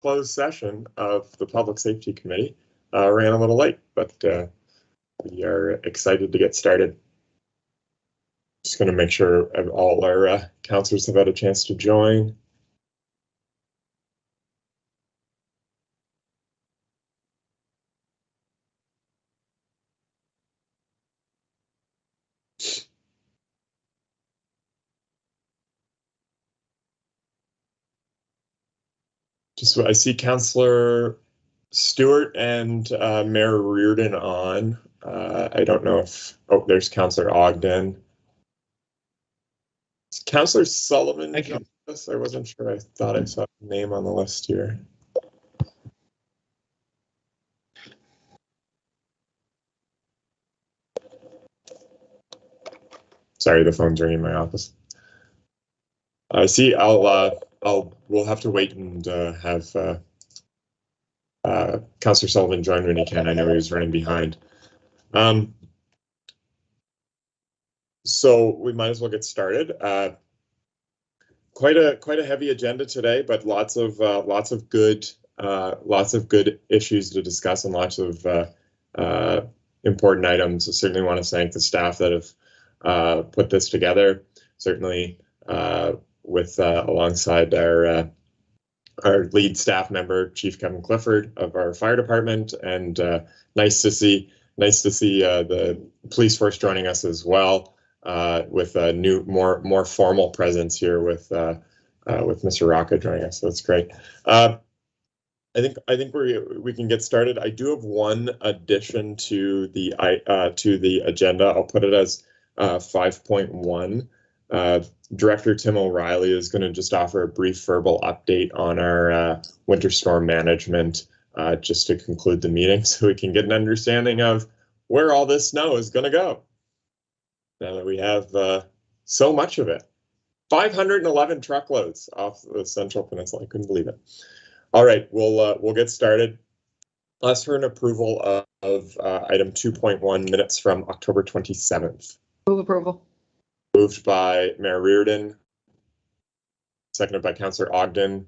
closed session of the Public Safety Committee. Ran a little late, but we are excited to get started. Just going to make sure all our councillors have had a chance to join. I see Councillor Stewart and Mayor Reardon on. I don't know if, there's Councillor Ogden. Is Councillor Sullivan? I wasn't sure. I thought I saw a name on the list here. Sorry, the phone's ringing in my office. I see. We'll have to wait and have Councillor Sullivan join when he can. I know he was running behind. So we might as well get started. Quite a heavy agenda today, but lots of good issues to discuss and lots of important items. I certainly want to thank the staff that have put this together. Certainly with alongside our lead staff member, Chief Kevin Clifford of our fire department, and nice to see the police force joining us as well, with a new, more formal presence here with Mr. Rocca joining us. So that's great. I think we can get started. I do have one addition to the agenda. I'll put it as 5.1. Director Tim O'Reilly is going to just offer a brief verbal update on our winter storm management, just to conclude the meeting, so we can get an understanding of where all this snow is going to go. Now that we have so much of it, 511 truckloads off the Central Peninsula. I couldn't believe it. All right, we'll get started. Ask for an approval of item 2.1, minutes from October 27th. Move approval. Moved by Mayor Reardon, seconded by Councillor Ogden.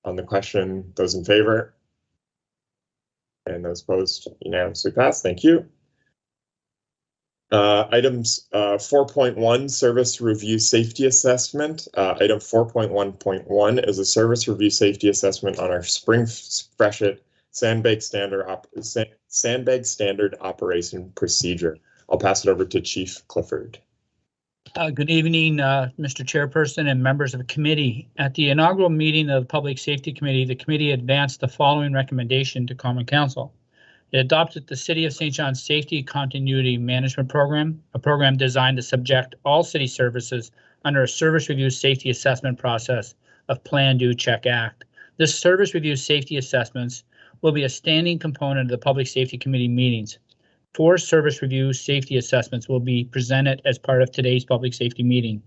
On the question, those in favor? And those opposed, unanimously passed. Thank you. Items 4.1, service review safety assessment. Item 4.1.1 is a service review safety assessment on our spring freshet Sandbag standard operation procedure. I'll pass it over to Chief Clifford. Good evening, Mr. Chairperson and members of the committee. At the inaugural meeting of the Public Safety Committee, the committee advanced the following recommendation to Common Council. It adopted the City of St. John's Safety Continuity Management Program, a program designed to subject all city services under a service review safety assessment process of Plan, Do, Check, Act. This service review safety assessments will be a standing component of the Public Safety Committee meetings. 4 service review safety assessments will be presented as part of today's public safety meeting.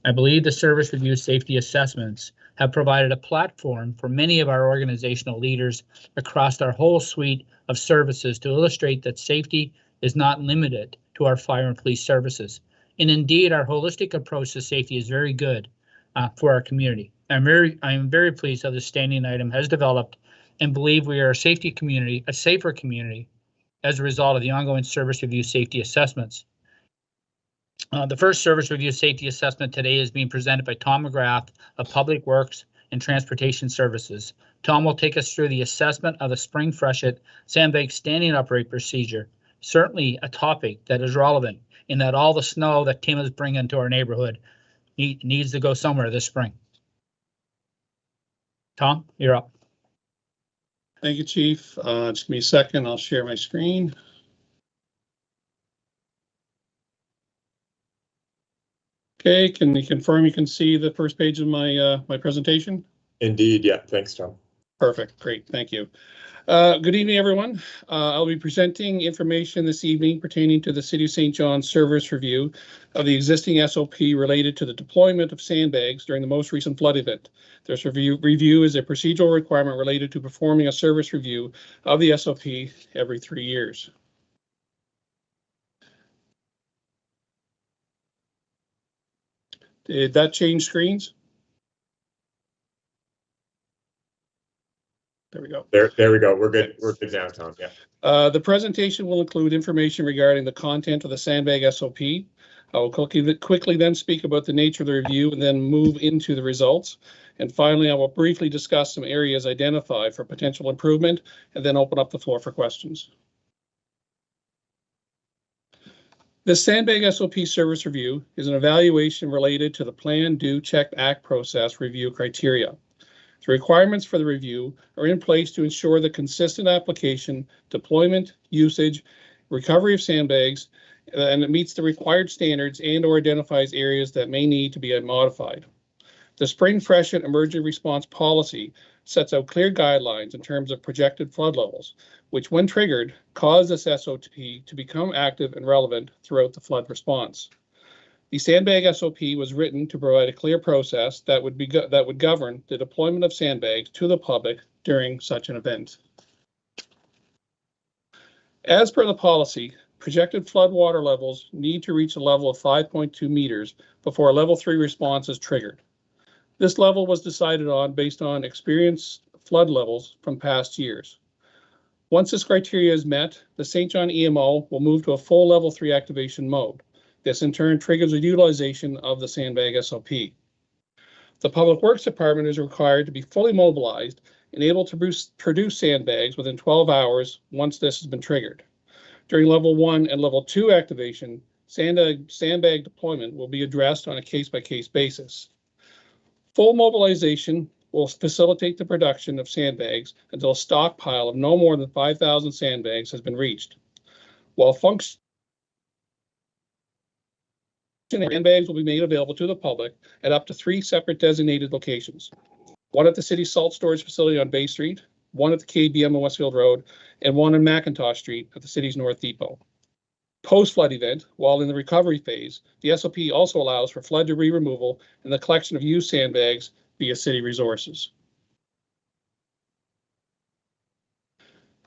I believe the service review safety assessments have provided a platform for many of our organizational leaders across our whole suite of services to illustrate that safety is not limited to our fire and police services. And indeed, our holistic approach to safety is very good for our community. I am very pleased how this standing item has developed and believe we are a safer community as a result of the ongoing service review safety assessments. The first service review safety assessment today is being presented by Tom Mcgrath of Public Works and Transportation Services. Tom will take us through the assessment of the spring freshet sandbag standing upright procedure. Certainly a topic that is relevant in that all the snow that Tim is bringing to our neighborhood needs to go somewhere this spring. Tom, you're up. Thank you, Chief. Just give me a second. I'll share my screen. Okay, can you confirm you can see the first page of my my presentation? Indeed, yeah. Thanks, Tom. Perfect. Great. Thank you. Good evening, everyone. I'll be presenting information this evening pertaining to the City of St. John's service review of the existing SOP related to the deployment of sandbags during the most recent flood event. This review is a procedural requirement related to performing a service review of the SOP every 3 years. Did that change screens? there we go. There we go. We're good. We're good now, Tom. Yeah. The presentation will include information regarding the content of the Sandbag SOP. I will quickly then speak about the nature of the review and then move into the results. And finally, I will briefly discuss some areas identified for potential improvement and then open up the floor for questions. The Sandbag SOP service review is an evaluation related to the Plan, Do, Check, Act process review criteria. The requirements for the review are in place to ensure the consistent application, deployment, usage, recovery of sandbags, and it meets the required standards and/or identifies areas that may need to be modified. The Spring Freshet Emergency Response Policy sets out clear guidelines in terms of projected flood levels, which, when triggered, cause this SOP to become active and relevant throughout the flood response. The Sandbag SOP was written to provide a clear process that would govern the deployment of sandbags to the public during such an event. As per the policy, projected flood water levels need to reach a level of 5.2 meters before a level 3 response is triggered. This level was decided on based on experienced flood levels from past years. Once this criteria is met, the St. John EMO will move to a full level 3 activation mode. This in turn triggers the utilization of the Sandbag SOP. The Public Works Department is required to be fully mobilized and able to produce sandbags within 12 hours once this has been triggered. During level 1 and level 2 activation, sandbag deployment will be addressed on a case-by-case basis. Full mobilization will facilitate the production of sandbags until a stockpile of no more than 5,000 sandbags has been reached. While functioning, sandbags will be made available to the public at up to 3 separate designated locations. One at the city's salt storage facility on Bay Street, one at the KBM on Westfield Road, and one on McIntosh Street at the city's North Depot. Post-flood event, while in the recovery phase, the SOP also allows for flood debris removal and the collection of used sandbags via city resources.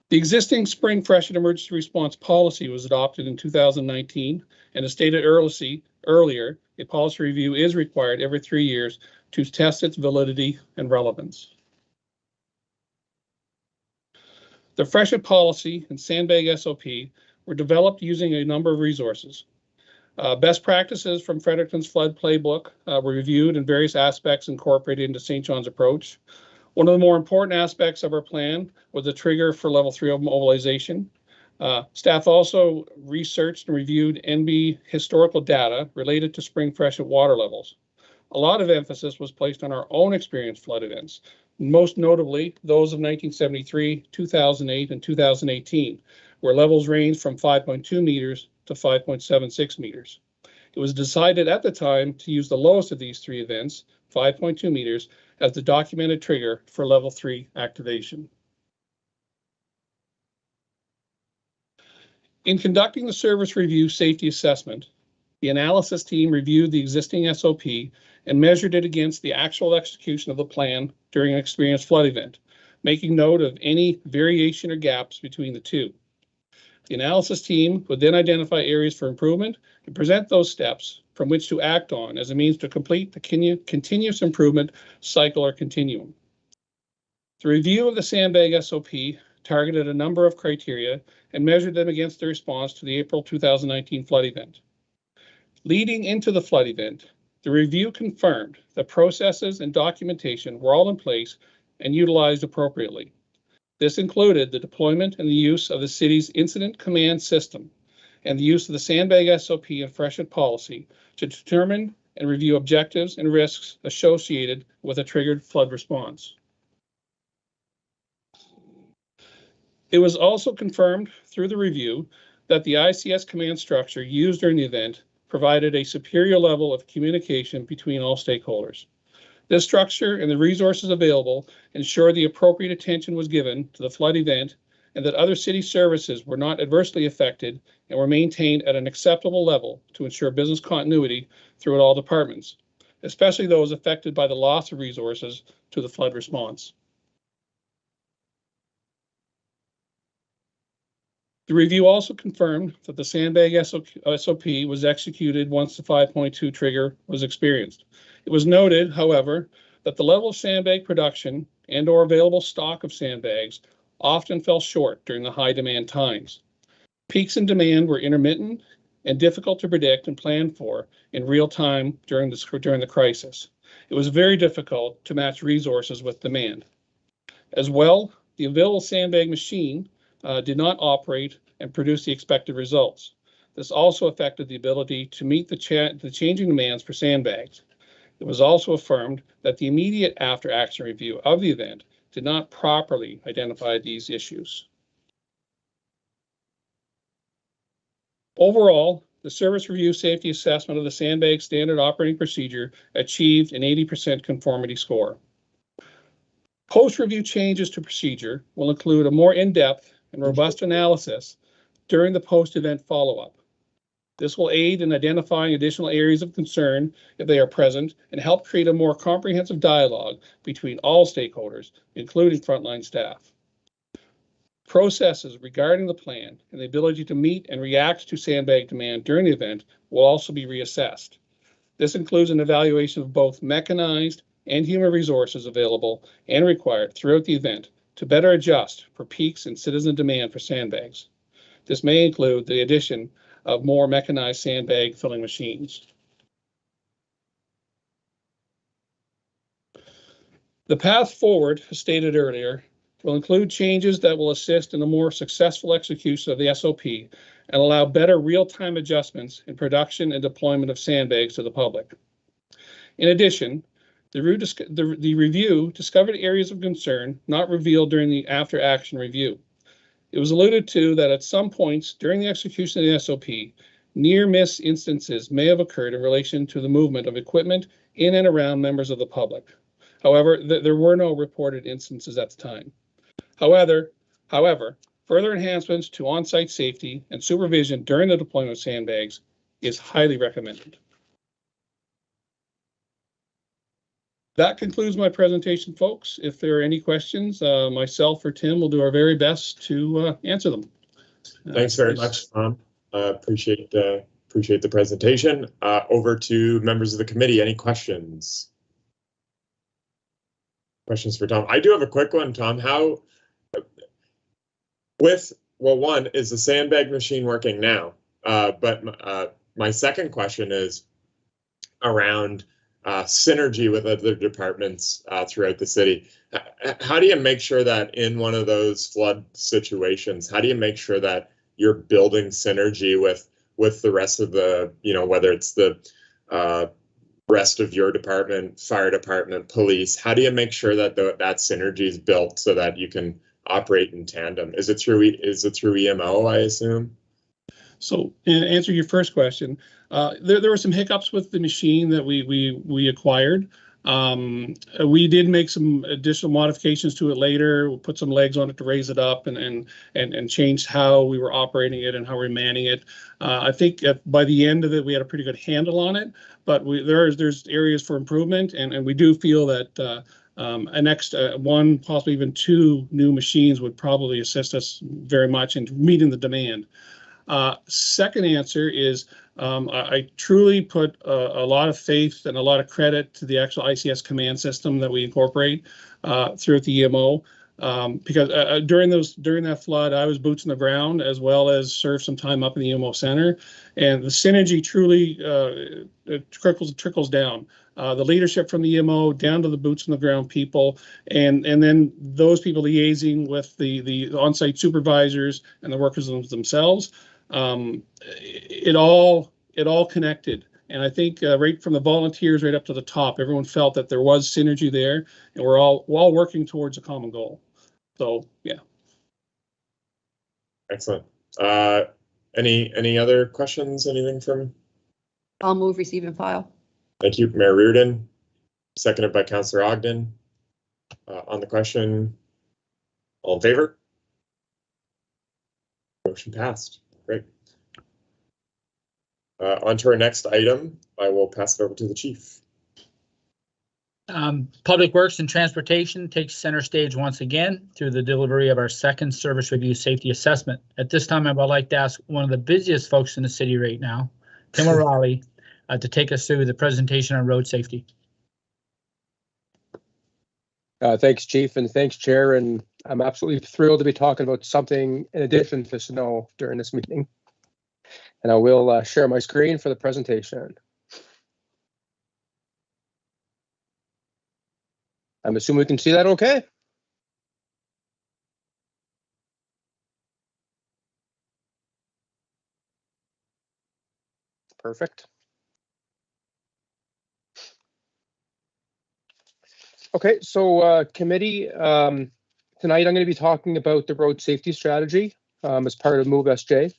The existing Spring Freshet Emergency Response Policy was adopted in 2019, and as stated earlier, a policy review is required every 3 years to test its validity and relevance. The Freshet Policy and Sandbag SOP were developed using a number of resources. Best practices from Fredericton's flood playbook were reviewed and various aspects incorporated into St. John's approach. One of the more important aspects of our plan was the trigger for level 3 of mobilization. Staff also researched and reviewed NB historical data related to spring freshet water levels. A lot of emphasis was placed on our own experienced flood events, most notably those of 1973, 2008, and 2018, where levels ranged from 5.2 meters to 5.76 meters. It was decided at the time to use the lowest of these 3 events, 5.2 meters, as the documented trigger for level 3 activation. In conducting the service review safety assessment, the analysis team reviewed the existing SOP and measured it against the actual execution of the plan during an experienced flood event, making note of any variation or gaps between the two. The analysis team would then identify areas for improvement and present those steps from which to act on as a means to complete the continuous improvement cycle or continuum. The review of the Sandbag SOP targeted a number of criteria and measured them against the response to the April 2019 flood event. Leading into the flood event, the review confirmed that processes and documentation were all in place and utilized appropriately. This included the deployment and the use of the city's incident command system and the use of the Sandbag SOP and Freshet policy to determine and review objectives and risks associated with a triggered flood response. It was also confirmed through the review that the ICS command structure used during the event provided a superior level of communication between all stakeholders. This structure and the resources available ensured the appropriate attention was given to the flood event and that other city services were not adversely affected and were maintained at an acceptable level to ensure business continuity throughout all departments, especially those affected by the loss of resources to the flood response. The review also confirmed that the Sandbag SOP was executed once the 5.2 trigger was experienced. It was noted, however, that the level of sandbag production and or available stock of sandbags often fell short during the high demand times. Peaks in demand were intermittent and difficult to predict and plan for in real time during the crisis. It was very difficult to match resources with demand. As well, the available sandbag machine did not operate and produce the expected results. This also affected the ability to meet the changing demands for sandbags. It was also affirmed that the immediate after-action review of the event did not properly identify these issues. Overall, the service review safety assessment of the sandbag standard operating procedure achieved an 80% conformity score. Post-review changes to procedure will include a more in-depth and robust analysis during the post-event follow-up. This will aid in identifying additional areas of concern if they are present and help create a more comprehensive dialogue between all stakeholders, including frontline staff. Processes regarding the plan and the ability to meet and react to sandbag demand during the event will also be reassessed. This includes an evaluation of both mechanized and human resources available and required throughout the event to better adjust for peaks in citizen demand for sandbags. This may include the addition of more mechanized sandbag filling machines. The path forward, as stated earlier, will include changes that will assist in a more successful execution of the SOP and allow better real-time adjustments in production and deployment of sandbags to the public. In addition, the review discovered areas of concern not revealed during the after-action review. It was alluded to that at some points during the execution of the SOP, near-miss instances may have occurred in relation to the movement of equipment in and around members of the public. However, there were no reported instances at the time. However, further enhancements to on-site safety and supervision during the deployment of sandbags is highly recommended. That concludes my presentation, folks. If there are any questions, myself or Tim will do our very best to answer them. Thanks very much, Tom. Appreciate the presentation. Over to members of the committee. Any questions? Questions for Tom? I do have a quick one, Tom. One, is the sandbag machine working now? But my second question is around synergy with other departments throughout the city. How do you make sure that in one of those flood situations, how do you make sure that you're building synergy with the rest of the, whether it's the rest of your department, fire department, police? How do you make sure that that synergy is built so that you can operate in tandem? Is it through EMO, I assume? So, in answer your first question, there were some hiccups with the machine that we acquired. We did make some additional modifications to it later. We put some legs on it to raise it up and changed how we were operating it and how we're manning it. I think by the end of it, we had a pretty good handle on it, but there's areas for improvement, and we do feel that a next one, possibly even two new machines would probably assist us very much in meeting the demand. Second answer is I truly put a lot of faith and a lot of credit to the actual ICS command system that we incorporate throughout the EMO, because during that flood, I was boots on the ground as well as served some time up in the EMO center, and the synergy truly trickles down. The leadership from the EMO down to the boots on the ground people, and then those people liaising with the on-site supervisors and the workers themselves. It all connected, and I think right from the volunteers right up to the top, everyone felt that there was synergy there, and we're all working towards a common goal. So yeah. Excellent. Any other questions? Anything from? I'll move, receive, and file. Thank you, Mayor Reardon. Seconded by Councillor Ogden. On the question, all in favor? Motion passed. Great. On to our next item. I will pass it over to the chief. Public Works and Transportation takes center stage once again through the delivery of our second service review safety assessment. At this time, I would like to ask one of the busiest folks in the city right now, Tim O'Reilly, to take us through the presentation on road safety. Thanks, Chief, and thanks, Chair. And I'm absolutely thrilled to be talking about something in addition to snow during this meeting. And I will share my screen for the presentation. I'm assuming we can see that okay? Perfect. Okay, so committee, tonight I'm going to be talking about the road safety strategy as part of Move SJ.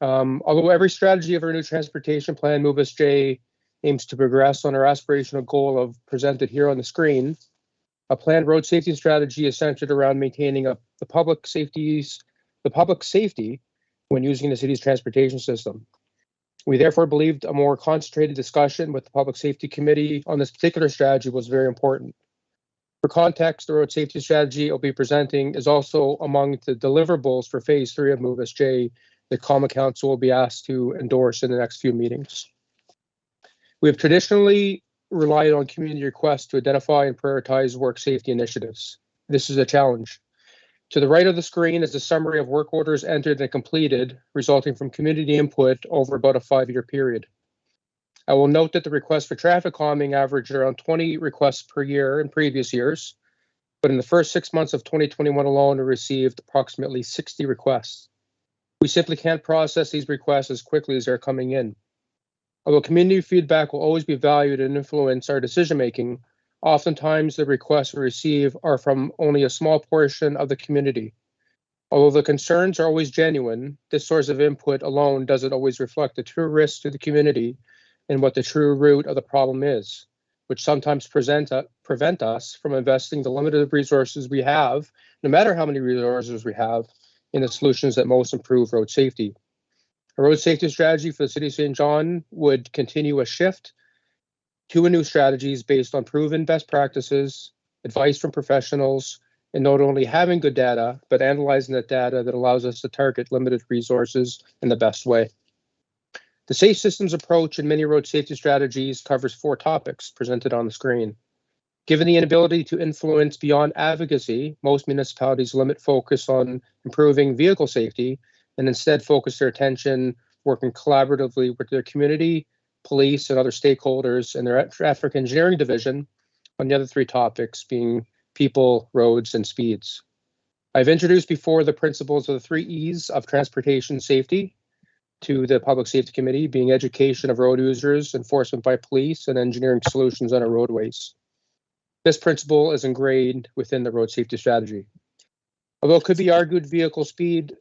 Although every strategy of our new transportation plan, Move SJ, aims to progress on our aspirational goal of presented here on the screen, a planned road safety strategy is centered around maintaining the public safety when using the city's transportation system. We therefore believed a more concentrated discussion with the Public Safety Committee on this particular strategy was very important. For context, the road safety strategy I'll be presenting is also among the deliverables for Phase 3 of Move SJ that Common Council will be asked to endorse in the next few meetings. We have traditionally relied on community requests to identify and prioritize work safety initiatives. This is a challenge. To the right of the screen is a summary of work orders entered and completed, resulting from community input over about a 5-year period. I will note that the requests for traffic calming averaged around 20 requests per year in previous years, but in the first 6 months of 2021 alone, we received approximately 60 requests. We simply can't process these requests as quickly as they're coming in. Although community feedback will always be valued and influence our decision-making, oftentimes the requests we receive are from only a small portion of the community. Although the concerns are always genuine, this source of input alone doesn't always reflect the true risk to the community and what the true root of the problem is, which sometimes prevent us from investing the limited resources we have, no matter how many resources we have, in the solutions that most improve road safety. A road safety strategy for the City of St. John would continue a shift to new strategies based on proven best practices, advice from professionals, and not only having good data, but analyzing that data that allows us to target limited resources in the best way. The Safe Systems approach in many road safety strategies covers 4 topics presented on the screen. Given the inability to influence beyond advocacy, most municipalities limit focus on improving vehicle safety and instead focus their attention working collaboratively with their community, police, and other stakeholders in their traffic engineering division on the other 3 topics being people, roads, and speeds. I've introduced before the principles of the 3 E's of transportation safety to the Public Safety Committee, being education of road users, enforcement by police, and engineering solutions on our roadways. This principle is ingrained within the road safety strategy. Although it could be argued vehicle speed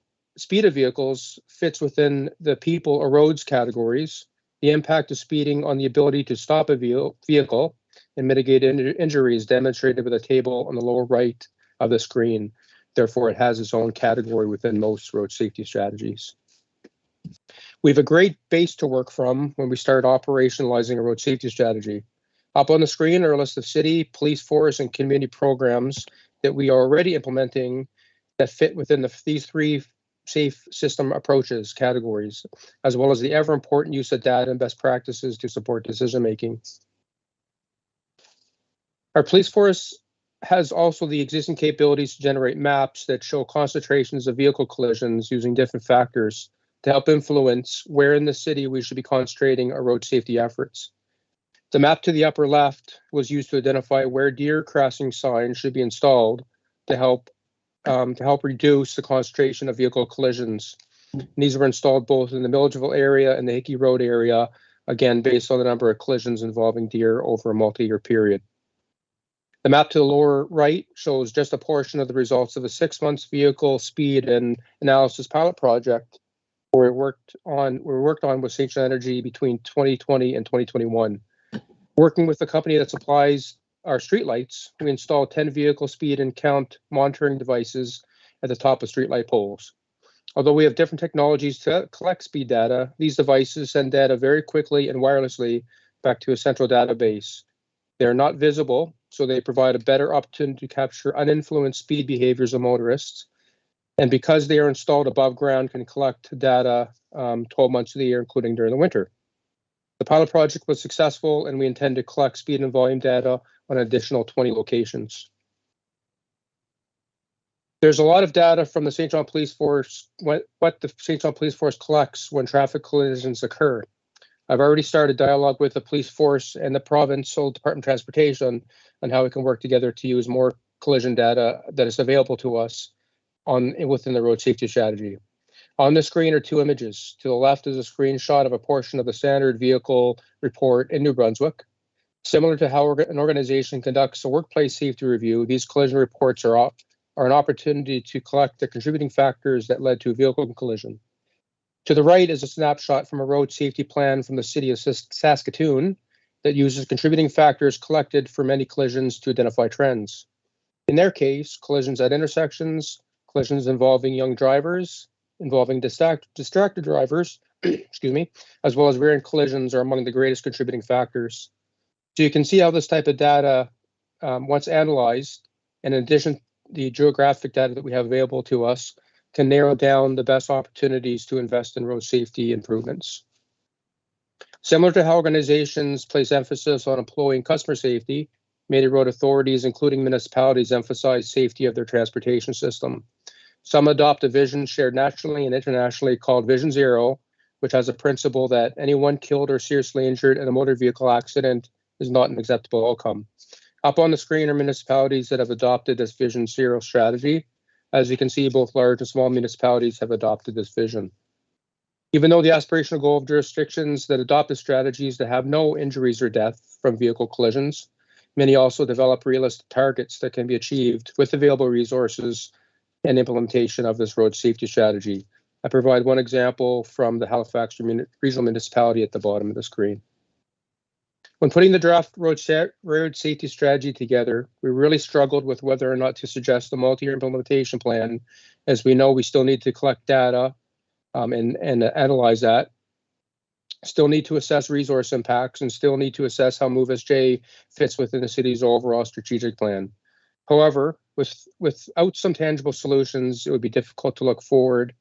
of vehicles fits within the people or roads categories, the impact of speeding on the ability to stop a vehicle and mitigate injury is demonstrated with a table on the lower right of the screen. Therefore, it has its own category within most road safety strategies. We have a great base to work from when we start operationalizing a road safety strategy. Up on the screen are a list of city, police force, and community programs that we are already implementing that fit within these 3 safe system approaches categories, as well as the ever important use of data and best practices to support decision making. Our police force has also the existing capabilities to generate maps that show concentrations of vehicle collisions using different factors to help influence where in the city we should be concentrating our road safety efforts. The map to the upper left was used to identify where deer crossing signs should be installed to help reduce the concentration of vehicle collisions. And these were installed both in the Milledgeville area and the Hickey Road area, again, based on the number of collisions involving deer over a multi-year period. The map to the lower right shows just a portion of the results of a 6 months vehicle speed and analysis pilot project where we worked on with St. John Energy between 2020 and 2021. Working with the company that supplies our streetlights, we installed 10 vehicle speed and count monitoring devices at the top of streetlight poles. Although we have different technologies to collect speed data, these devices send data very quickly and wirelessly back to a central database. They are not visible, so they provide a better opportunity to capture uninfluenced speed behaviors of motorists. And because they are installed above ground, can collect data 12 months of the year, including during the winter. The pilot project was successful, and we intend to collect speed and volume data on an additional 20 locations. There's a lot of data from the St. John Police Force, what the St. John Police Force collects when traffic collisions occur. I've already started dialogue with the police force and the Provincial Department of Transportation on how we can work together to use more collision data that is available to us within the road safety strategy. On the screen are two images. To the left is a screenshot of a portion of the standard vehicle report in New Brunswick. Similar to how an organization conducts a workplace safety review, these collision reports are an opportunity to collect the contributing factors that led to a vehicle collision. To the right is a snapshot from a road safety plan from the city of Saskatoon that uses contributing factors collected for many collisions to identify trends. In their case, collisions at intersections, collisions involving young drivers, involving distracted drivers, excuse me, as well as rear-end collisions are among the greatest contributing factors. So you can see how this type of data, once analyzed, and in addition, the geographic data that we have available to us, can narrow down the best opportunities to invest in road safety improvements. Similar to how organizations place emphasis on employing customer safety, many road authorities, including municipalities, emphasize safety of their transportation system. Some adopt a vision shared nationally and internationally called Vision Zero, which has a principle that anyone killed or seriously injured in a motor vehicle accident is not an acceptable outcome. Up on the screen are municipalities that have adopted this Vision Zero strategy. As you can see, both large and small municipalities have adopted this vision. Even though the aspirational goal of jurisdictions that adopt the strategy is to have no injuries or death from vehicle collisions, many also develop realistic targets that can be achieved with available resources and implementation of this road safety strategy. I provide one example from the Halifax Regional Municipality at the bottom of the screen. When putting the draft road safety strategy together, we really struggled with whether or not to suggest a multi-year implementation plan, as we know we still need to collect data and analyze that, still need to assess resource impacts, and still need to assess how MoveSJ fits within the city's overall strategic plan. However, without some tangible solutions, it would be difficult to look forward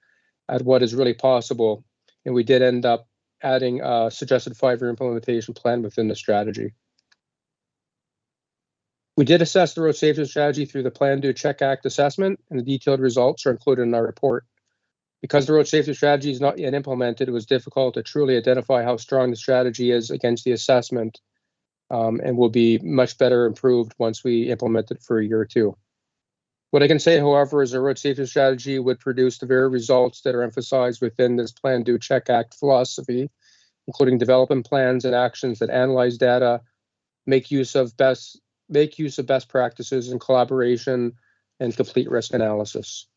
at what is really possible, and we did end up adding a suggested 5-year implementation plan within the strategy. We did assess the road safety strategy through the Plan, Do, Check, Act assessment, and the detailed results are included in our report. Because the road safety strategy is not yet implemented, it was difficult to truly identify how strong the strategy is against the assessment, and will be much better improved once we implement it for a year or two. What I can say, however, is the road safety strategy would produce the very results that are emphasized within this Plan, Do, Check, Act philosophy, including development plans and actions that analyze data, make use of best practices in collaboration, and complete risk analysis.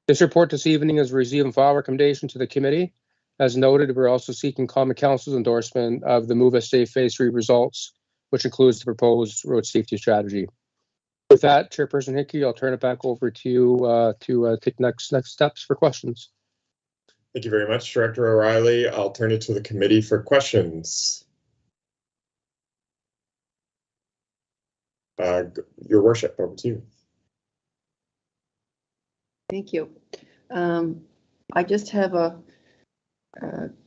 This report this evening is a receive and file recommendation to the committee. As noted, we're also seeking Common Council's endorsement of the MoveSJ Phase 3 results, which includes the proposed road safety strategy. With that, Chairperson Hickey, I'll turn it back over to you to take next steps for questions. Thank you very much, Director O'Reilly. I'll turn it to the committee for questions. Your Worship, over to you. Thank you. I just have a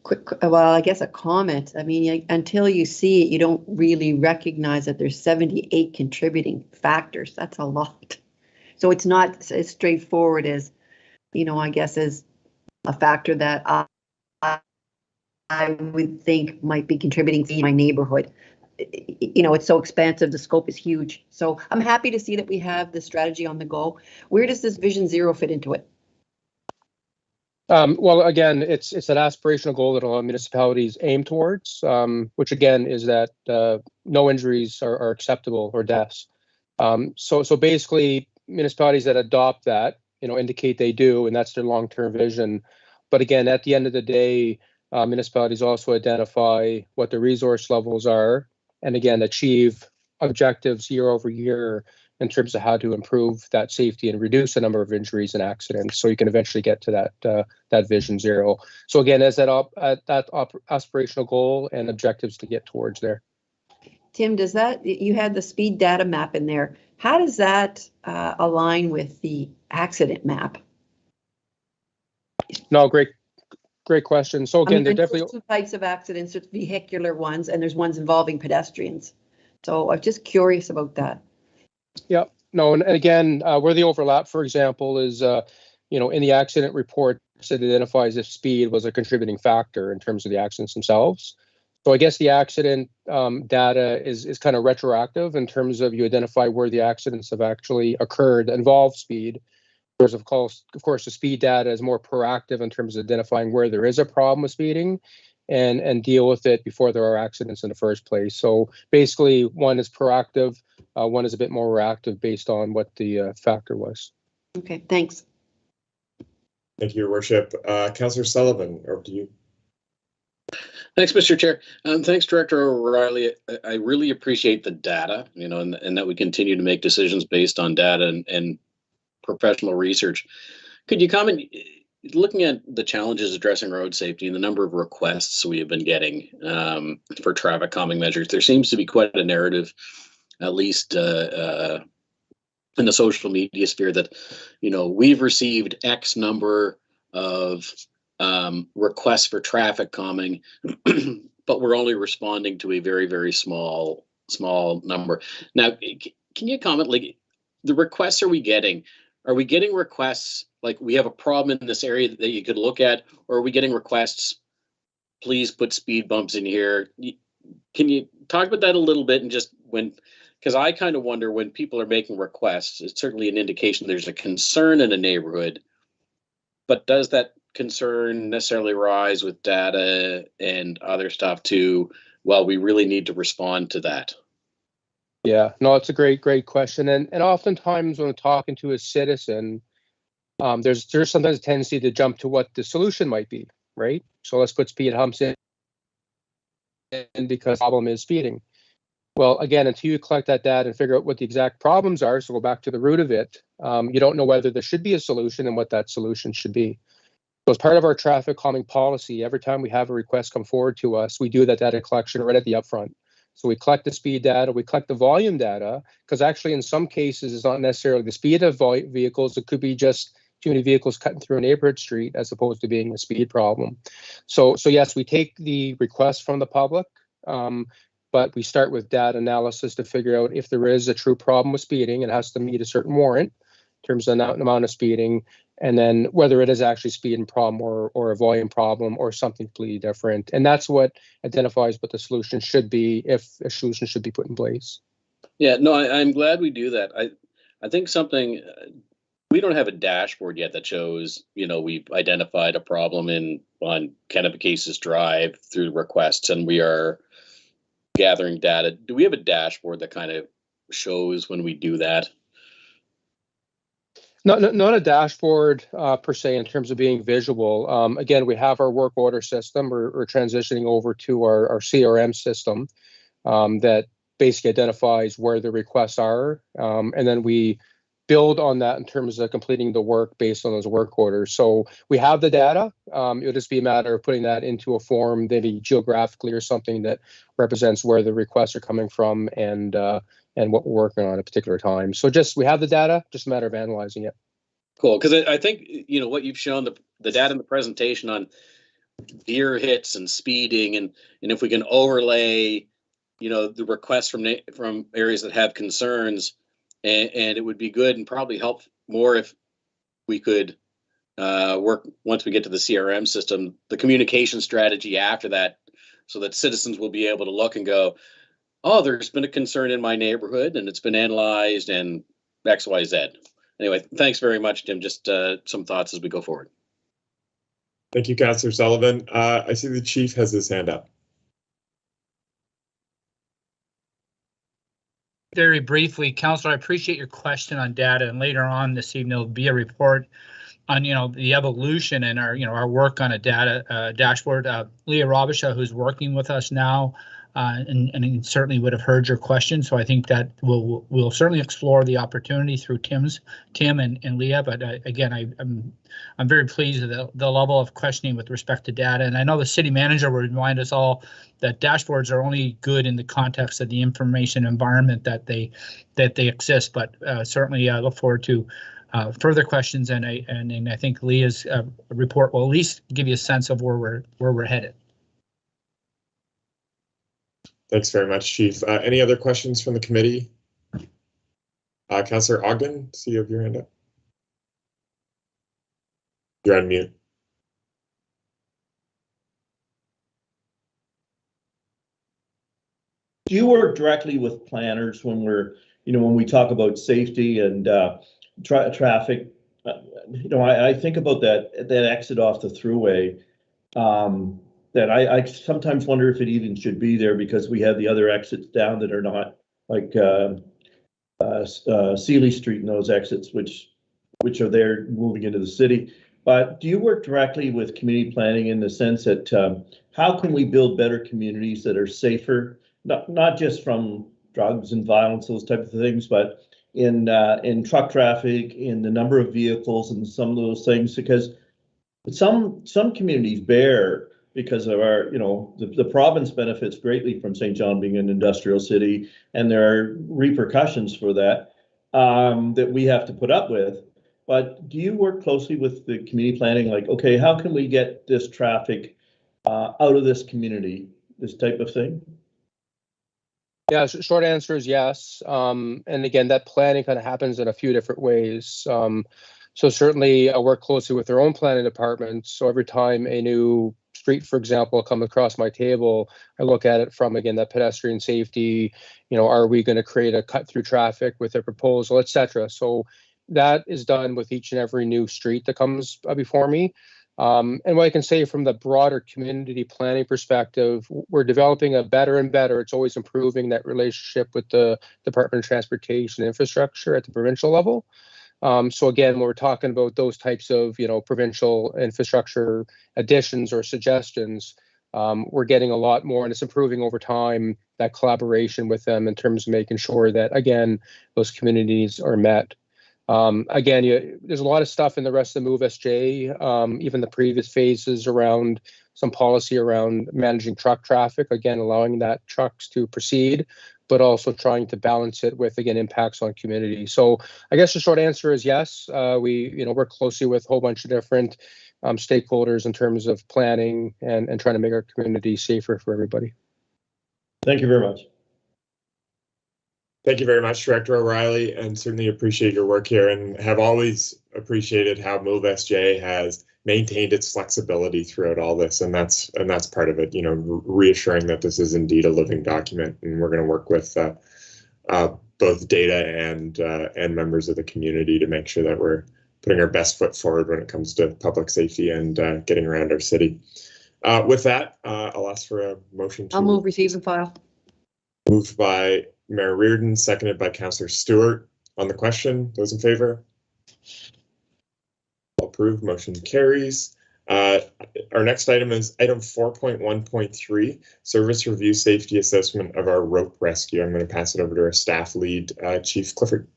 quick, well, I guess a comment. I mean, until you see it, you don't really recognize that there's 78 contributing factors. That's a lot. So it's not as straightforward as, you know, I guess as a factor that I would think might be contributing to my neighborhood. You know, it's so expansive, the scope is huge. So I'm happy to see that we have the strategy on the go. Where does this Vision Zero fit into it? Well, again, it's an aspirational goal that a lot of municipalities aim towards, which again is that no injuries are acceptable or deaths. So basically, municipalities that adopt that, you know, indicate they do, and that's their long-term vision. But again, at the end of the day, municipalities also identify what the resource levels are, and again, achieve objectives year over year in terms of how to improve that safety and reduce the number of injuries and accidents, so you can eventually get to that Vision Zero. So again, as that aspirational goal and objectives to get towards there. Tim, does that, you had the speed data map in there. How does that align with the accident map? No, great question. So again, they're definitely two types of accidents. There's vehicular ones, and there's ones involving pedestrians. So I'm just curious about that. Yeah. No, and again, where the overlap, for example, is in the accident report, it identifies if speed was a contributing factor in terms of the accidents themselves. So I guess the accident data is kind of retroactive in terms of you identify where the accidents have actually occurred that involve speed. Whereas of course, the speed data is more proactive in terms of identifying where there is a problem with speeding and deal with it before there are accidents in the first place. So basically, one is proactive, one is a bit more reactive based on what the factor was. Okay, thanks. Thank you, Your Worship. Councillor Sullivan, over to you. Thanks, Mr. Chair. Thanks, Director O'Reilly. I really appreciate the data, and that we continue to make decisions based on data and professional research. Could you comment, looking at the challenges addressing road safety and the number of requests we have been getting for traffic calming measures, there seems to be quite a narrative, at least in the social media sphere, that, we've received X number of requests for traffic calming, but we're only responding to a very, very small number. Now, can you comment, like, the requests are we getting requests like we have a problem in this area that you could look at, or are we getting requests, please put speed bumps in here? Can you talk about that a little bit? And just because I kind of wonder, when people are making requests, it's certainly an indication there's a concern in a neighborhood, but does that concern necessarily rise with data and other stuff too? Well, we really need to respond to that. Yeah, no, it's a great question. And oftentimes when I'm talking to a citizen, there's sometimes a tendency to jump to what the solution might be, right? So let's put speed humps in because the problem is speeding. Well, again, until you collect that data and figure out what the exact problems are, so go back to the root of it, you don't know whether there should be a solution and what that solution should be. So as part of our traffic calming policy, every time we have a request come forward to us, we do that data collection right at the upfront. So we collect the speed data, we collect the volume data, because actually in some cases it's not necessarily the speed of vehicles, it could be just too many vehicles cutting through a neighborhood street as opposed to being a speed problem. So yes, we take the request from the public, but we start with data analysis to figure out if there is a true problem with speeding. It has to meet a certain warrant in terms of the amount of speeding, and then whether it is actually a speeding problem or a volume problem or something completely different. And that's what identifies what the solution should be, if a solution should be put in place. Yeah, no, I'm glad we do that. I think something, we don't have a dashboard yet that shows, we've identified a problem on Kpis Drive through requests, and we are gathering data. Do we have a dashboard that kind of shows when we do that? Not a dashboard per se in terms of being visual. Again, we have our work order system. We're transitioning over to our CRM system that basically identifies where the requests are, and then we build on that in terms of completing the work based on those work orders. So we have the data. It'll just be a matter of putting that into a form, maybe geographically or something that represents where the requests are coming from and what we're working on at a particular time. So we have the data, just a matter of analyzing it. Cool, because I think, what you've shown, the data in the presentation on deer hits and speeding, and if we can overlay, the requests from areas that have concerns, and it would be good and probably help more if we could work, once we get to the CRM system, the communication strategy after that, so that citizens will be able to look and go, oh, there's been a concern in my neighborhood and it's been analyzed and X, Y, Z. Anyway, thanks very much, Tim. Just some thoughts as we go forward. Thank you, Councillor Sullivan. I see the Chief has his hand up. Very briefly, Councillor, I appreciate your question on data, and later on this evening there'll be a report on the evolution and our work on a data dashboard. Leah Robisha, who's working with us now, and certainly would have heard your question. So I think that we'll certainly explore the opportunity through Tim and Leah. But again, I'm very pleased with the level of questioning with respect to data. And I know the city manager will remind us all that dashboards are only good in the context of the information environment that they exist. But certainly I look forward to further questions, and I think Leah's report will at least give you a sense of where we're headed. Thanks very much, Chief. Any other questions from the committee? Councillor Ogden, see you have your hand up. You're on mute. Do you work directly with planners when we're, when we talk about safety and traffic? I think about that exit off the thruway. That I sometimes wonder if it even should be there, because we have the other exits down that are not, like Seeley Street and those exits, which are there moving into the city. But do you work directly with community planning in the sense that how can we build better communities that are safer, not just from drugs and violence, those type of things, but in truck traffic, in the number of vehicles and some of those things? Because some communities bear, because of our, the province benefits greatly from St. John being an industrial city, and there are repercussions for that that we have to put up with. But do you work closely with the community planning, like, okay, how can we get this traffic out of this community, this type of thing? Yeah, short answer is yes. And again, that planning kind of happens in a few different ways. So certainly I work closely with their own planning department. So every time a new street, for example, come across my table, I look at it from, again, that pedestrian safety, are we going to create a cut through traffic with a proposal, etc. So that is done with each and every new street that comes before me. And what I can say from the broader community planning perspective, we're developing a better and better, it's always improving that relationship with the Department of Transportation and Infrastructure at the provincial level. So again, when we're talking about those types of, provincial infrastructure additions or suggestions, we're getting a lot more, and it's improving over time, that collaboration with them in terms of making sure that, again, those communities are met. Again, there's a lot of stuff in the rest of the Move SJ, even the previous phases around some policy around managing truck traffic, again, allowing that trucks to proceed, but also trying to balance it with, again, impacts on community. So I guess the short answer is yes. We work closely with a whole bunch of different stakeholders in terms of planning and trying to make our community safer for everybody. Thank you very much. Thank you very much, Director O'Reilly, and certainly appreciate your work here, and have always appreciated how Move SJ has maintained its flexibility throughout all this, and that's part of it. Reassuring that this is indeed a living document, and we're going to work with both data and members of the community to make sure that we're putting our best foot forward when it comes to public safety and getting around our city. With that, I'll ask for a motion. I'll move, receive and file. Moved by Mayor Reardon, seconded by Councillor Stewart. On the question, those in favor? All approved, motion carries. Our next item is item 4.1.3, service review safety assessment of our rope rescue. I'm going to pass it over to our staff lead, Chief Clifford.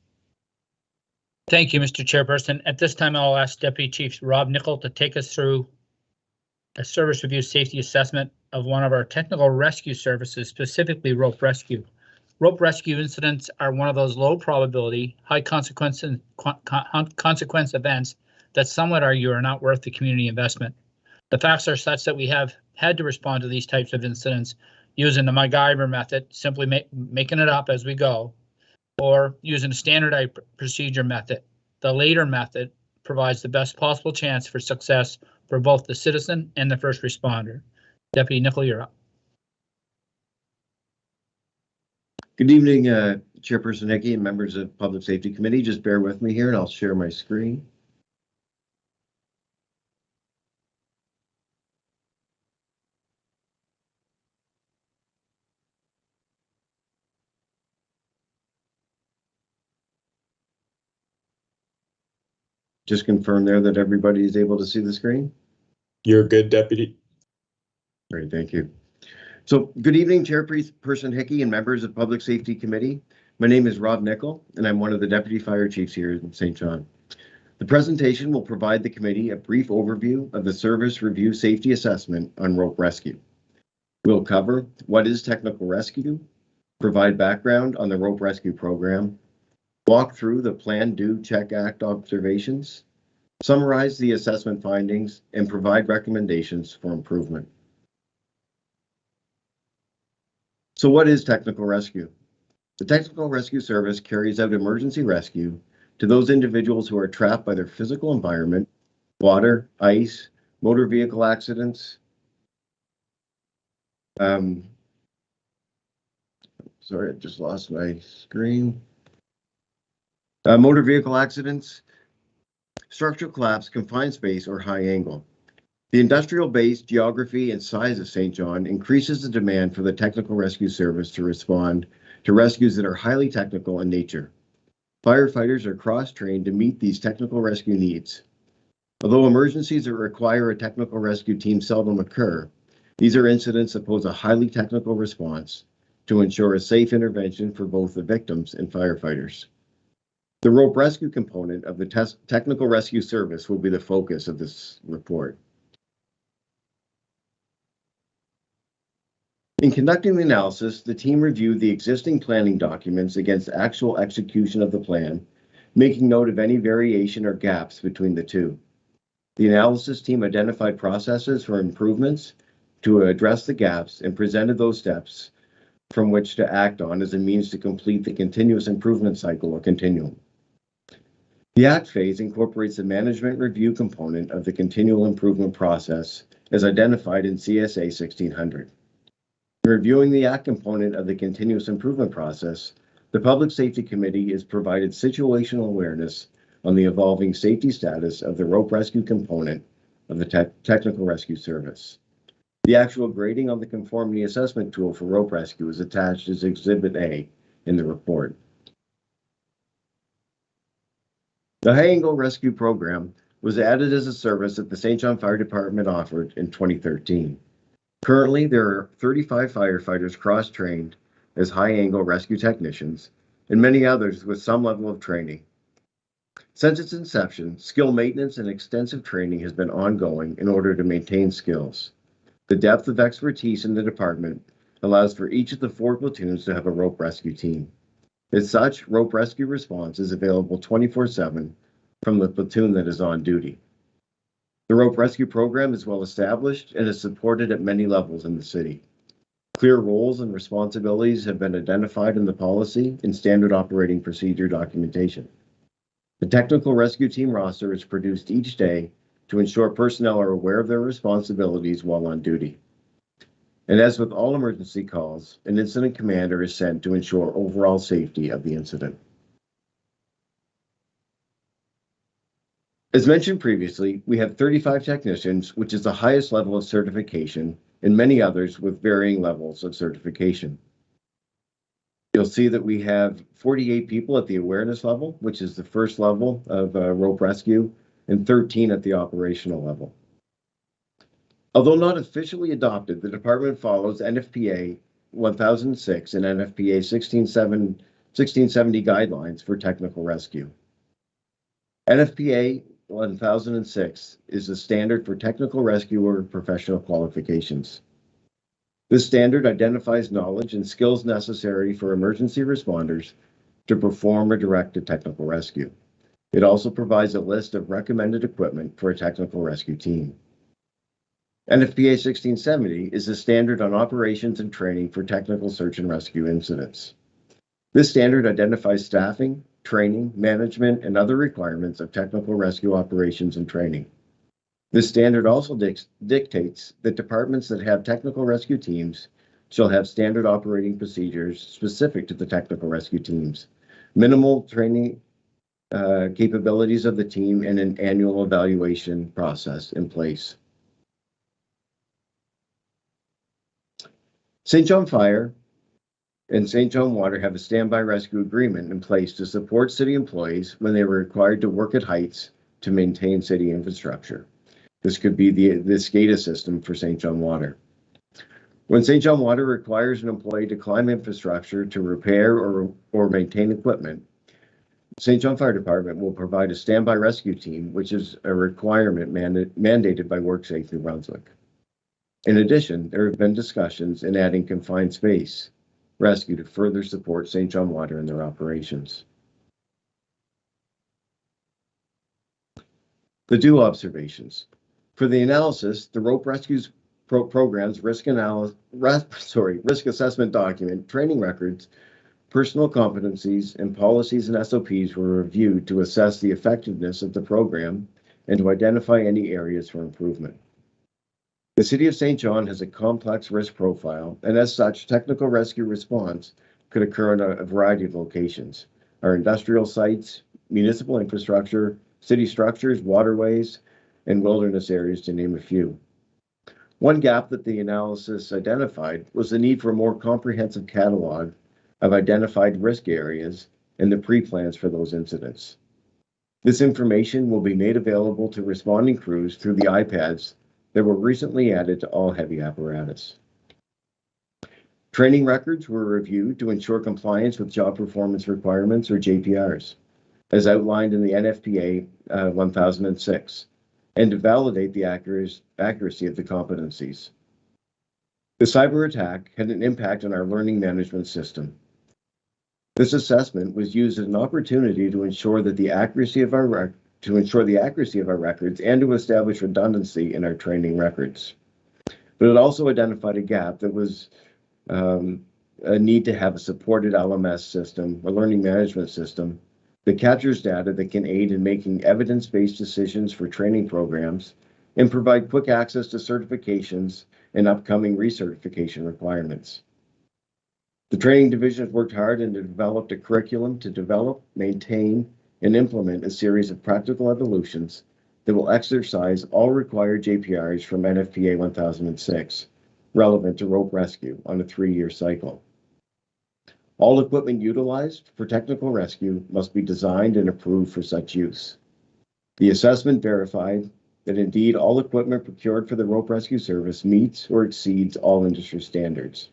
Thank you, Mr. Chairperson. At this time, I'll ask Deputy Chief Rob Nickel to take us through a service review safety assessment of one of our technical rescue services, specifically rope rescue. Rope rescue incidents are one of those low probability, high consequence events that some would argue are not worth the community investment. The facts are such that we have had to respond to these types of incidents using the MacGyver method, simply making it up as we go, or using a standardized procedure method. The later method provides the best possible chance for success for both the citizen and the first responder. Deputy Nickel, you're up. Good evening, Chairperson Hickey and members of Public Safety Committee. Just bear with me here and I'll share my screen. Just confirm there that everybody is able to see the screen. You're good, Deputy. Great, thank you. So good evening, Chairperson Hickey and members of Public Safety Committee. My name is Rob Nickel, and I'm one of the Deputy Fire Chiefs here in St. John. The presentation will provide the committee a brief overview of the Service Review Safety Assessment on rope rescue. We'll cover what is technical rescue, provide background on the rope rescue program, walk through the Plan, Do, Check, Act observations, summarize the assessment findings, and provide recommendations for improvement. So what is technical rescue? The Technical Rescue Service carries out emergency rescue to those individuals who are trapped by their physical environment, water, ice, motor vehicle accidents. Sorry, I just lost my screen. Motor vehicle accidents, structural collapse, confined space, or high angle. The industrial base, geography, and size of St. John increases the demand for the Technical Rescue Service to respond to rescues that are highly technical in nature. Firefighters are cross-trained to meet these technical rescue needs. Although emergencies that require a technical rescue team seldom occur, these are incidents that pose a highly technical response to ensure a safe intervention for both the victims and firefighters. The rope rescue component of the Technical Rescue Service will be the focus of this report. In conducting the analysis, the team reviewed the existing planning documents against actual execution of the plan, making note of any variation or gaps between the two. The analysis team identified processes for improvements to address the gaps and presented those steps from which to act on as a means to complete the continuous improvement cycle or continuum. The ACT phase incorporates the management review component of the continual improvement process as identified in CSA 1600. In reviewing the ACT component of the continuous improvement process, the Public Safety Committee is provided situational awareness on the evolving safety status of the rope rescue component of the Technical Rescue Service. The actual grading on the conformity assessment tool for rope rescue is attached as Exhibit A in the report. The High Angle Rescue Program was added as a service that the St. John Fire Department offered in 2013. Currently, there are 35 firefighters cross-trained as high-angle rescue technicians, and many others with some level of training. Since its inception, skill maintenance and extensive training has been ongoing in order to maintain skills. The depth of expertise in the department allows for each of the 4 platoons to have a rope rescue team. As such, rope rescue response is available 24/7 from the platoon that is on duty. The rope rescue program is well established and is supported at many levels in the city. Clear roles and responsibilities have been identified in the policy and standard operating procedure documentation. The technical rescue team roster is produced each day to ensure personnel are aware of their responsibilities while on duty. And as with all emergency calls, an incident commander is sent to ensure overall safety of the incident. As mentioned previously, we have 35 technicians, which is the highest level of certification, and many others with varying levels of certification. You'll see that we have 48 people at the awareness level, which is the first level of rope rescue, and 13 at the operational level. Although not officially adopted, the department follows NFPA 1006 and NFPA 1670 guidelines for technical rescue. NFPA 1006 is the standard for technical rescuer professional qualifications. This standard identifies knowledge and skills necessary for emergency responders to perform or direct a technical rescue. It also provides a list of recommended equipment for a technical rescue team. NFPA 1670 is the standard on operations and training for technical search and rescue incidents. This standard identifies staffing, training, management, and other requirements of technical rescue operations and training. This standard also dictates that departments that have technical rescue teams shall have standard operating procedures specific to the technical rescue teams, minimal training capabilities of the team, and an annual evaluation process in place. St. John Fire and St. John Water have a standby rescue agreement in place to support city employees when they are required to work at heights to maintain city infrastructure. This could be the SCADA system for St. John Water. When St. John Water requires an employee to climb infrastructure to repair or maintain equipment, St. John Fire Department will provide a standby rescue team, which is a requirement mandated by WorkSafe New Brunswick. In addition, there have been discussions in adding confined space rescue to further support St. John Water in their operations. The due observations. For the analysis, the rope rescues program's risk assessment document, training records, personal competencies, and policies and SOPs were reviewed to assess the effectiveness of the program and to identify any areas for improvement. The City of St. John has a complex risk profile, and as such, technical rescue response could occur in a variety of locations. Our industrial sites, municipal infrastructure, city structures, waterways, and wilderness areas, to name a few. One gap that the analysis identified was the need for a more comprehensive catalog of identified risk areas and the pre-plans for those incidents. This information will be made available to responding crews through the iPads that were recently added to all heavy apparatus. Training records were reviewed to ensure compliance with job performance requirements, or JPRs, as outlined in the NFPA 1006, and to validate the accuracy of the competencies. The cyber attack had an impact on our learning management system. This assessment was used as an opportunity to ensure the accuracy of our records and to establish redundancy in our training records. But it also identified a gap that was a need to have a supported LMS system, a learning management system, that captures data that can aid in making evidence-based decisions for training programs and provide quick access to certifications and upcoming recertification requirements. The training division has worked hard and developed a curriculum to develop, maintain, and implement a series of practical evolutions that will exercise all required JPRs from NFPA 1006, relevant to rope rescue on a 3-year cycle. All equipment utilized for technical rescue must be designed and approved for such use. The assessment verified that indeed all equipment procured for the rope rescue service meets or exceeds all industry standards.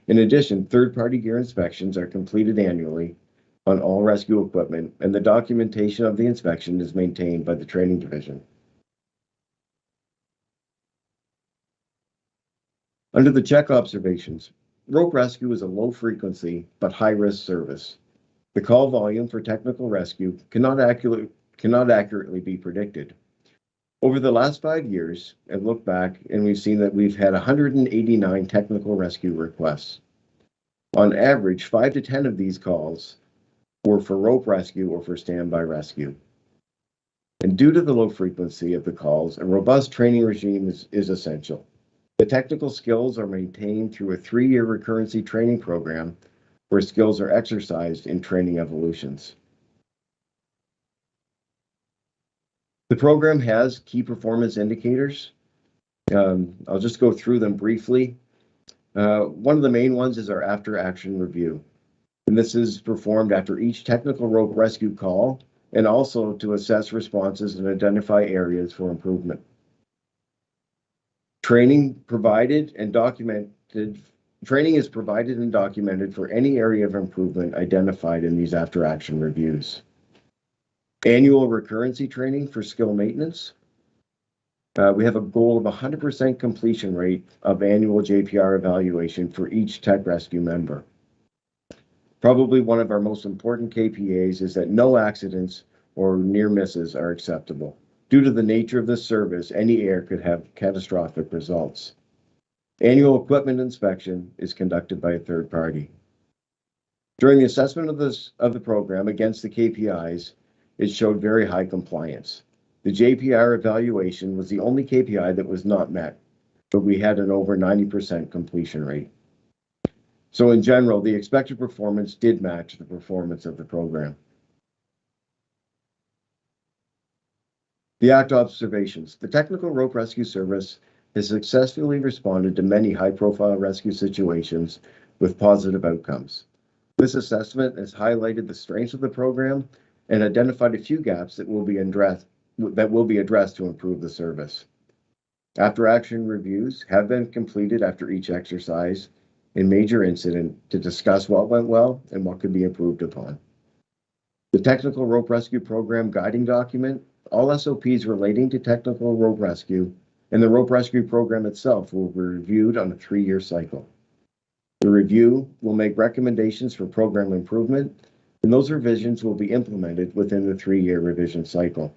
In addition, third-party gear inspections are completed annually on all rescue equipment, and the documentation of the inspection is maintained by the training division. Under the check observations, rope rescue is a low-frequency but high-risk service. The call volume for technical rescue cannot accurately be predicted. Over the last 5 years, I've looked back and we've seen that we've had 189 technical rescue requests. On average, 5 to 10 of these calls were for rope rescue or for standby rescue. And due to the low frequency of the calls, a robust training regime is essential. The technical skills are maintained through a 3-year recurrency training program where skills are exercised in training evolutions. The program has key performance indicators. I'll just go through them briefly. One of the main ones is our after-action review. And this is performed after each technical rope rescue call and also to assess responses and identify areas for improvement. Training is provided and documented for any area of improvement identified in these after-action reviews. Annual recurrency training for skill maintenance. We have a goal of 100% completion rate of annual JPR evaluation for each tech rescue member. Probably one of our most important KPIs is that no accidents or near misses are acceptable. Due to the nature of this service, any error could have catastrophic results. Annual equipment inspection is conducted by a third party. During the assessment of the program against the KPIs, it showed very high compliance. The JPR evaluation was the only KPI that was not met, but we had an over 90% completion rate. So in general, the expected performance did match the performance of the program. The ACT observations. The Technical Rope Rescue Service has successfully responded to many high-profile rescue situations with positive outcomes. This assessment has highlighted the strengths of the program and identified a few gaps that will be addressed to improve the service. After-action reviews have been completed after each exercise and major incident to discuss what went well and what could be improved upon. The Technical Rope Rescue Program guiding document, all SOPs relating to technical rope rescue, and the rope rescue program itself will be reviewed on a 3-year cycle. The review will make recommendations for program improvement, and those revisions will be implemented within the 3-year revision cycle.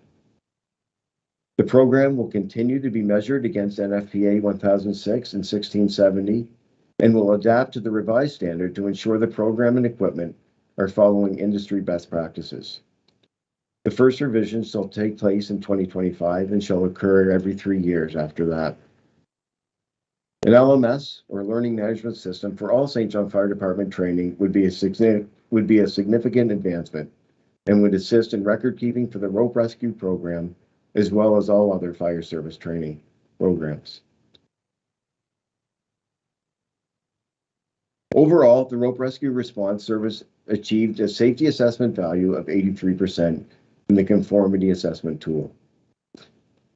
The program will continue to be measured against NFPA 1006 and 1670 and will adapt to the revised standard to ensure the program and equipment are following industry best practices. The first revisions shall take place in 2025 and shall occur every 3 years after that. An LMS, or Learning Management System, for all St. John Fire Department training would be a significant advancement and would assist in record keeping for the rope rescue program, as well as all other fire service training programs. Overall, the rope rescue response service achieved a safety assessment value of 83% in the conformity assessment tool.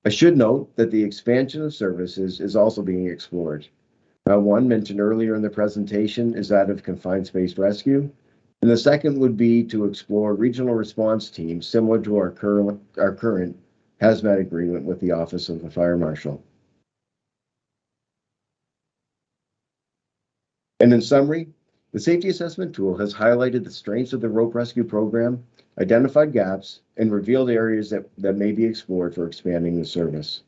I should note that the expansion of services is also being explored. One mentioned earlier in the presentation is that of confined space rescue, and the second would be to explore regional response teams similar to our current hazmat agreement with the Office of the Fire Marshal. And in summary, the safety assessment tool has highlighted the strengths of the rope rescue program, identified gaps, and revealed areas that may be explored for expanding the service.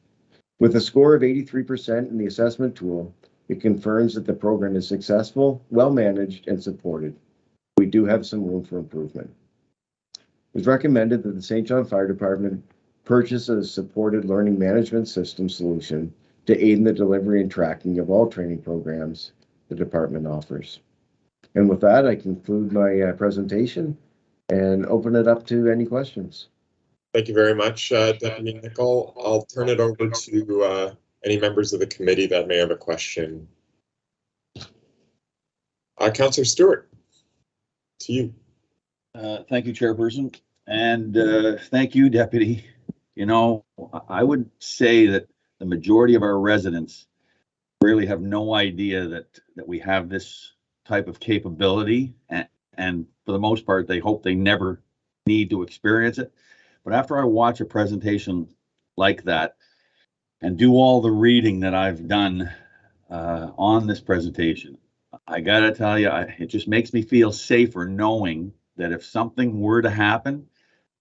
With a score of 83% in the assessment tool, it confirms that the program is successful, well managed, and supported. We do have some room for improvement. It was recommended that the St. John Fire Department purchase a supported learning management system solution to aid in the delivery and tracking of all training programs the department offers. And with that, I conclude my presentation and open it up to any questions. Thank you very much, Deputy Nicol. I'll turn it over to any members of the committee that may have a question. Councillor Stewart, to you. Thank you, Chairperson, and thank you, Deputy. You know, I would say that the majority of our residents really have no idea that we have this type of capability, and for the most part, they hope they never need to experience it. But after I watch a presentation like that and do all the reading that I've done on this presentation, I gotta tell you, it just makes me feel safer knowing that if something were to happen,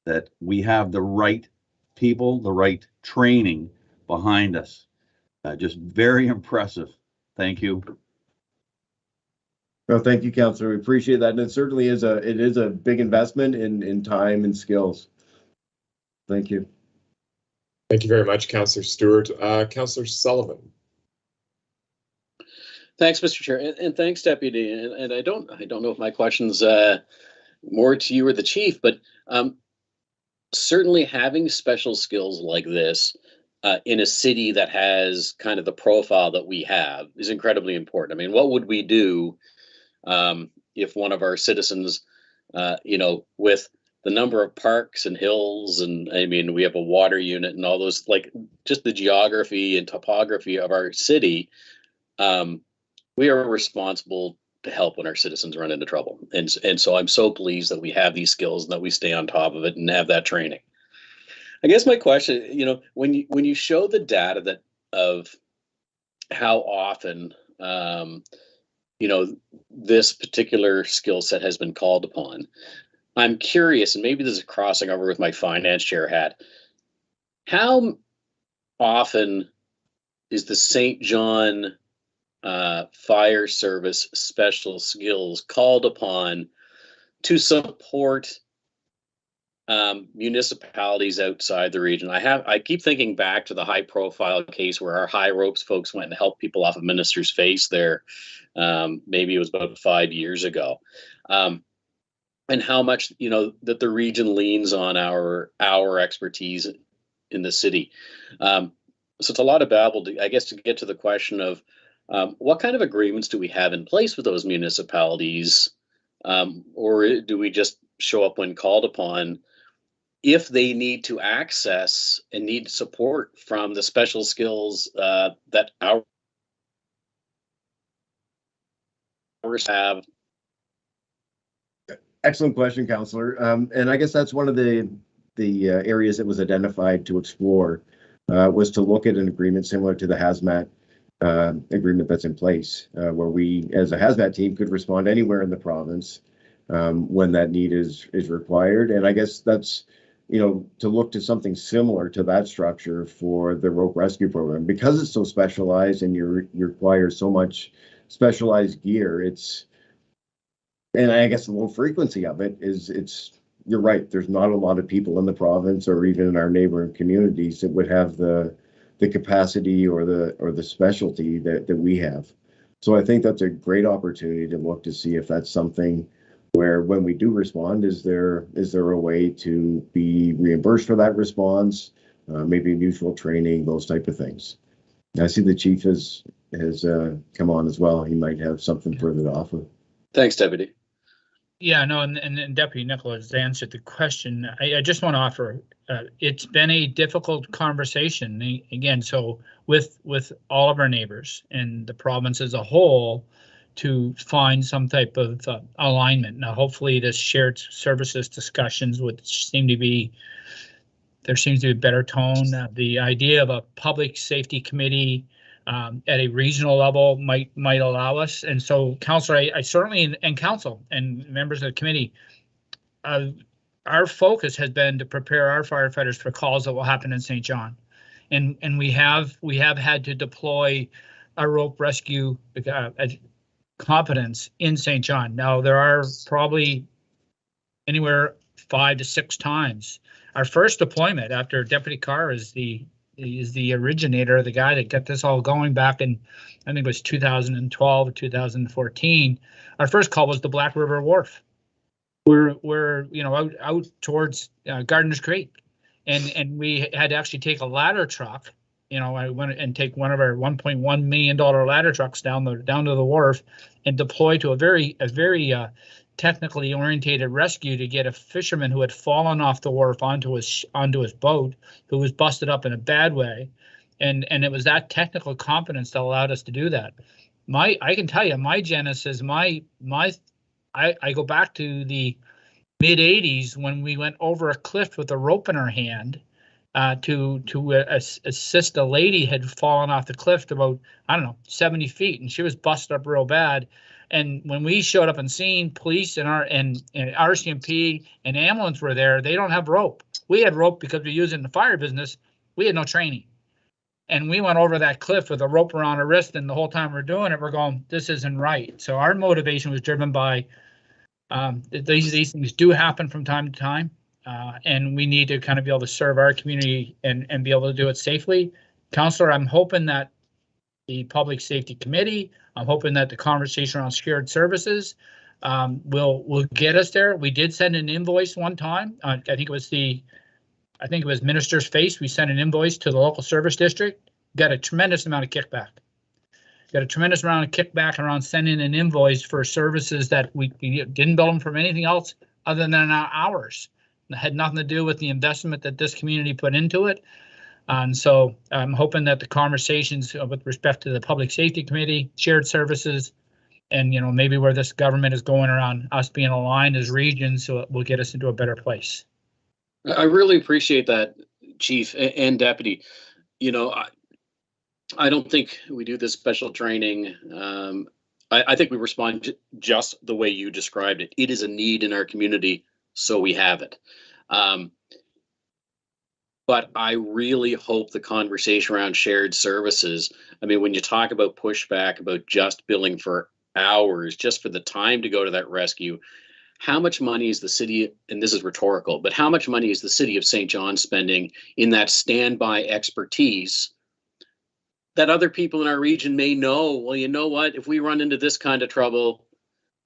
that we have the right people, the right training behind us. Just very impressive. Thank you. Well, thank you, Councillor. We appreciate that, and it certainly is a big investment in time and skills. Thank you. Thank you very much, Councillor Stewart. Councillor Sullivan. Thanks, Mr. Chair, and thanks, Deputy. And I don't know if my question's more to you or the chief, but certainly having special skills like this in a city that has kind of the profile that we have is incredibly important. I mean, what would we do if one of our citizens, with the number of parks and hills, and I mean, we have a water unit and all those, like just the geography and topography of our city, we are responsible to help when our citizens run into trouble. And so I'm so pleased that we have these skills and that we stay on top of it and have that training. I guess my question, when you show the data that of how often, this particular skill set has been called upon, I'm curious, and maybe this is crossing over with my finance chair hat, how often is the St. John Fire Service special skills called upon to support municipalities outside the region? I keep thinking back to the high profile case where our high ropes folks went and helped people off a minister's face there. Maybe it was about 5 years ago. And how much, that the region leans on our expertise in the city. So it's a lot of babble, I guess, to get to the question of what kind of agreements do we have in place with those municipalities? Or do we just show up when called upon if they need to access and need support from the special skills that our have? Excellent question, Councillor. And I guess that's one of the areas that was identified to explore, was to look at an agreement similar to the hazmat agreement that's in place, where we, as a hazmat team, could respond anywhere in the province when that need is required. And I guess that's, to look to something similar to that structure for the rope rescue program, because it's so specialized and you require so much specialized gear. And I guess the low frequency of it is you're right. There's not a lot of people in the province or even in our neighboring communities that would have the capacity or the specialty that we have. So I think that's a great opportunity to look to see if that's something where when we do respond, is there a way to be reimbursed for that response, maybe mutual training, those type of things. I see the chief has come on as well. He might have something further to offer. Thanks, Deputy. Yeah, no, and Deputy Nicholas answered the question. I just want to offer, it's been a difficult conversation, again, so with all of our neighbors and the province as a whole, to find some type of alignment. Now, hopefully this shared services discussions would seem to be, there seems to be a better tone. The idea of a public safety committee at a regional level might allow us. And so, Councillor, I certainly, and council and members of the committee, our focus has been to prepare our firefighters for calls that will happen in St. John, and we have had to deploy a rope rescue competence in St. John. Now there are probably anywhere 5 to 6 times. Our first deployment after Deputy Carr is the originator, the guy that got this all going back in, I think it was 2012 or 2014. Our first call was the Black River Wharf. We're out towards Gardeners Creek, and we had to actually take a ladder truck. I went and take one of our $1.1 million ladder trucks down to the wharf and deploy to a very technically orientated rescue to get a fisherman who had fallen off the wharf onto his boat, who was busted up in a bad way, and it was that technical competence that allowed us to do that. I can tell you, my genesis, I go back to the mid 80s when we went over a cliff with a rope in our hand to assist a lady had fallen off the cliff about, 70 feet, and she was busted up real bad. And when we showed up and seen police and RCMP and ambulance were there, they don't have rope. We had rope because we use it in the fire business. We had no training. And we went over that cliff with a rope around our wrist, and the whole time we're doing it, we're going, this isn't right. So our motivation was driven by these things do happen from time to time, and we need to kind of be able to serve our community and be able to do it safely. Councillor, I'm hoping that the Public Safety Committee, I'm hoping that the conversation around shared services will get us there. We did send an invoice one time. I think it was Minister's Face. We sent an invoice to the local service district. Got a tremendous amount of kickback. Around sending an invoice for services that we didn't bill them from anything else other than our hours. It had nothing to do with the investment that this community put into it. And so I'm hoping that the conversations with respect to the Public Safety Committee, shared services, and maybe where this government is going around us being aligned as regions, so it will get us into a better place. I really appreciate that, Chief and Deputy. I don't think we do this special training. I think we respond just the way you described it. It is a need in our community, so we have it. But I really hope the conversation around shared services, when you talk about pushback, about just billing for hours, just for the time to go to that rescue, how much money is the city, and this is rhetorical, but how much money is the city of St. John spending in that standby expertise that other people in our region may know? Well, you know what, if we run into this kind of trouble,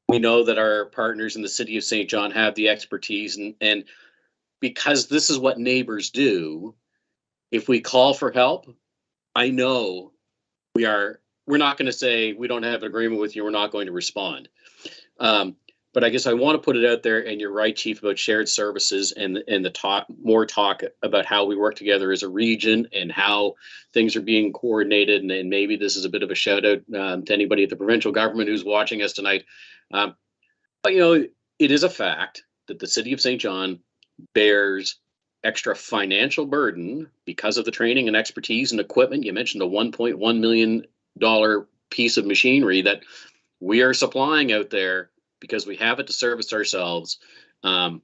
we know that our partners in the city of St. John have the expertise, and because this is what neighbors do, if we call for help, I know we're not going to say we don't have an agreement with you, we're not going to respond. But I guess I want to put it out there, and you're right, Chief, about shared services and the more talk about how we work together as a region and how things are being coordinated. And maybe this is a bit of a shout out to anybody at the provincial government who's watching us tonight. But it is a fact that the city of St. John bears extra financial burden because of the training and expertise and equipment. You mentioned a $1.1 million piece of machinery that we are supplying out there because we have it to service ourselves. I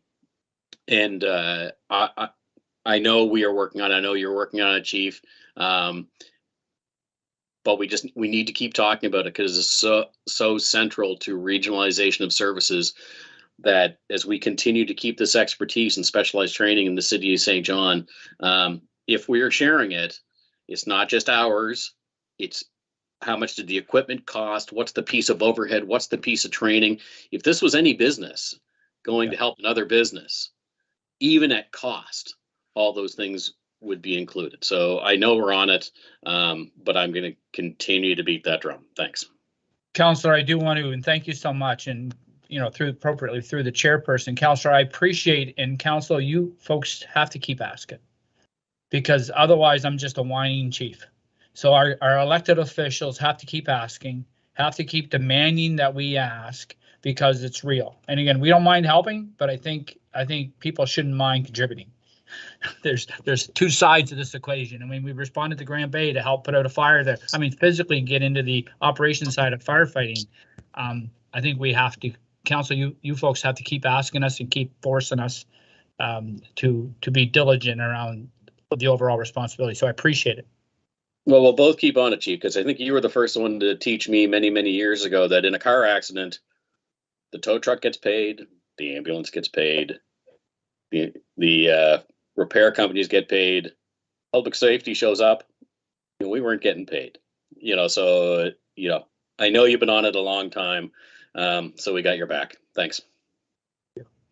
know we are working on it. I know you're working on it, Chief. but we need to keep talking about it because it's so central to regionalization of services, that as we continue to keep this expertise and specialized training in the city of St. John, if we are sharing it, it's not just hours, it's how much did the equipment cost, what's the piece of overhead, what's the piece of training. If this was any business going to help another business, even at cost, all those things would be included. So I know we're on it, but I'm going to continue to beat that drum. Thanks. Councillor, I do want to, and thank you so much, and through the chairperson. Councillor, I appreciate, and Councillor, you folks have to keep asking, because otherwise I'm just a whining chief. So our elected officials have to keep asking, have to keep demanding that we ask, because it's real. And again, we don't mind helping, but I think people shouldn't mind contributing. There's two sides of this equation. I mean, we responded to Grand Bay to help put out a fire there. I mean, physically get into the operations side of firefighting. I think we have to, Council, you folks have to keep asking us and keep forcing us to be diligent around the overall responsibility. So I appreciate it. Well, we'll both keep on it, Chief, because I think you were the first one to teach me many, many years ago that in a car accident, the tow truck gets paid, the ambulance gets paid, the repair companies get paid, public safety shows up, and we weren't getting paid. So I know you've been on it a long time, so we got your back. Thanks.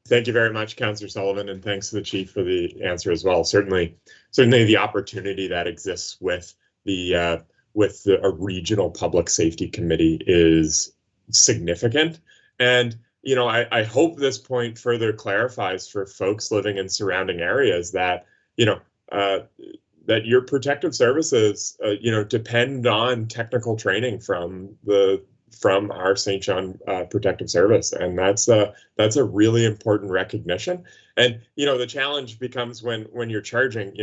Thank you very much, Councillor Sullivan, and thanks to the Chief for the answer as well. Certainly the opportunity that exists with a regional public safety committee is significant. And I hope this point further clarifies for folks living in surrounding areas that that your protective services depend on technical training from our St. John Protective Service, and that's a really important recognition. And the challenge becomes when you're charging.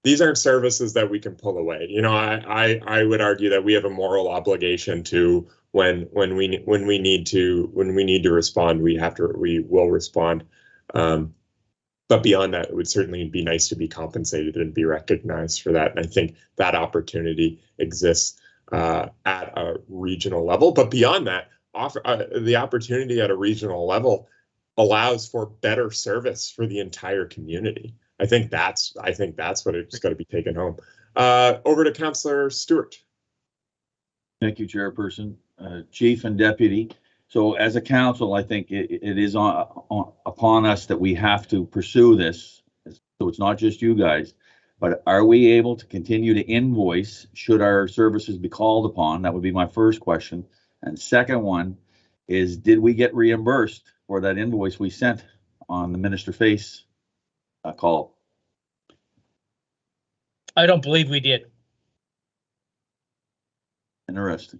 These aren't services that we can pull away. I would argue that we have a moral obligation to when we need to respond, we will respond. But beyond that, it would certainly be nice to be compensated and be recognized for that. And I think that opportunity exists at a regional level. But beyond that, the opportunity at a regional level allows for better service for the entire community. I think that's what it's got to be taken home. Over to Councillor Stewart. Thank you, Chairperson, Chief and Deputy. So as a council, I think it is upon us that we have to pursue this. So it's not just you guys, but are we able to continue to invoice should our services be called upon? That would be my first question. And second one is, did we get reimbursed for that invoice we sent on the Minister Face call? I don't believe we did. Interesting.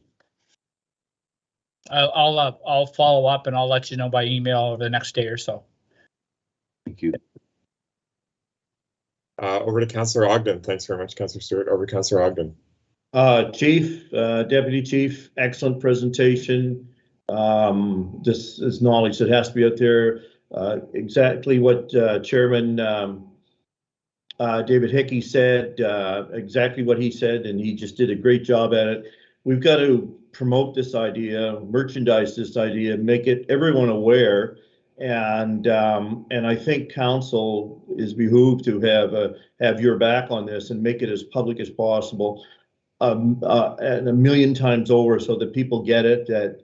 I'll follow up and I'll let you know by email over the next day or so. Thank you. Over to Councillor Ogden. Thanks very much, Councillor Stewart. Over to Councillor Ogden. Chief, Deputy Chief, excellent presentation. This is knowledge that has to be out there. Exactly what Chairman David Hickey said, exactly what he said, and he just did a great job at it. We've got to promote this idea, merchandise this idea, make it everyone aware, and I think council is behooved to have your back on this and make it as public as possible, and a million times over, so that people get it, that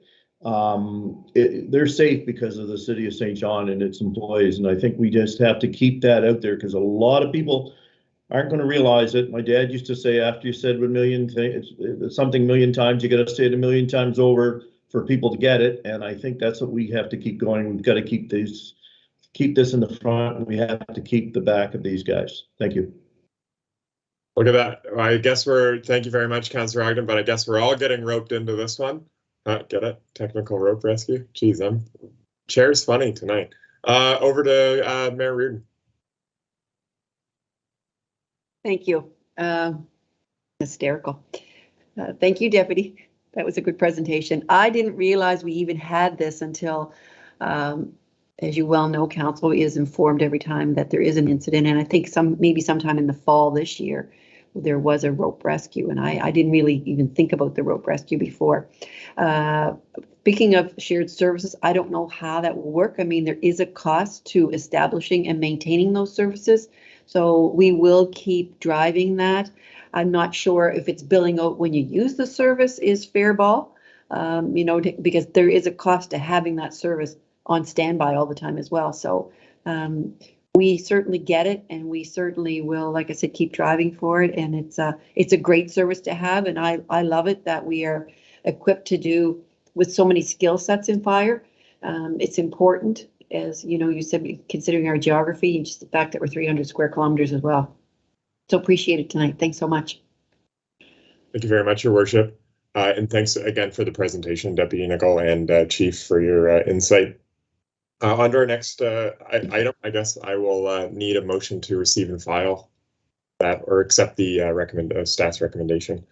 they're safe because of the city of St. John and its employees. And I think we just have to keep that out there, because a lot of people aren't going to realize it. My dad used to say, after you said something a million times, you got to say it a million times over for people to get it. And I think that's what we have to keep going. We've got to keep this in the front, and we have to keep the back of these guys. Thank you. Look at that. I guess thank you very much, Councillor Ogden, but I guess we're all getting roped into this one. Get it? Technical rope rescue? Geez, chair's funny tonight. Over to Mayor Reardon. Thank you. Hysterical. Thank you, Deputy. That was a good presentation. I didn't realize we even had this until, as you well know, council is informed every time that there is an incident. And I think maybe sometime in the fall this year, there was a rope rescue, and I didn't really even think about the rope rescue before. Speaking of shared services, I don't know how that will work. I mean, there is a cost to establishing and maintaining those services, so we will keep driving that. I'm not sure if it's billing out when you use the service is fair ball, because there is a cost to having that service on standby all the time as well. So we certainly get it, and we certainly will, like I said, keep driving for it. And it's a great service to have, and I love it that we are equipped to do with so many skill sets in fire. It's important, as you said, considering our geography and just the fact that we're 300 square kilometers as well. So appreciate it tonight. Thanks so much. Thank you very much, Your Worship. And thanks again for the presentation, Deputy Nicol and Chief, for your insight. Under our next item, I guess I will need a motion to receive and file that or accept the staff's recommendation.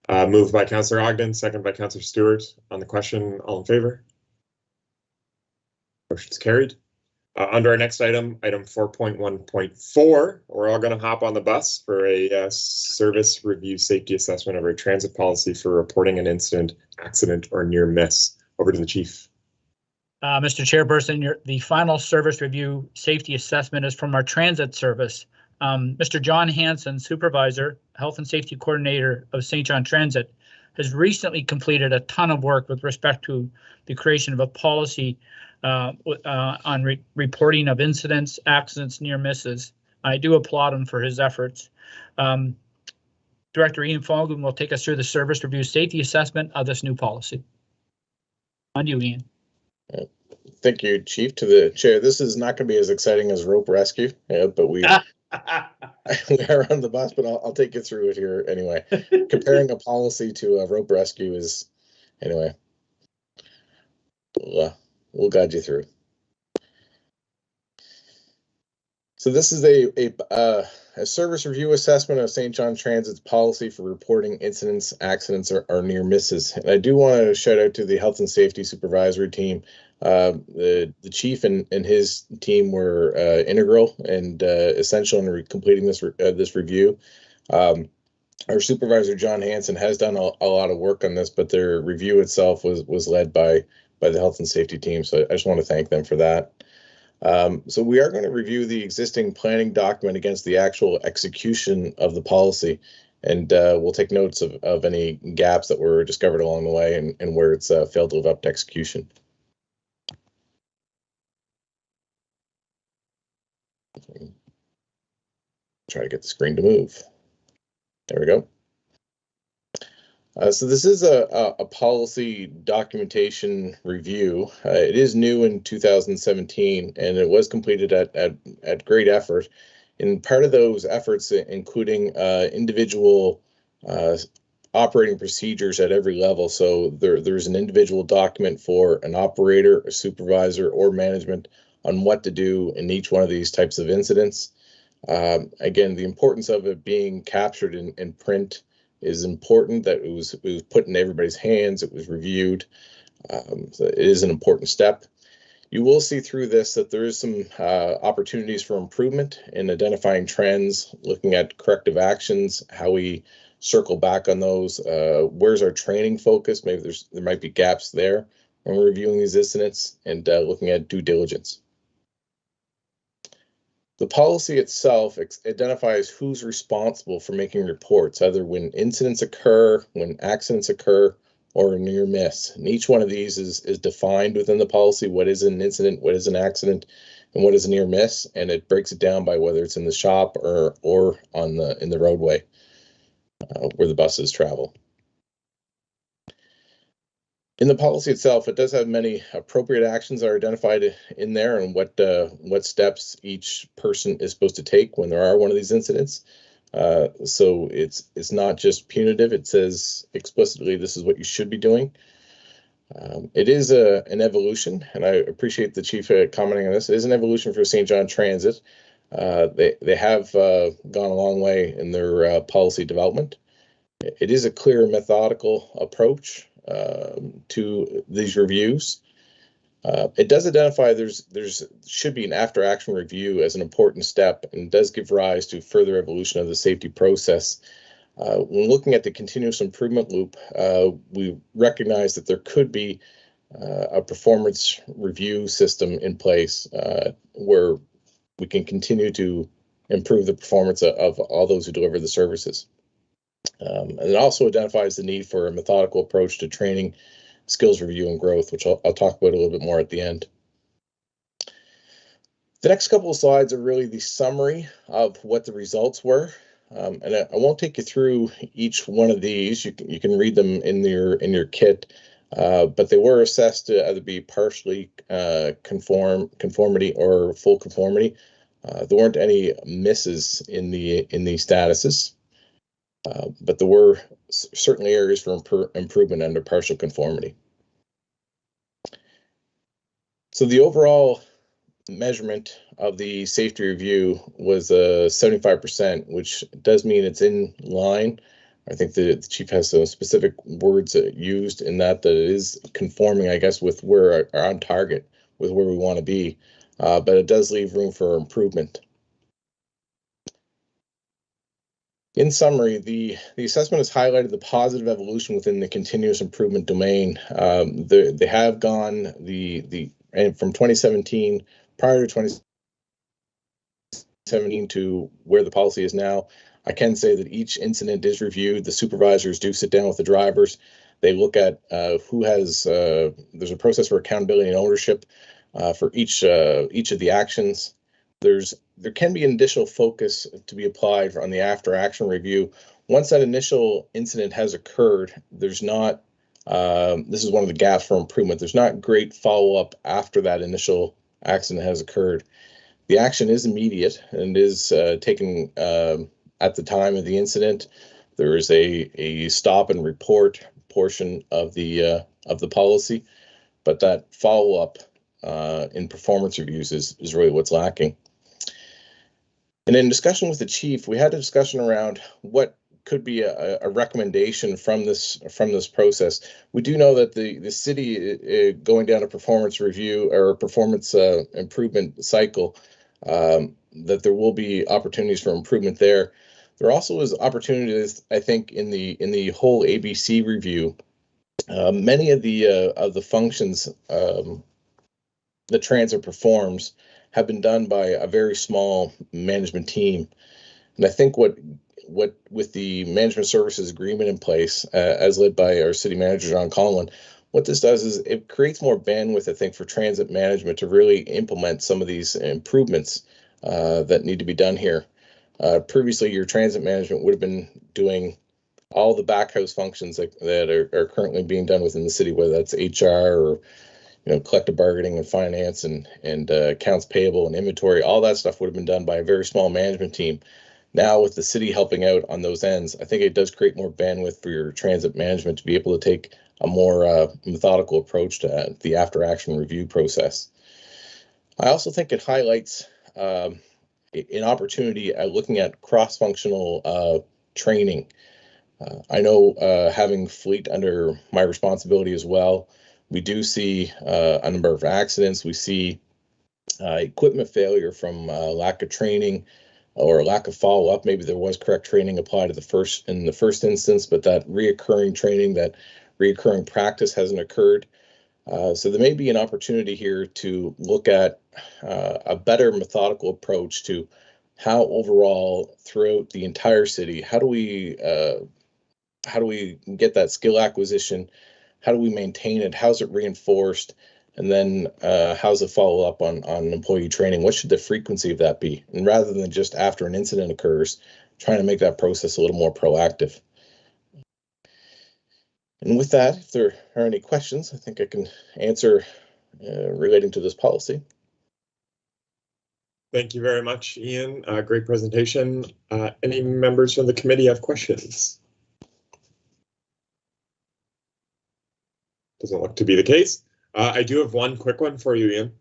Moved by Councillor Ogden, second by Councillor Stewart. On the question, all in favor? Motion's carried. Under our next item 4.1.4, we're all going to hop on the bus for a service review safety assessment of our transit policy for reporting an incident, accident, or near miss. Over to the Chief. Mr. Chairperson, the final service review safety assessment is from our transit service. Mr. John Hanson, Supervisor, Health and Safety Coordinator of St. John Transit, has recently completed a ton of work with respect to the creation of a policy on reporting of incidents, accidents, near misses. I do applaud him for his efforts. Director Ian Fogden will take us through the service review safety assessment of this new policy. On you, Ian. Thank you, Chief. To the chair, this is not going to be as exciting as rope rescue, but we are on the bus, but I'll take you through it here anyway. Comparing a policy to a rope rescue is, anyway, we'll guide you through. So this is a service review assessment of St. John Transit's policy for reporting incidents, accidents, or near misses. And I do want to shout out to the Health and Safety Supervisory team. The chief and his team were integral and essential in completing this review. Our supervisor John Hanson has done a lot of work on this, but their review itself was led by the Health and Safety team. So I just want to thank them for that. So we are going to review the existing planning document against the actual execution of the policy, and we'll take notes of any gaps that were discovered along the way and where it's failed to live up to execution. Try to get the screen to move. There we go. So this is a policy documentation review. It is new in 2017, and it was completed at great effort. And part of those efforts, including individual operating procedures at every level. So there's an individual document for an operator, a supervisor, or management on what to do in each one of these types of incidents. Again, the importance of it being captured in print is important, that it was put in everybody's hands, it was reviewed. So it is an important step. You will see through this that there is some opportunities for improvement in identifying trends, looking at corrective actions, how we circle back on those, where's our training focus, maybe there might be gaps there when we're reviewing these incidents, and looking at due diligence. The policy itself identifies who's responsible for making reports, either when incidents occur, when accidents occur, or a near miss. And each one of these is defined within the policy. What is an incident, what is an accident, and what is a near miss? And it breaks it down by whether it's in the shop or in the roadway where the buses travel. In the policy itself, it does have many appropriate actions that are identified in there, and what steps each person is supposed to take when there are one of these incidents. So it's not just punitive. It says explicitly this is what you should be doing. It is an evolution, and I appreciate the chief commenting on this. It is an evolution for St. John Transit. They have gone a long way in their policy development. It is a clear, methodical approach to these reviews. It does identify there's should be an after action review as an important step, and does give rise to further evolution of the safety process. When looking at the continuous improvement loop, we recognize that there could be a performance review system in place where we can continue to improve the performance of all those who deliver the services. And it also identifies the need for a methodical approach to training, skills review, and growth, which I'll talk about a little bit more at the end. The next couple of slides are really the summary of what the results were. And I won't take you through each one of these. You can read them in your kit, but they were assessed to either be partially conformity or full conformity. There weren't any misses in the statuses, but there were certainly areas for improvement under partial conformity. So the overall measurement of the safety review was 75%, which does mean it's in line. I think the chief has some specific words used in that it is conforming, I guess, with where are on target with where we want to be, but it does leave room for improvement. In summary, the assessment has highlighted the positive evolution within the continuous improvement domain. They have gone and from 2017, prior to 2017 to where the policy is now. I can say that each incident is reviewed. The supervisors do sit down with the drivers. They look at who has, there's a process for accountability and ownership for each of the actions. There can be an additional focus to be applied on the after action review. Once that initial incident has occurred, there's not, this is one of the gaps for improvement. There's not great follow-up after that initial accident has occurred. The action is immediate and is taken at the time of the incident. There is a stop and report portion of the policy, but that follow-up in performance reviews is really what's lacking. And in discussion with the chief, we had a discussion around what could be a recommendation from this process. We do know that the city going down a performance review or a performance improvement cycle, that there will be opportunities for improvement there. There also is opportunities, I think, in the whole ABC review. Many of the functions that transit performs have been done by a very small management team, and I think what with the management services agreement in place, as led by our city manager John Conlon, what this does is it creates more bandwidth, I think, for transit management to really implement some of these improvements that need to be done here. Previously, your transit management would have been doing all the back house functions that are currently being done within the city, whether that's HR or collective bargaining and finance and accounts payable and inventory. All that stuff would have been done by a very small management team. Now, with the city helping out on those ends, I think it does create more bandwidth for your transit management to be able to take a more methodical approach to the after action review process. I also think it highlights an opportunity at looking at cross-functional training. I know having fleet under my responsibility as well, we do see a number of accidents. We see equipment failure from lack of training or lack of follow-up. Maybe there was correct training applied in the first instance, but that reoccurring training, that reoccurring practice hasn't occurred. So there may be an opportunity here to look at a better methodical approach to how overall throughout the entire city, how do we get that skill acquisition? How do we maintain it? How's it reinforced? And then how's the follow-up on employee training? What should the frequency of that be? And rather than just after an incident occurs, trying to make that process a little more proactive. And with that, if there are any questions, I think I can answer relating to this policy. Thank you very much, Ian. Great presentation. Any members from the committee have questions? Doesn't look to be the case. I do have one quick one for you, Ian.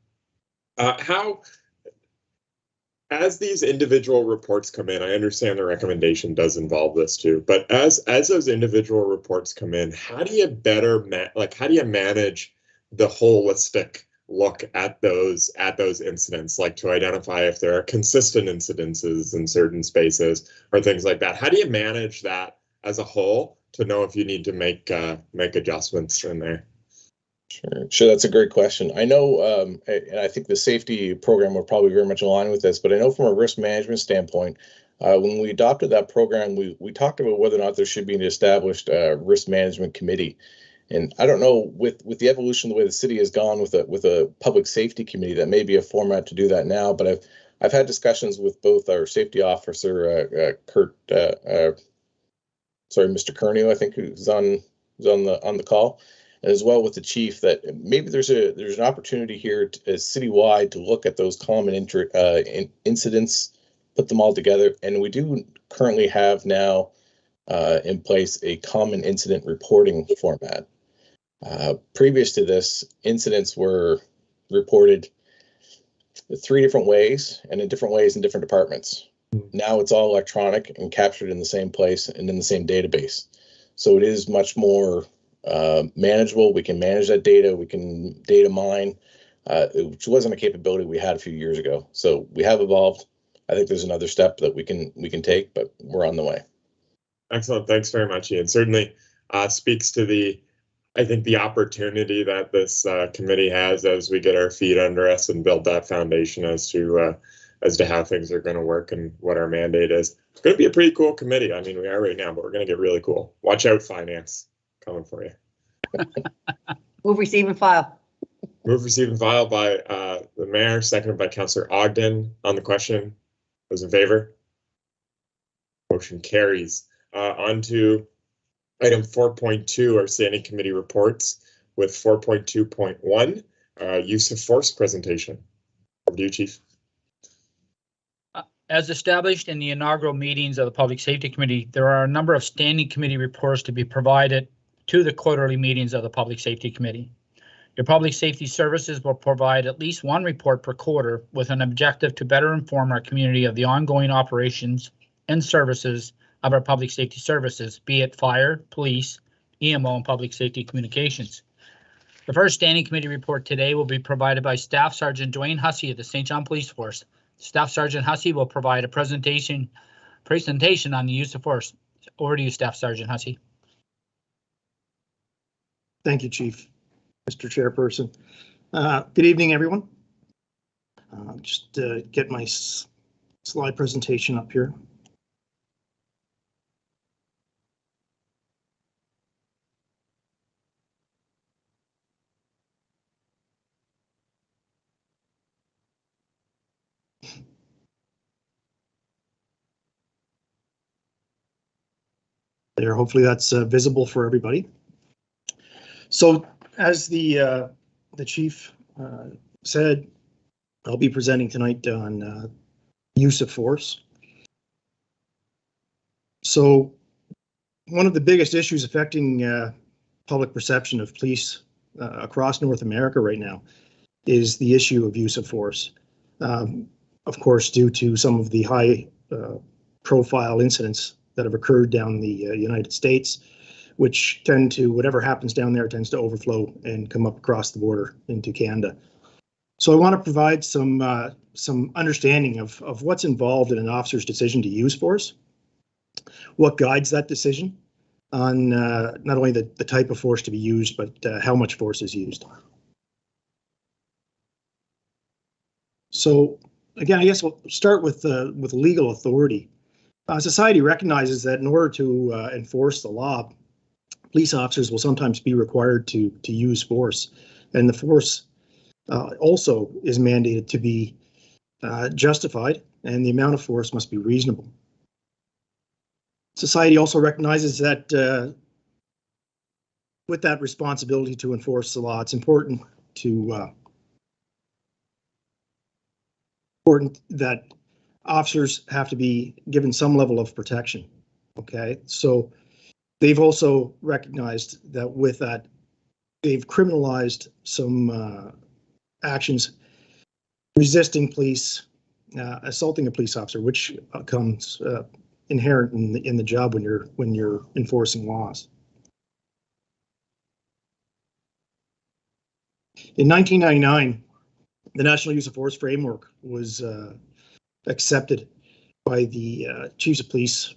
As these individual reports come in, I understand the recommendation does involve this too, but as those individual reports come in, how do you manage the holistic look at those incidents, like to identify if there are consistent incidences in certain spaces or things like that. How do you manage that as a whole to know if you need to make adjustments in there? Sure, that's a great question. I know, and I think the safety program will probably very much align with this, but I know from a risk management standpoint, when we adopted that program, we talked about whether or not there should be an established risk management committee. And I don't know, with the evolution, the way the city has gone with a public safety committee, that may be a format to do that now. But I've had discussions with both our safety officer, Mr. Kearney, I think, who's on the call, and as well with the chief, that maybe there's an opportunity here citywide to look at those common incidents, put them all together. And we do currently have now in place a common incident reporting format. Previous to this, incidents were reported 3 different ways and in different ways in different departments. Now it's all electronic and captured in the same place and in the same database. So it is much more manageable. We can manage that data. We can data mine, which wasn't a capability we had a few years ago. So we have evolved. I think there's another step that we can take, but we're on the way. Excellent. Thanks very much, Ian. Certainly speaks to the opportunity that this committee has as we get our feet under us and build that foundation as to how things are going to work and what our mandate is. It's going to be a pretty cool committee. I mean, we are right now, but we're going to get really cool. Watch out, finance, coming for you. Move, receive, and file. Move, receive, and file by the mayor, seconded by Councillor Ogden. On the question, those in favor? Motion carries. On to item 4.2, our standing committee reports, with 4.2.1, use of force presentation. Over to you, Chief. As established in the inaugural meetings of the Public Safety Committee, there are a number of standing committee reports to be provided to the quarterly meetings of the Public Safety Committee. Your Public Safety Services will provide at least one report per quarter with an objective to better inform our community of the ongoing operations and services of our public safety services, be it fire, police, EMO, and public safety communications. The first standing committee report today will be provided by Staff Sergeant Dwayne Hussey of the St. John Police Force. Staff Sergeant Hussey will provide a presentation on the use of force. Over to you, Staff Sergeant Hussey. Thank you, Chief. Mr. Chairperson. Good evening, everyone. Just get my slide presentation up here. There, hopefully that's visible for everybody. So as the chief said, I'll be presenting tonight on use of force. So one of the biggest issues affecting public perception of police across North America right now is the issue of use of force. Of course, due to some of the high profile incidents that have occurred down the United States, which tend to, whatever happens down there tends to overflow and come up across the border into Canada. So I want to provide some understanding of what's involved in an officer's decision to use force, what guides that decision on not only the type of force to be used, but how much force is used. So again, I guess we'll start with legal authority. Society recognizes that in order to enforce the law, police officers will sometimes be required to use force, and the force also is mandated to be justified, and the amount of force must be reasonable. Society also recognizes that with that responsibility to enforce the law, it's important that officers have to be given some level of protection. Okay, so they've also recognized that with that, they've criminalized some actions resisting police, assaulting a police officer, which comes inherent in the job when you're enforcing laws. In 1999, the National Use of Force Framework was accepted by the chiefs of police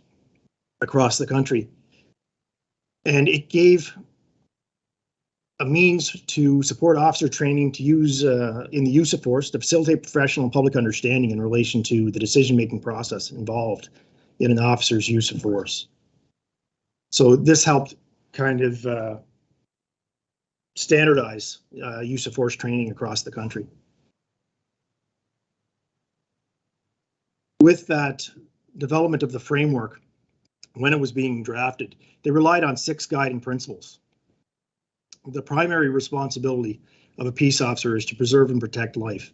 across the country. And it gave a means to support officer training to use in the use of force to facilitate professional and public understanding in relation to the decision-making process involved in an officer's use of force. So this helped kind of standardize use of force training across the country. With that development of the framework, when it was being drafted, they relied on 6 guiding principles. The primary responsibility of a peace officer is to preserve and protect life.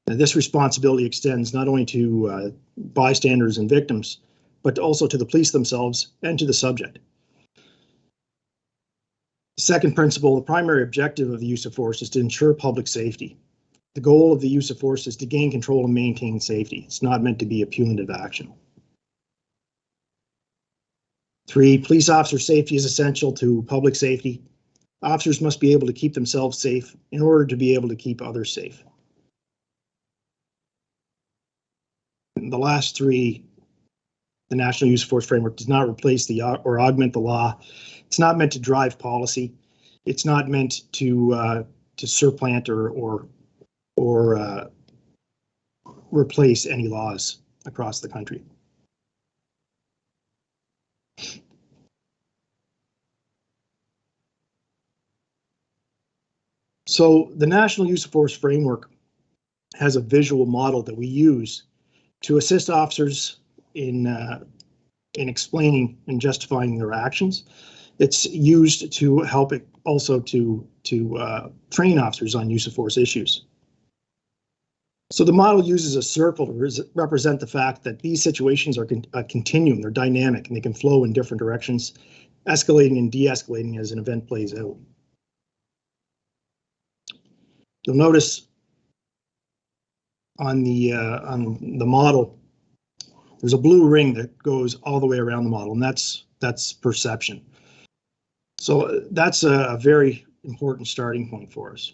And this responsibility extends not only to bystanders and victims, but also to the police themselves and to the subject. Second principle, the primary objective of the use of force is to ensure public safety. The goal of the use of force is to gain control and maintain safety. It's not meant to be a punitive action. 3, police officer safety is essential to public safety. Officers must be able to keep themselves safe in order to be able to keep others safe. And the last 3, the National Use of Force Framework does not replace or augment the law. It's not meant to drive policy. It's not meant to supplant or replace any laws across the country. So the National Use of Force Framework has a visual model that we use to assist officers in explaining and justifying their actions. It's used to help it also to train officers on use of force issues. So the model uses a circle to represent the fact that these situations are a continuum, they're dynamic, and they can flow in different directions, escalating and de-escalating as an event plays out. You'll notice on the model, there's a blue ring that goes all the way around the model, and that's perception. So that's a very important starting point for us.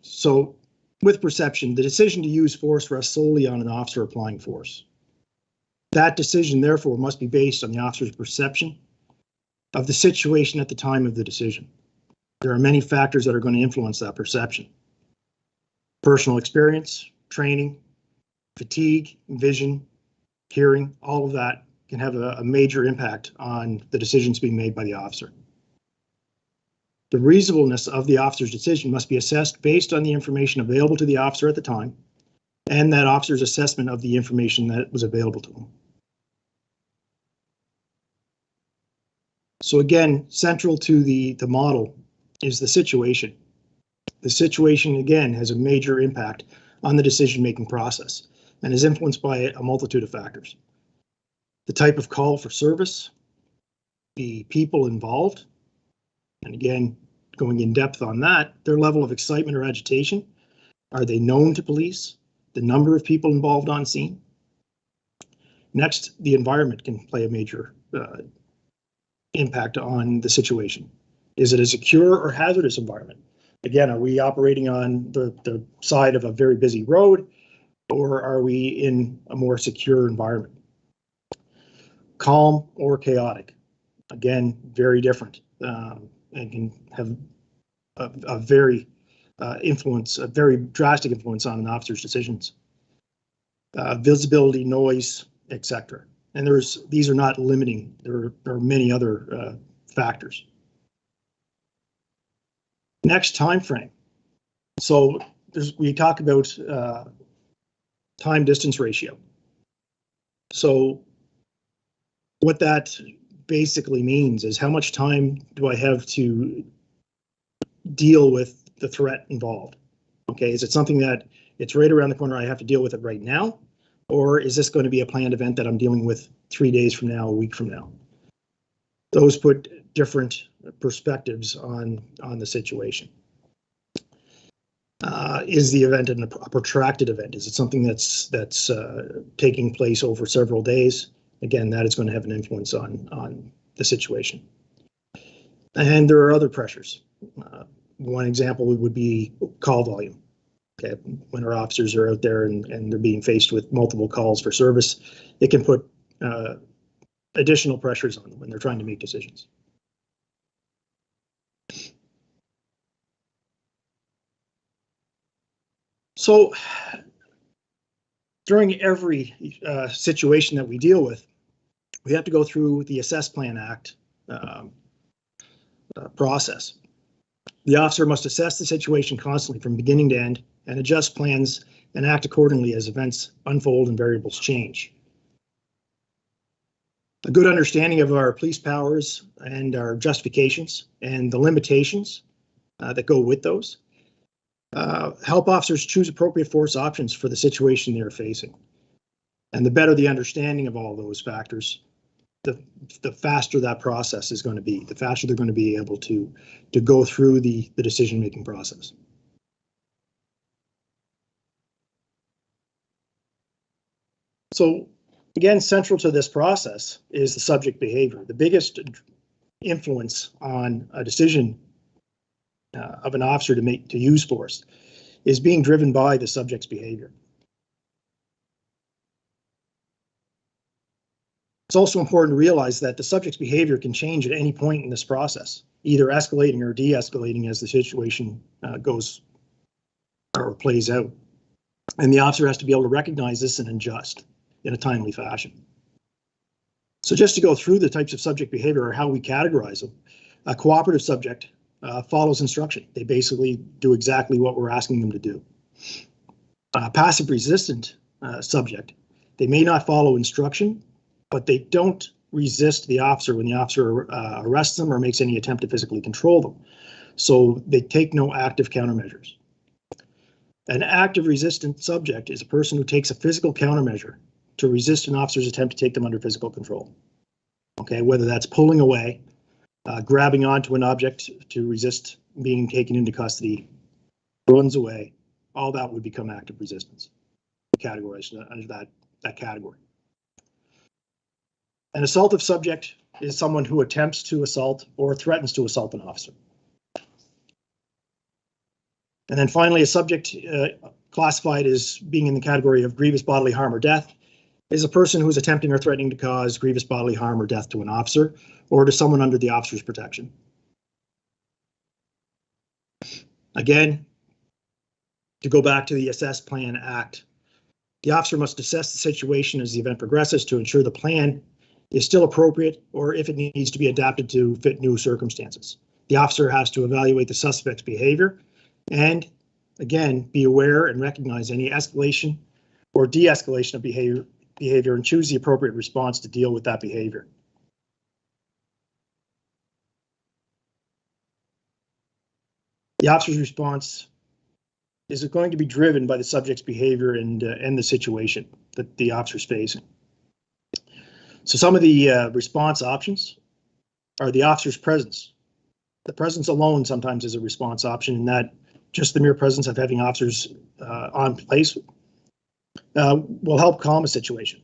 So with perception, the decision to use force rests solely on an officer applying force. That decision, therefore, must be based on the officer's perception of the situation at the time of the decision. There are many factors that are going to influence that perception. Personal experience, training, fatigue, vision, hearing, all of that can have a major impact on the decisions being made by the officer. The reasonableness of the officer's decision must be assessed based on the information available to the officer at the time and that officer's assessment of the information that was available to him. So again, central to the model is the situation. The situation, again, has a major impact on the decision-making process and is influenced by a multitude of factors. The type of call for service, the people involved, and again, going in depth on that, their level of excitement or agitation. Are they known to police? The number of people involved on scene. Next, the environment can play a major impact on the situation. Is it a secure or hazardous environment? Again, are we operating on the side of a very busy road, or are we in a more secure environment? Calm or chaotic? Again, very different, and can have a very drastic influence on an officer's decisions. Visibility, noise, etc. And these are not limiting. There are many other factors. Next, time frame. So we talk about time distance ratio. So what that basically means is how much time do I have to deal with the threat involved? Okay, is it something that it's right around the corner, I have to deal with it right now? Or is this going to be a planned event that I'm dealing with 3 days from now, a week from now? Those put different perspectives on the situation. Is the event a protracted event? Is it something that's taking place over several days? Again, that is going to have an influence on the situation. And there are other pressures. One example would be call volume. Okay, when our officers are out there and they're being faced with multiple calls for service, it can put additional pressures on them when they're trying to make decisions. So during every situation that we deal with, we have to go through the Assess Plan Act process. The officer must assess the situation constantly from beginning to end and adjust plans and act accordingly as events unfold and variables change. A good understanding of our police powers and our justifications and the limitations that go with those help officers choose appropriate force options for the situation they're facing. And the better the understanding of all those factors, the faster that process is going to be, the faster they're going to be able to go through the decision-making process. So again, central to this process is the subject behavior. The biggest influence on a decision of an officer to use force is being driven by the subject's behavior. It's also important to realize that the subject's behavior can change at any point in this process, either escalating or de-escalating as the situation goes or plays out. And the officer has to be able to recognize this and adjust in a timely fashion. So just to go through the types of subject behavior or how we categorize them, a cooperative subject follows instruction. They basically do exactly what we're asking them to do. Passive resistant subject, they may not follow instruction, but they don't resist the officer when the officer arrests them or makes any attempt to physically control them. So they take no active countermeasures. An active resistant subject is a person who takes a physical countermeasure to resist an officer's attempt to take them under physical control. Okay, whether that's pulling away, grabbing onto an object to resist being taken into custody, runs away, all that would become active resistance, categorized under that category. An assaultive subject is someone who attempts to assault or threatens to assault an officer. And then finally, a subject classified as being in the category of grievous bodily harm or death is a person who is attempting or threatening to cause grievous bodily harm or death to an officer or to someone under the officer's protection. Again, to go back to the Assess Plan Act, the officer must assess the situation as the event progresses to ensure the plan is still appropriate or if it needs to be adapted to fit new circumstances. The officer has to evaluate the suspect's behavior and, again, be aware and recognize any escalation or de-escalation of behavior and choose the appropriate response to deal with that behavior. The officer's response is going to be driven by the subject's behavior and the situation that the officer is facing. So some of the response options are the officer's presence. The presence alone sometimes is a response option, and that just the mere presence of having officers on place will help calm a situation.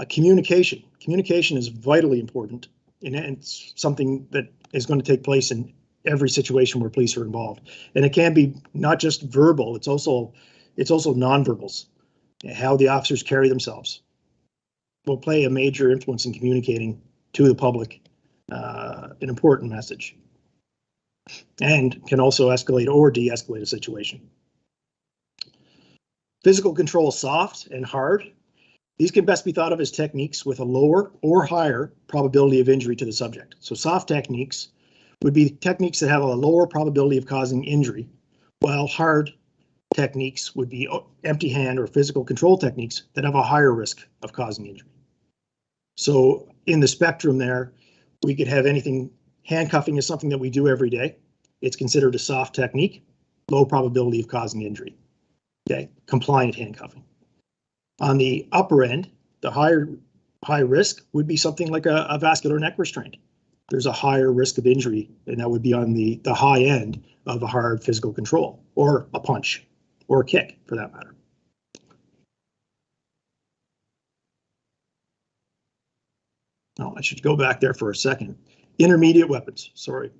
Communication. Communication is vitally important, and it's something that is going to take place in every situation where police are involved. And it can be not just verbal, it's also nonverbals. How the officers carry themselves will play a major influence in communicating to the public an important message, and can also escalate or de-escalate a situation. Physical control, soft and hard. These can best be thought of as techniques with a lower or higher probability of injury to the subject. So soft techniques would be techniques that have a lower probability of causing injury, while hard techniques would be empty hand or physical control techniques that have a higher risk of causing injury. So in the spectrum there, we could have anything. Handcuffing is something that we do every day. It's considered a soft technique, low probability of causing injury. Okay, compliant handcuffing. On the upper end, the high risk would be something like a vascular neck restraint. There's a higher risk of injury, and that would be on the high end of a hard physical control, or a punch, or a kick for that matter. Oh, I should go back there for a second. Intermediate weapons, sorry.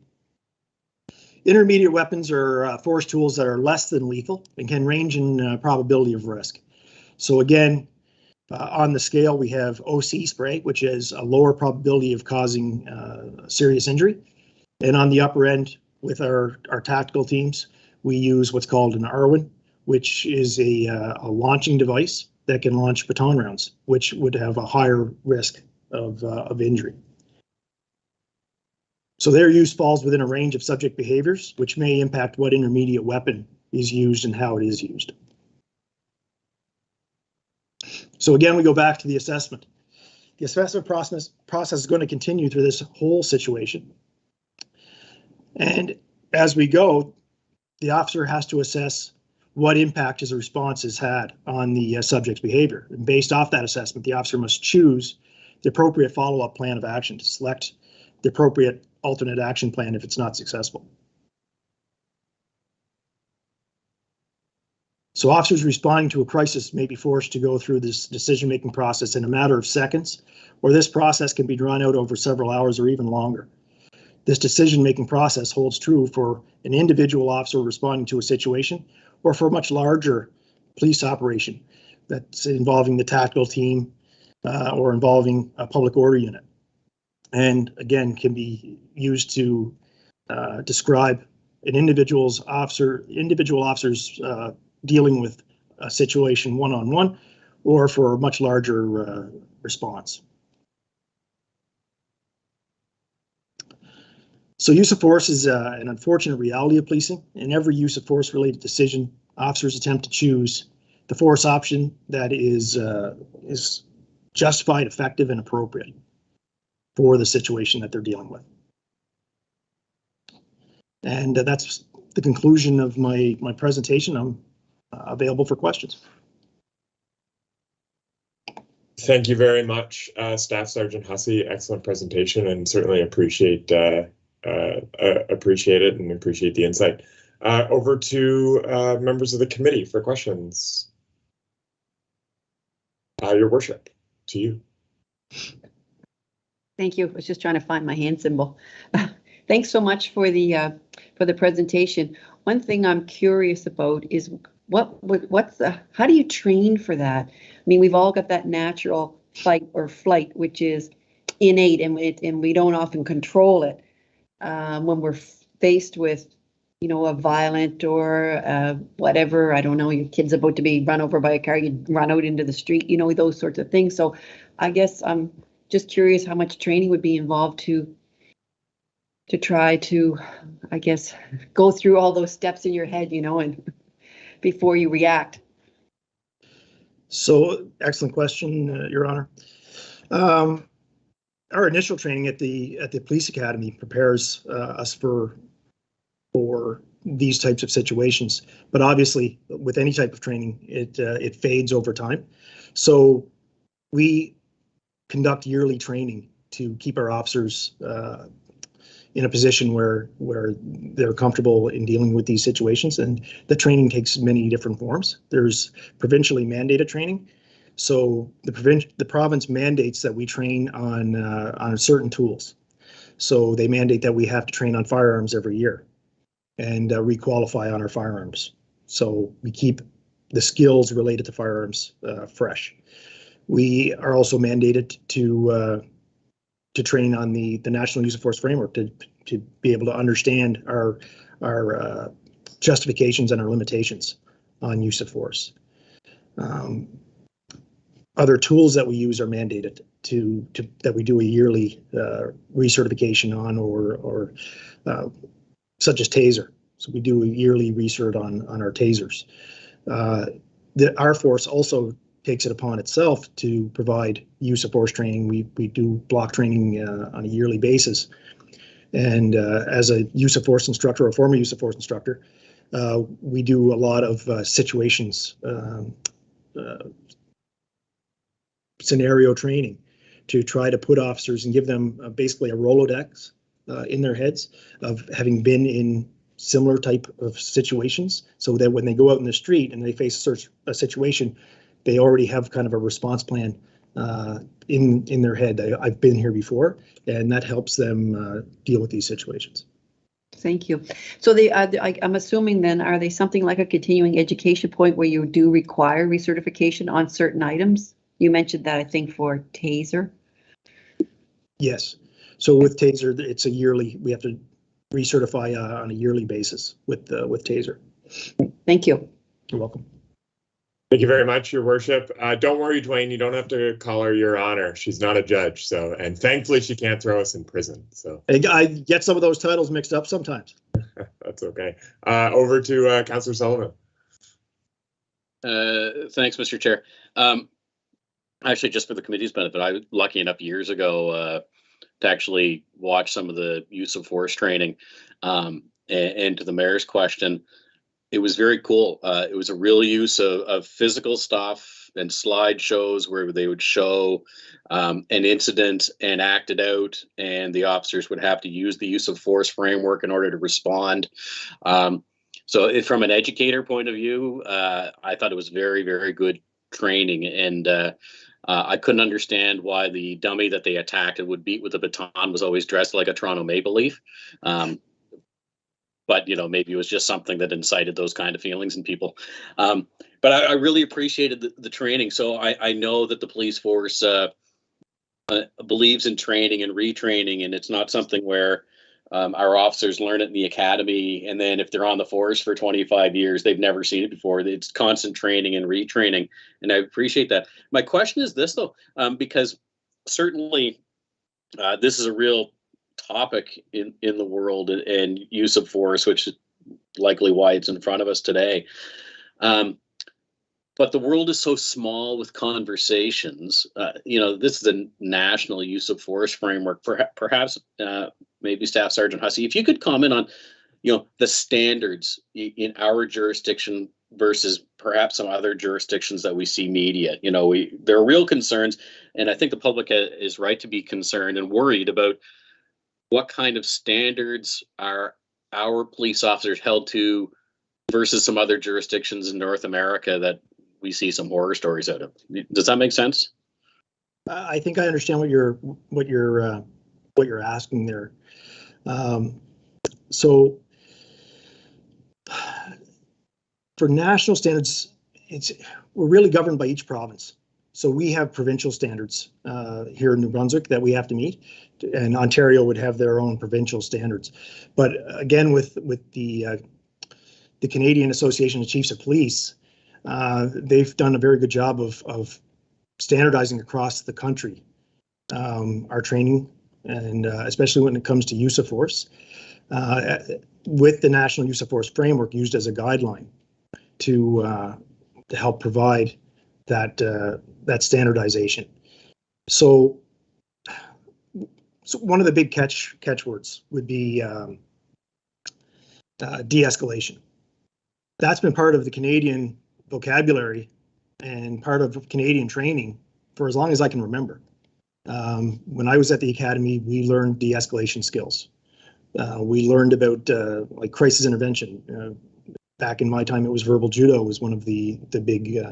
Intermediate weapons are force tools that are less than lethal and can range in probability of risk. So again, on the scale, we have OC spray, which is a lower probability of causing serious injury. And on the upper end, with our tactical teams, we use what's called an Arwin, which is a launching device that can launch baton rounds, which would have a higher risk of injury. So their use falls within a range of subject behaviors, which may impact what intermediate weapon is used and how it is used. So again, we go back to the assessment. The assessment process is going to continue through this whole situation. And as we go, the officer has to assess what impact his response has had on the subject's behavior. And based off that assessment, the officer must choose the appropriate follow-up plan of action to select the appropriate alternate action plan if it's not successful. So officers responding to a crisis may be forced to go through this decision-making process in a matter of seconds, or this process can be drawn out over several hours or even longer. This decision-making process holds true for an individual officer responding to a situation or for a much larger police operation that's involving the tactical team or involving a public order unit. And again, can be used to describe an individual officers dealing with a situation one-on-one or for a much larger response. So use of force is an unfortunate reality of policing. In every use of force related decision, officers attempt to choose the force option that is justified, effective, and appropriate for the situation that they're dealing with. And that's the conclusion of my presentation. I'm available for questions. Thank you very much, Staff Sergeant Hussey. Excellent presentation, and certainly appreciate it and appreciate the insight. Over to members of the committee for questions. Your worship, to you. Thank you. I was just trying to find my hand symbol. Thanks so much for the presentation. One thing I'm curious about is how do you train for that? I mean, we've all got that natural fight or flight, which is innate, and we don't often control it when we're faced with, you know, a violent or whatever. I don't know. Your kid's about to be run over by a car. You run out into the street. You know, those sorts of things. So, I guess I'm just curious how much training would be involved to try to, I guess, go through all those steps in your head, you know, and before you react. So, excellent question, Your Honor. Our initial training at the police academy prepares us for these types of situations, but obviously, with any type of training, it fades over time. So, we conduct yearly training to keep our officers in a position where they're comfortable in dealing with these situations, and the training takes many different forms. There's provincially mandated training, so the province mandates that we train on certain tools. So they mandate that we have to train on firearms every year and requalify on our firearms. So we keep the skills related to firearms fresh. We are also mandated to train on the National Use of Force Framework to be able to understand our justifications and our limitations on use of force. Other tools that we use are mandated that we do a yearly recertification on, or such as taser. So we do a yearly recert on our tasers. Our force also takes it upon itself to provide use of force training. We do block training on a yearly basis. And as a use of force instructor or former use of force instructor, we do a lot of situations, scenario training to try to put officers and give them basically a Rolodex in their heads of having been in similar type of situations, so that when they go out in the street and they face a situation, they already have kind of a response plan in their head. I've been here before, and that helps them deal with these situations. Thank you. So I'm assuming then, are they something like a continuing education point where you do require recertification on certain items? You mentioned that, I think, for taser. Yes. So with taser, it's a yearly, we have to recertify on a yearly basis with taser. Thank you. You're welcome. Thank you very much, Your Worship. Don't worry, Dwayne, you don't have to call her Your Honor. She's not a judge, so, and thankfully she can't throw us in prison, so. I get some of those titles mixed up sometimes. That's okay. Over to Councillor Sullivan. Thanks, Mr. Chair. Actually, just for the committee's benefit, I was lucky enough years ago to actually watch some of the use of force training. And to the mayor's question, it was very cool. It was a real use of physical stuff and slideshows where they would show an incident and act it out, and the officers would have to use the use of force framework in order to respond. So from an educator point of view, I thought it was very, very good training, and I couldn't understand why the dummy that they attacked and would beat with a baton was always dressed like a Toronto Maple Leaf. But, you know, maybe it was just something that incited those kind of feelings in people. But I really appreciated the training. So I know that the police force believes in training and retraining, and it's not something where our officers learn it in the academy, and then if they're on the force for 25 years, they've never seen it before. It's constant training and retraining, and I appreciate that. My question is this, though, because certainly this is a real topic in the world and use of force, which is likely why it's in front of us today. But the world is so small with conversations. You know, this is a national use of force framework. Perhaps maybe Staff Sergeant Hussey, if you could comment on, you know, the standards in our jurisdiction versus perhaps some other jurisdictions that we see media. You know, there are real concerns, and I think the public is right to be concerned and worried about what kind of standards are our police officers held to versus some other jurisdictions in North America that we see some horror stories out of. Does that make sense? I think I understand what you're asking there. So for national standards, we're really governed by each province. So we have provincial standards here in New Brunswick that we have to meet, and Ontario would have their own provincial standards. But again, with the Canadian Association of Chiefs of Police, they've done a very good job of standardizing across the country our training, and especially when it comes to use of force, with the National Use of Force Framework used as a guideline to help provide that standardization. So one of the big catchwords would be de-escalation. That's been part of the Canadian vocabulary and part of Canadian training for as long as I can remember. When I was at the academy, we learned de-escalation skills. We learned about like crisis intervention. Back in my time, it was verbal judo was one of the big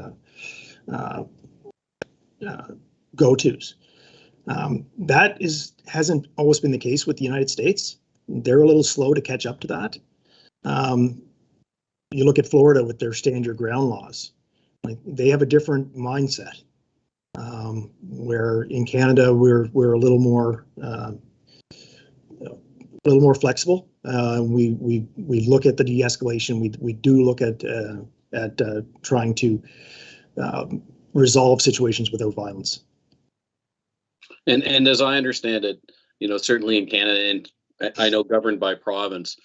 go-tos. That hasn't always been the case with the United States. They're a little slow to catch up to that. You look at Florida with their stand your ground laws. Like, they have a different mindset. Where in Canada we're a little more flexible. We look at the de-escalation. We do look at trying to resolve situations without violence. And as I understand it, you know, certainly in Canada, and I know governed by province,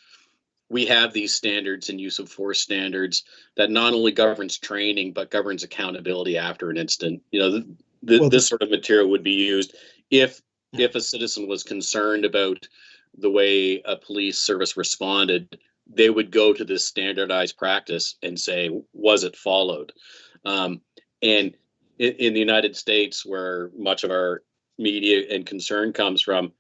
we have these standards and use of force standards that not only governs training, but governs accountability after an incident. You know, this sort of material would be used if a citizen was concerned about the way a police service responded, they would go to this standardized practice and say, was it followed? And in the United States, where much of our media and concern comes from,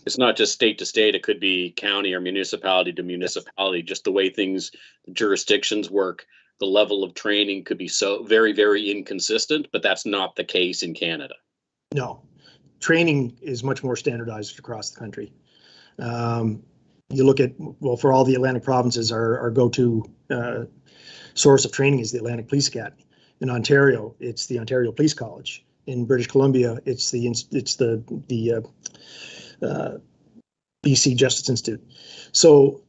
it's not just state to state, it could be county or municipality to municipality, just the way jurisdictions work. The level of training could be so very, very inconsistent, but that's not the case in Canada. No, training is much more standardized across the country. you look at, well, for all the Atlantic provinces, our go-to source of training is the Atlantic Police Academy. In Ontario, it's the Ontario Police College. In British Columbia, it's the BC Justice Institute. So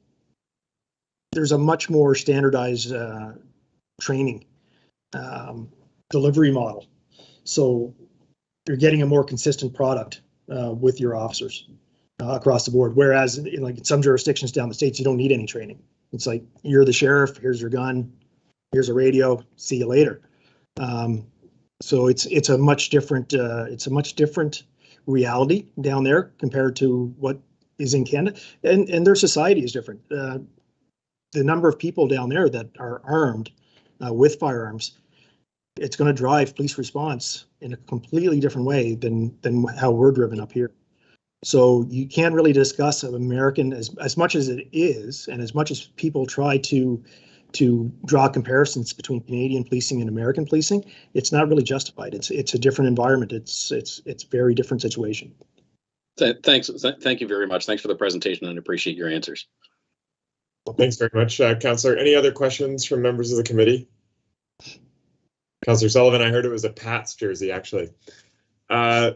there's a much more standardized training delivery model. So you're getting a more consistent product with your officers across the board. Whereas in some jurisdictions down the states, you don't need any training. It's like, you're the sheriff, here's your gun, here's a radio, see you later. So it's a much different reality down there compared to what is in Canada, and their society is different. The number of people down there that are armed with firearms, it's going to drive police response in a completely different way than how we're driven up here. So you can't really discuss American as much as it is, and as much as people try to draw comparisons between Canadian policing and American policing, it's not really justified. It's a different environment. It's a very different situation. Thanks. Thank you very much. Thanks for the presentation, and appreciate your answers. Well, thanks very much, Councillor. Any other questions from members of the committee? Councillor Sullivan, I heard it was a Pats jersey, actually. I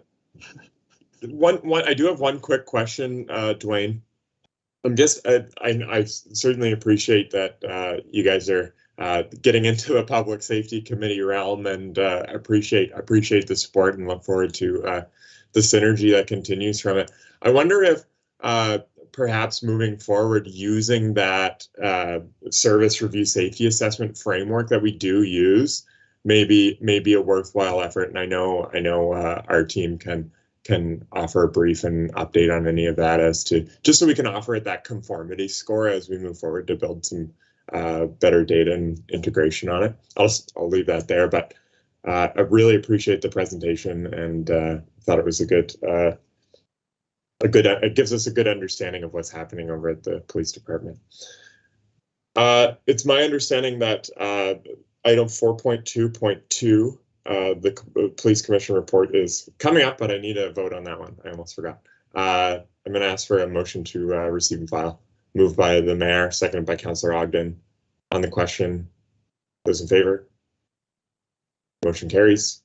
do have one quick question, Dwayne. I certainly appreciate that you guys are getting into a public safety committee realm, and appreciate the support and look forward to the synergy that continues from it. I wonder if perhaps moving forward, using that service review safety assessment framework that we do use may be a worthwhile effort. And I know our team can offer a brief and update on any of that, as to just so we can offer it that conformity score as we move forward to build some better data and integration on it. I'll leave that there, but I really appreciate the presentation, and thought it was it gives us a good understanding of what's happening over at the police department. It's my understanding that item 4.2.2, the police commission report, is coming up, but I need a vote on that one. I almost forgot. I'm going to ask for a motion to receive and file. Moved by the mayor, seconded by Councillor Ogden. On the question, those in favor? Motion carries.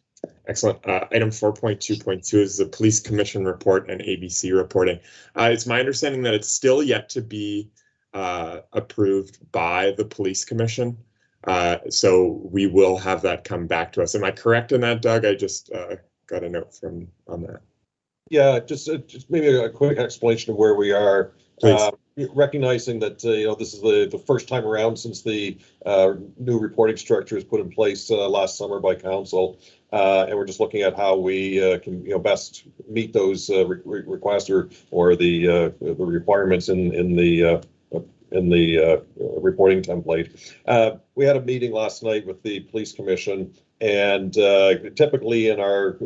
Excellent. Item 4.2.2 is the police commission report and ABC reporting. It's my understanding that it's still yet to be approved by the police commission. So we will have that come back to us. Am I correct in that, Doug? I just got a note on that. Yeah, just maybe a quick explanation of where we are. Please. Recognizing that this is the first time around since the new reporting structure was put in place last summer by council, and we're just looking at how we can best meet those requests or the requirements in the reporting template. We had a meeting last night with the police commission, and typically in our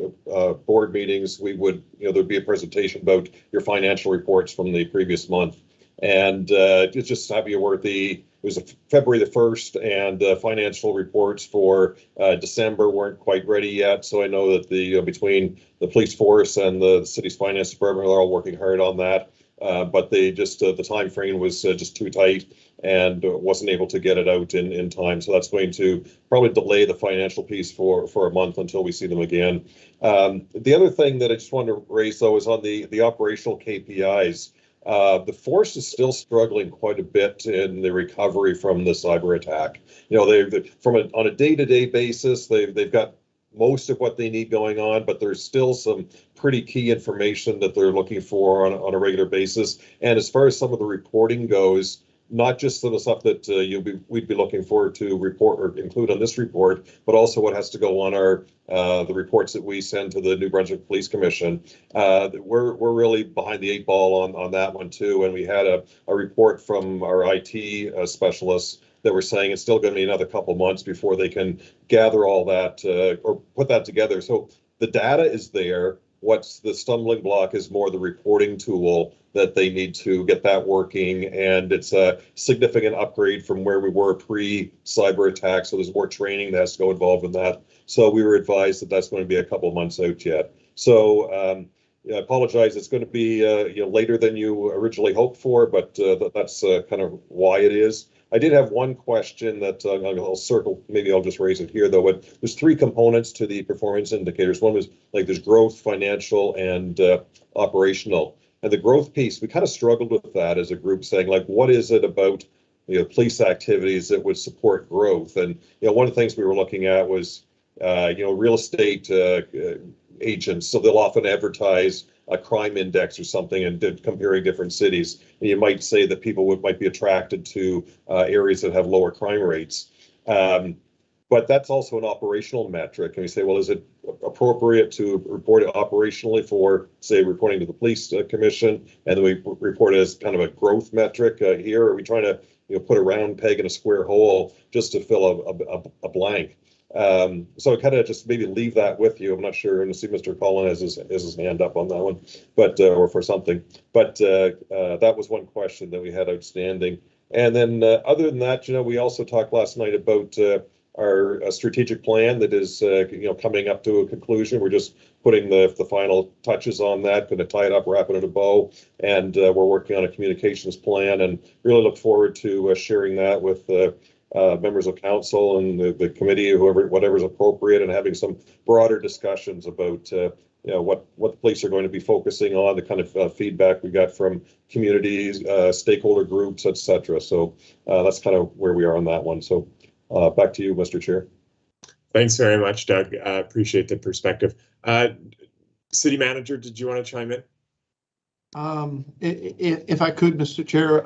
board meetings, we would, there'd be a presentation about your financial reports from the previous month. And just to have you aware, it was February the 1st, and the financial reports for December weren't quite ready yet. So I know that between the police force and the city's finance department, they're all working hard on that. But the time frame was just too tight, and wasn't able to get it out in time. So that's going to probably delay the financial piece for a month until we see them again. The other thing that I just wanted to raise, though, is on the operational KPIs. The force is still struggling quite a bit in the recovery from the cyber attack. On a day-to-day basis, they've got most of what they need going on, but there's still some pretty key information that they're looking for on a regular basis. And as far as some of the reporting goes, not just the stuff that we'd be looking forward to report or include on this report, but also what has to go on the reports that we send to the New Brunswick Police Commission. We're really behind the 8 ball on that one too. And we had a report from our IT specialists that were saying it's still going to be another couple months before they can gather all that or put that together. So the data is there. What's the stumbling block is more the reporting tool that they need to get that working, and it's a significant upgrade from where we were pre-cyber attack. So there's more training that has to go involved in that. So we were advised that that's going to be a couple months out yet. So apologize, it's going to be later than you originally hoped for, but that's kind of why it is. I did have one question that I'll circle, maybe I'll just raise it here though, but there's three components to the performance indicators. One was like there's growth, financial, and operational. And the growth piece, we kind of struggled with that as a group, saying like, what is it about police activities that would support growth? And one of the things we were looking at was real estate agents, so they'll often advertise a crime index or something and comparing different cities. And you might say that people might be attracted to areas that have lower crime rates. But that's also an operational metric. And you say, well, is it appropriate to report it operationally for, say, reporting to the police commission, and then we report it as kind of a growth metric here? Are we trying to put a round peg in a square hole just to fill a blank? So I kind of just maybe leave that with you. I'm not sure. And I see Mr. Collin has his hand up on that one, but or for something. But that was one question that we had outstanding. And then other than that, we also talked last night about our strategic plan that is coming up to a conclusion. We're just putting the final touches on that, going to tie it up, wrap it in a bow, and we're working on a communications plan, and really look forward to sharing that with members of council and the committee, whatever's appropriate, and having some broader discussions about what the police are going to be focusing on, the kind of feedback we got from communities, stakeholder groups, etc. So that's kind of where we are on that one. So back to you, Mr. Chair. Thanks very much, Doug. Appreciate the perspective. City Manager, did you want to chime in? If I could, Mr. Chair.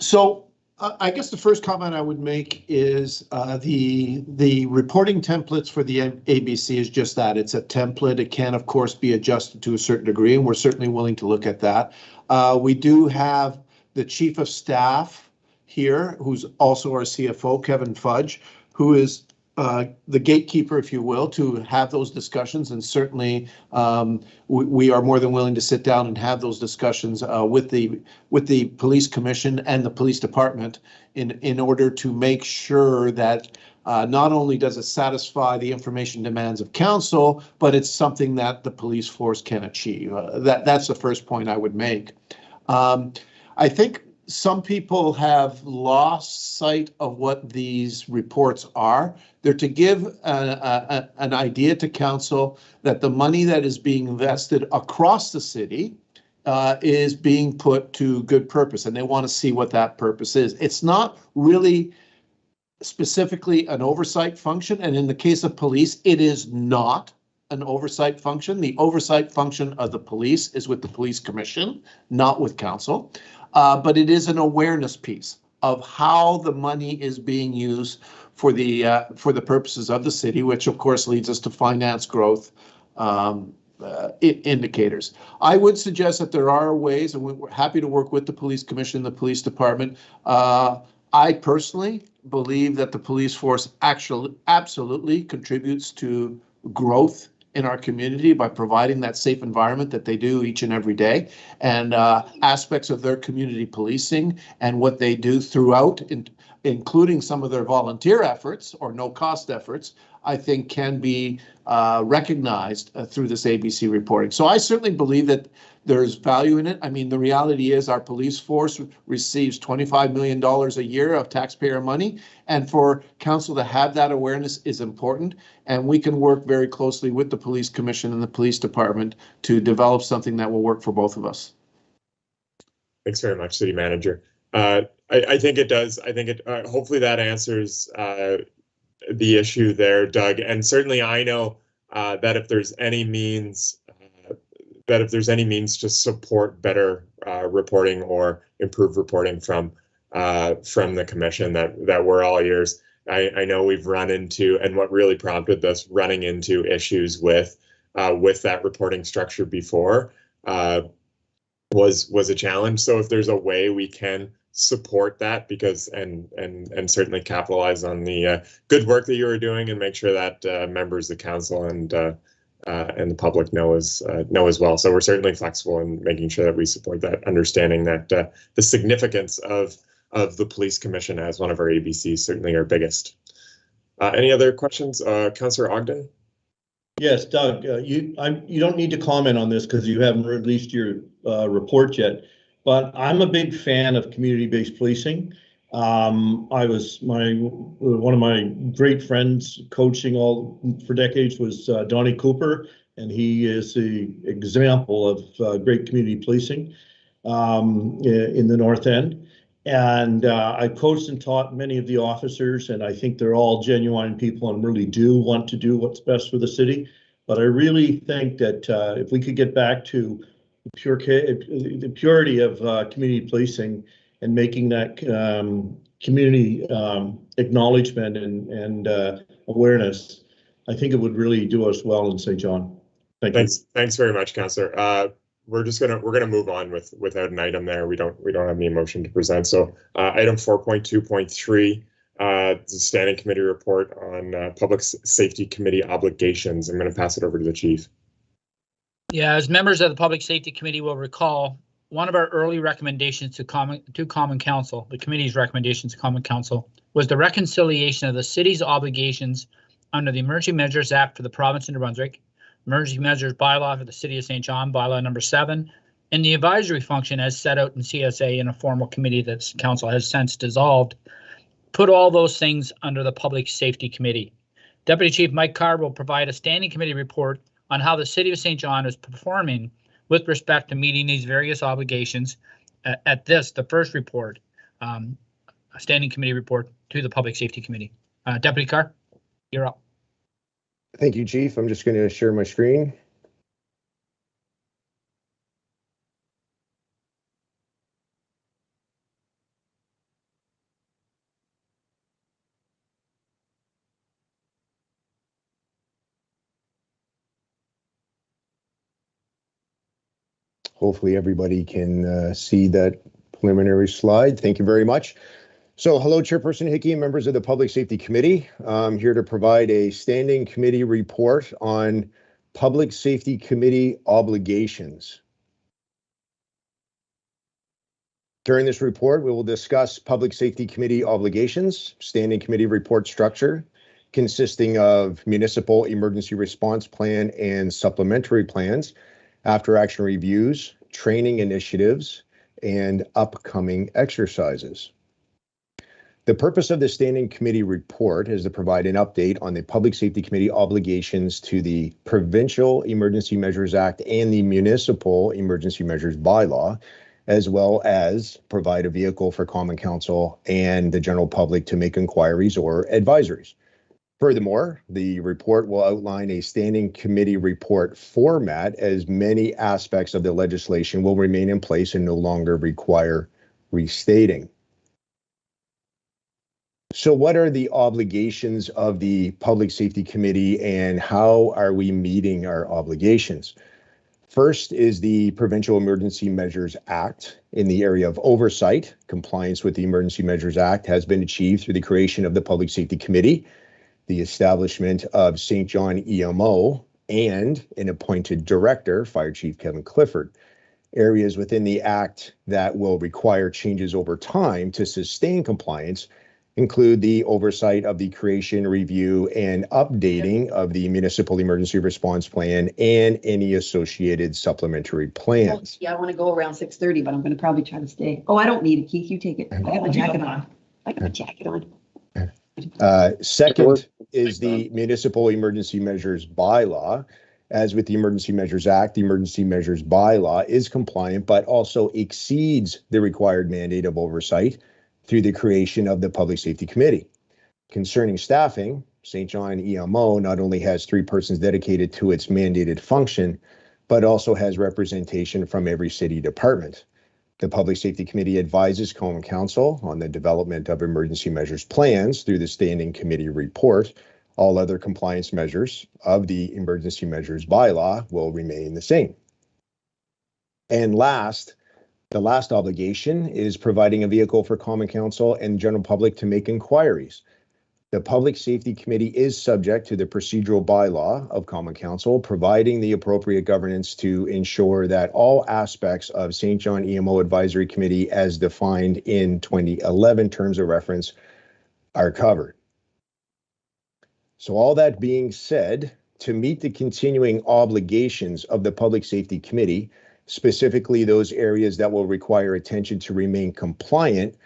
So I guess the first comment I would make is the reporting templates for the ABC is just that. It's a template. It can, of course, be adjusted to a certain degree, and we're certainly willing to look at that. We do have the Chief of Staff here, who's also our CFO, Kevin Fudge, who is the gatekeeper, if you will, to have those discussions. And certainly we are more than willing to sit down and have those discussions with the police commission and the police department in order to make sure that not only does it satisfy the information demands of council, but it's something that the police force can achieve. That's the first point I would make. I think some people have lost sight of what these reports are. They're to give an idea to council that the money that is being invested across the city is being put to good purpose, and they want to see what that purpose is. It's not really specifically an oversight function, and in the case of police, it is not an oversight function. The oversight function of the police is with the police commission, not with council. But it is an awareness piece of how the money is being used for the purposes of the city, which of course leads us to finance growth indicators. I would suggest that there are ways, and we're happy to work with the police commission, the police department. I personally believe that the police force actually absolutely contributes to growth in our community by providing that safe environment that they do each and every day, and aspects of their community policing and what they do throughout, including some of their volunteer efforts or no-cost efforts, I think can be recognized through this ABC reporting. So I certainly believe that there's value in it. I mean, the reality is our police force receives $25 million a year of taxpayer money, and for council to have that awareness is important, and we can work very closely with the police commission and the police department to develop something that will work for both of us. Thanks very much, City Manager. I think it does. I think it hopefully that answers the issue there, Doug. And certainly I know that if there's any means to support better reporting or improve reporting from the commission, that we're all ears. I know we've run into, and what really prompted this, running into issues with that reporting structure before was a challenge. So if there's a way we can support that, because and certainly capitalize on the good work that you are doing, and make sure that members of council and the public know as well. So we're certainly flexible in making sure that we support that, understanding that the significance of the police commission as one of our ABCs, certainly our biggest. Any other questions? Councillor Ogden? Yes, Doug, you don't need to comment on this because you haven't released your report yet, but I'm a big fan of community-based policing. One of my great friends coaching for decades was Donnie Cooper, and he is the example of great community policing in the North End. And I coached and taught many of the officers, and I think they're all genuine people and really do want to do what's best for the city. But I really think that if we could get back to the purity of community policing and making that community acknowledgement and awareness, I think it would really do us well in St. John. Thanks very much, Councillor. We're gonna move on without an item there. We don't have any motion to present. So item 4.2.3, the standing committee report on Public Safety Committee obligations. I'm going to pass it over to the chief. Yeah, as members of the Public Safety Committee will recall, one of our early recommendations to Common Council, the committee's recommendations to Common Council, was the reconciliation of the city's obligations under the Emergency Measures Act for the province of New Brunswick, Emergency Measures Bylaw for the City of St. John, Bylaw number 7, and the advisory function as set out in CSA in a formal committee that Council has since dissolved, put all those things under the Public Safety Committee. Deputy Chief Mike Carr will provide a standing committee report on how the City of St. John is performing with respect to meeting these various obligations at the first report, a standing committee report to the Public Safety Committee. Deputy Carr, you're up. Thank you, Chief. I'm just going to share my screen. Hopefully everybody can see that preliminary slide. Thank you very much. So hello, Chairperson Hickey and members of the Public Safety Committee. I'm here to provide a standing committee report on Public Safety Committee obligations. During this report, we will discuss Public Safety Committee obligations, standing committee report structure, consisting of municipal emergency response plan and supplementary plans, after action reviews, training initiatives, and upcoming exercises. The purpose of the Standing Committee report is to provide an update on the Public Safety Committee obligations to the Provincial Emergency Measures Act and the Municipal Emergency Measures Bylaw, as well as provide a vehicle for Common Council and the general public to make inquiries or advisories. Furthermore, the report will outline a Standing Committee report format, as many aspects of the legislation will remain in place and no longer require restating. So what are the obligations of the Public Safety Committee and how are we meeting our obligations? First is the Provincial Emergency Measures Act. In the area of oversight, compliance with the Emergency Measures Act has been achieved through the creation of the Public Safety Committee, the establishment of St. John EMO, and an appointed director, Fire Chief Kevin Clifford. Areas within the Act that will require changes over time to sustain compliance include the oversight of the creation, review, and updating of the Municipal Emergency Response Plan and any associated supplementary plans. Yeah, I want to go around 6:30, but I'm going to probably try to stay. Oh, I don't need it, Keith. You take it. I got my jacket on. I got my jacket on. Second is the Municipal Emergency Measures Bylaw. As with the Emergency Measures Act, the Emergency Measures Bylaw is compliant, but also exceeds the required mandate of oversight through the creation of the Public Safety Committee. Concerning staffing, St. John EMO not only has 3 persons dedicated to its mandated function, but also has representation from every city department. The Public Safety Committee advises Common Council on the development of emergency measures plans through the Standing Committee report. All other compliance measures of the Emergency Measures Bylaw will remain the same. And last, the last obligation is providing a vehicle for Common Council and general public to make inquiries. The Public Safety Committee is subject to the procedural bylaw of Common Council, providing the appropriate governance to ensure that all aspects of St. John EMO Advisory Committee as defined in 2011 terms of reference are covered. So all that being said, to meet the continuing obligations of the Public Safety Committee, specifically those areas that will require attention to remain compliant,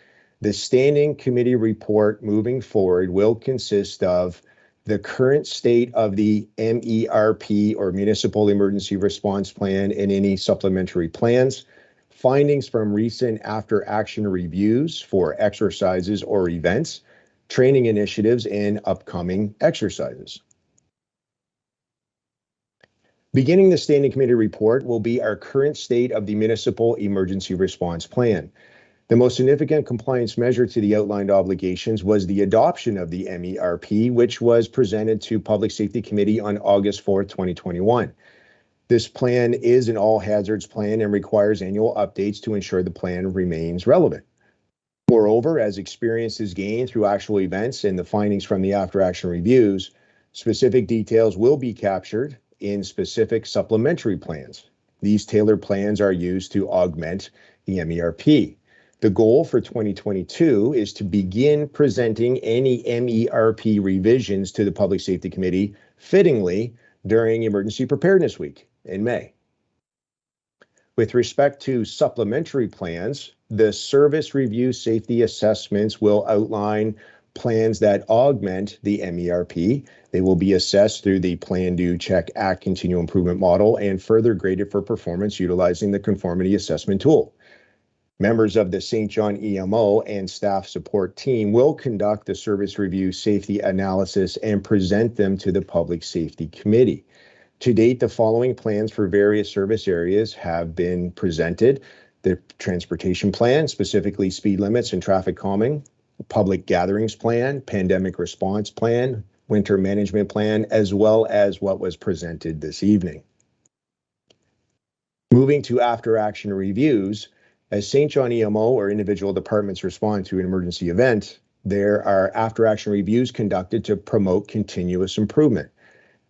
the Standing Committee report moving forward will consist of the current state of the MERP or Municipal Emergency Response Plan and any supplementary plans, findings from recent after-action reviews for exercises or events, training initiatives, and upcoming exercises. Beginning the Standing Committee report will be our current state of the Municipal Emergency Response Plan. The most significant compliance measure to the outlined obligations was the adoption of the MERP, which was presented to Public Safety Committee on August 4th, 2021. This plan is an all hazards plan and requires annual updates to ensure the plan remains relevant. Moreover, as experience is gained through actual events and the findings from the after-action reviews, specific details will be captured in specific supplementary plans. These tailored plans are used to augment the MERP. The goal for 2022 is to begin presenting any MERP revisions to the Public Safety Committee fittingly during Emergency Preparedness Week in May. With respect to supplementary plans, the service review safety assessments will outline plans that augment the MERP. They will be assessed through the Plan, Do, Check, Act continual improvement model and further graded for performance utilizing the conformity assessment tool. Members of the St. John EMO and staff support team will conduct the service review safety analysis and present them to the Public Safety Committee. To date, the following plans for various service areas have been presented. The transportation plan, specifically speed limits and traffic calming, public gatherings plan, pandemic response plan, winter management plan, as well as what was presented this evening. Moving to after-action reviews, as St. John EMO or individual departments respond to an emergency event, there are after-action reviews conducted to promote continuous improvement.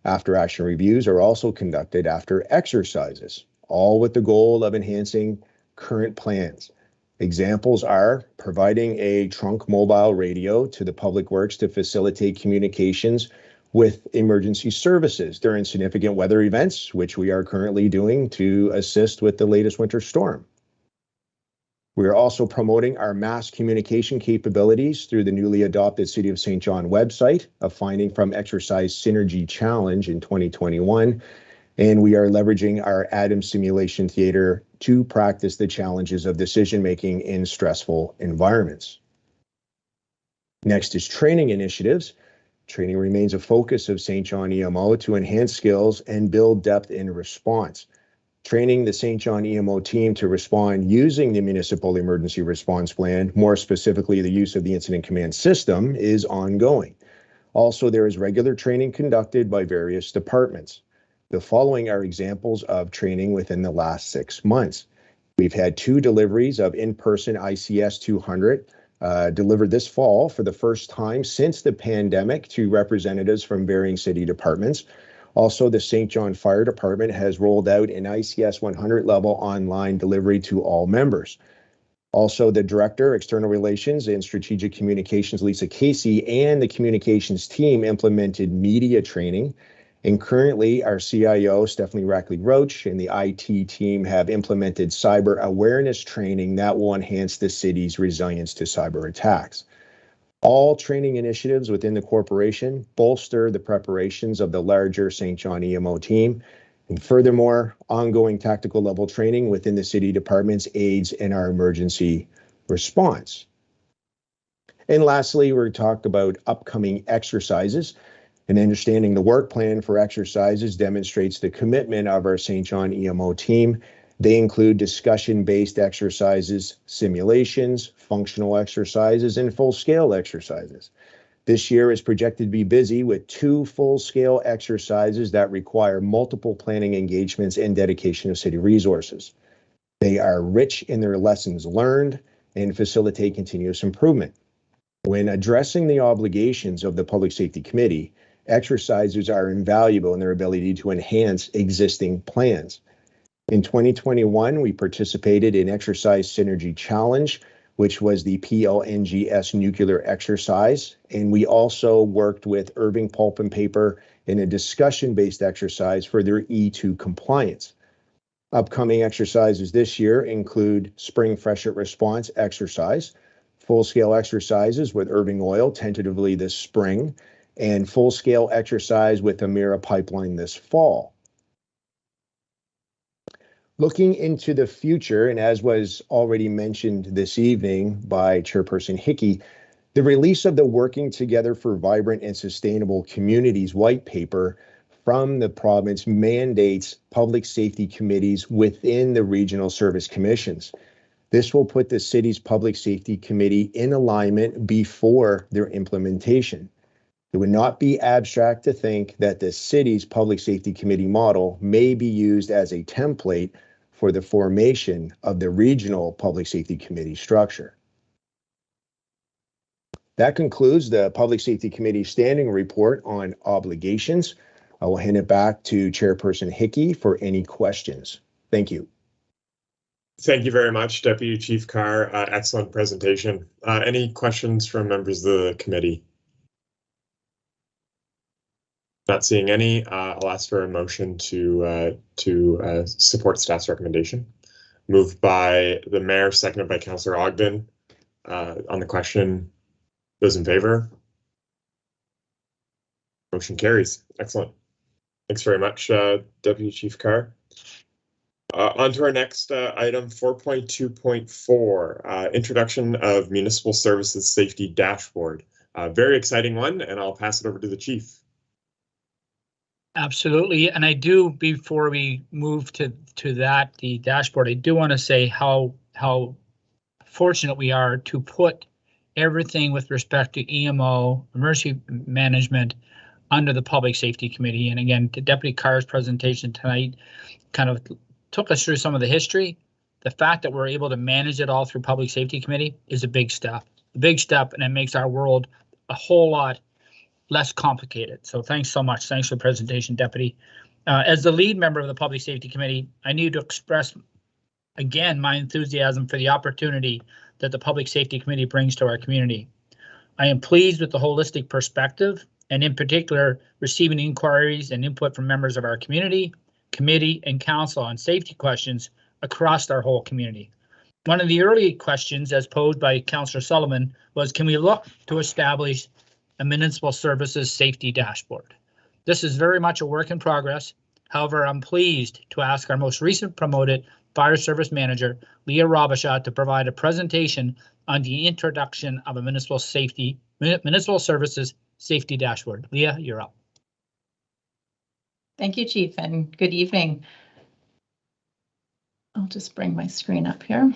After-action reviews are also conducted after exercises, all with the goal of enhancing current plans. Examples are providing a trunk mobile radio to the Public Works to facilitate communications with emergency services during significant weather events, which we are currently doing to assist with the latest winter storm. We are also promoting our mass communication capabilities through the newly adopted City of St. John website, a finding from Exercise Synergy Challenge in 2021. And we are leveraging our Adams Simulation Theater to practice the challenges of decision-making in stressful environments. Next is training initiatives. Training remains a focus of St. John EMO to enhance skills and build depth in response. Training the St. John EMO team to respond using the Municipal Emergency Response Plan, more specifically the use of the Incident Command System, is ongoing. Also, there is regular training conducted by various departments. The following are examples of training within the last 6 months. We've had 2 deliveries of in-person ICS 200 delivered this fall for the first time since the pandemic to representatives from varying city departments. Also, the St. John Fire Department has rolled out an ICS 100 level online delivery to all members. Also, the Director, External Relations and Strategic Communications, Lisa Casey, and the communications team implemented media training. And currently, our CIO, Stephanie Rackley-Roach, and the IT team have implemented cyber awareness training that will enhance the city's resilience to cyber attacks. All training initiatives within the corporation bolster the preparations of the larger St. John EMO team. And furthermore, ongoing tactical level training within the city departments aids in our emergency response. And lastly, we're talked about upcoming exercises. And understanding the work plan for exercises demonstrates the commitment of our St. John EMO team. They include discussion-based exercises, simulations, functional exercises, and full-scale exercises. This year is projected to be busy with 2 full-scale exercises that require multiple planning engagements and dedication of city resources. They are rich in their lessons learned and facilitate continuous improvement. When addressing the obligations of the Public Safety Committee, exercises are invaluable in their ability to enhance existing plans. In 2021, we participated in Exercise Synergy Challenge, which was the PLNGS nuclear exercise, and we also worked with Irving Pulp and Paper in a discussion-based exercise for their E2 compliance. Upcoming exercises this year include Spring Freshet Response exercise, full-scale exercises with Irving Oil tentatively this spring, and full-scale exercise with Emera Pipeline this fall. Looking into the future, and as was already mentioned this evening by Chairperson Hickey, the release of the Working Together for Vibrant and Sustainable Communities white paper from the province mandates public safety committees within the regional service commissions. This will put the city's public safety committee in alignment before their implementation. It would not be abstract to think that the city's public safety committee model may be used as a template for the formation of the regional public safety committee structure. That concludes the Public Safety Committee standing report on obligations. I will hand it back to Chairperson Hickey for any questions. Thank you. Thank you very much, Deputy Chief Carr. Excellent presentation. Any questions from members of the committee? Not seeing any. I'll ask for a motion to support staff's recommendation. Moved by the mayor, seconded by Councillor Ogden. On the question, those in favor? Motion carries. Excellent. Thanks very much, Deputy Chief Carr. On to our next item, 4.2.4, introduction of Municipal Services Safety Dashboard. Very exciting one, and I'll pass it over to the chief. Absolutely, and I do, before we move to that, the dashboard, I do want to say how fortunate we are to put everything with respect to EMO, emergency management, under the Public Safety Committee. And again, the Deputy Carr's presentation tonight kind of took us through some of the history. The fact that we're able to manage it all through Public Safety Committee is a big step, and it makes our world a whole lot less complicated. So thanks so much. Thanks for the presentation, Deputy. As the lead member of the Public Safety Committee, I need to express again my enthusiasm for the opportunity that the Public Safety Committee brings to our community. I am pleased with the holistic perspective, and in particular, receiving inquiries and input from members of our community, committee, and council on safety questions across our whole community. One of the early questions, as posed by Councillor Sullivan, was, can we look to establish a municipal services safety dashboard? This is very much a work in progress. However, I'm pleased to ask our most recent promoted Fire Service Manager, Leah Robichaud, to provide a presentation on the introduction of a municipal services safety dashboard. Leah, you're up. Thank you, Chief, and good evening. I'll just bring my screen up here.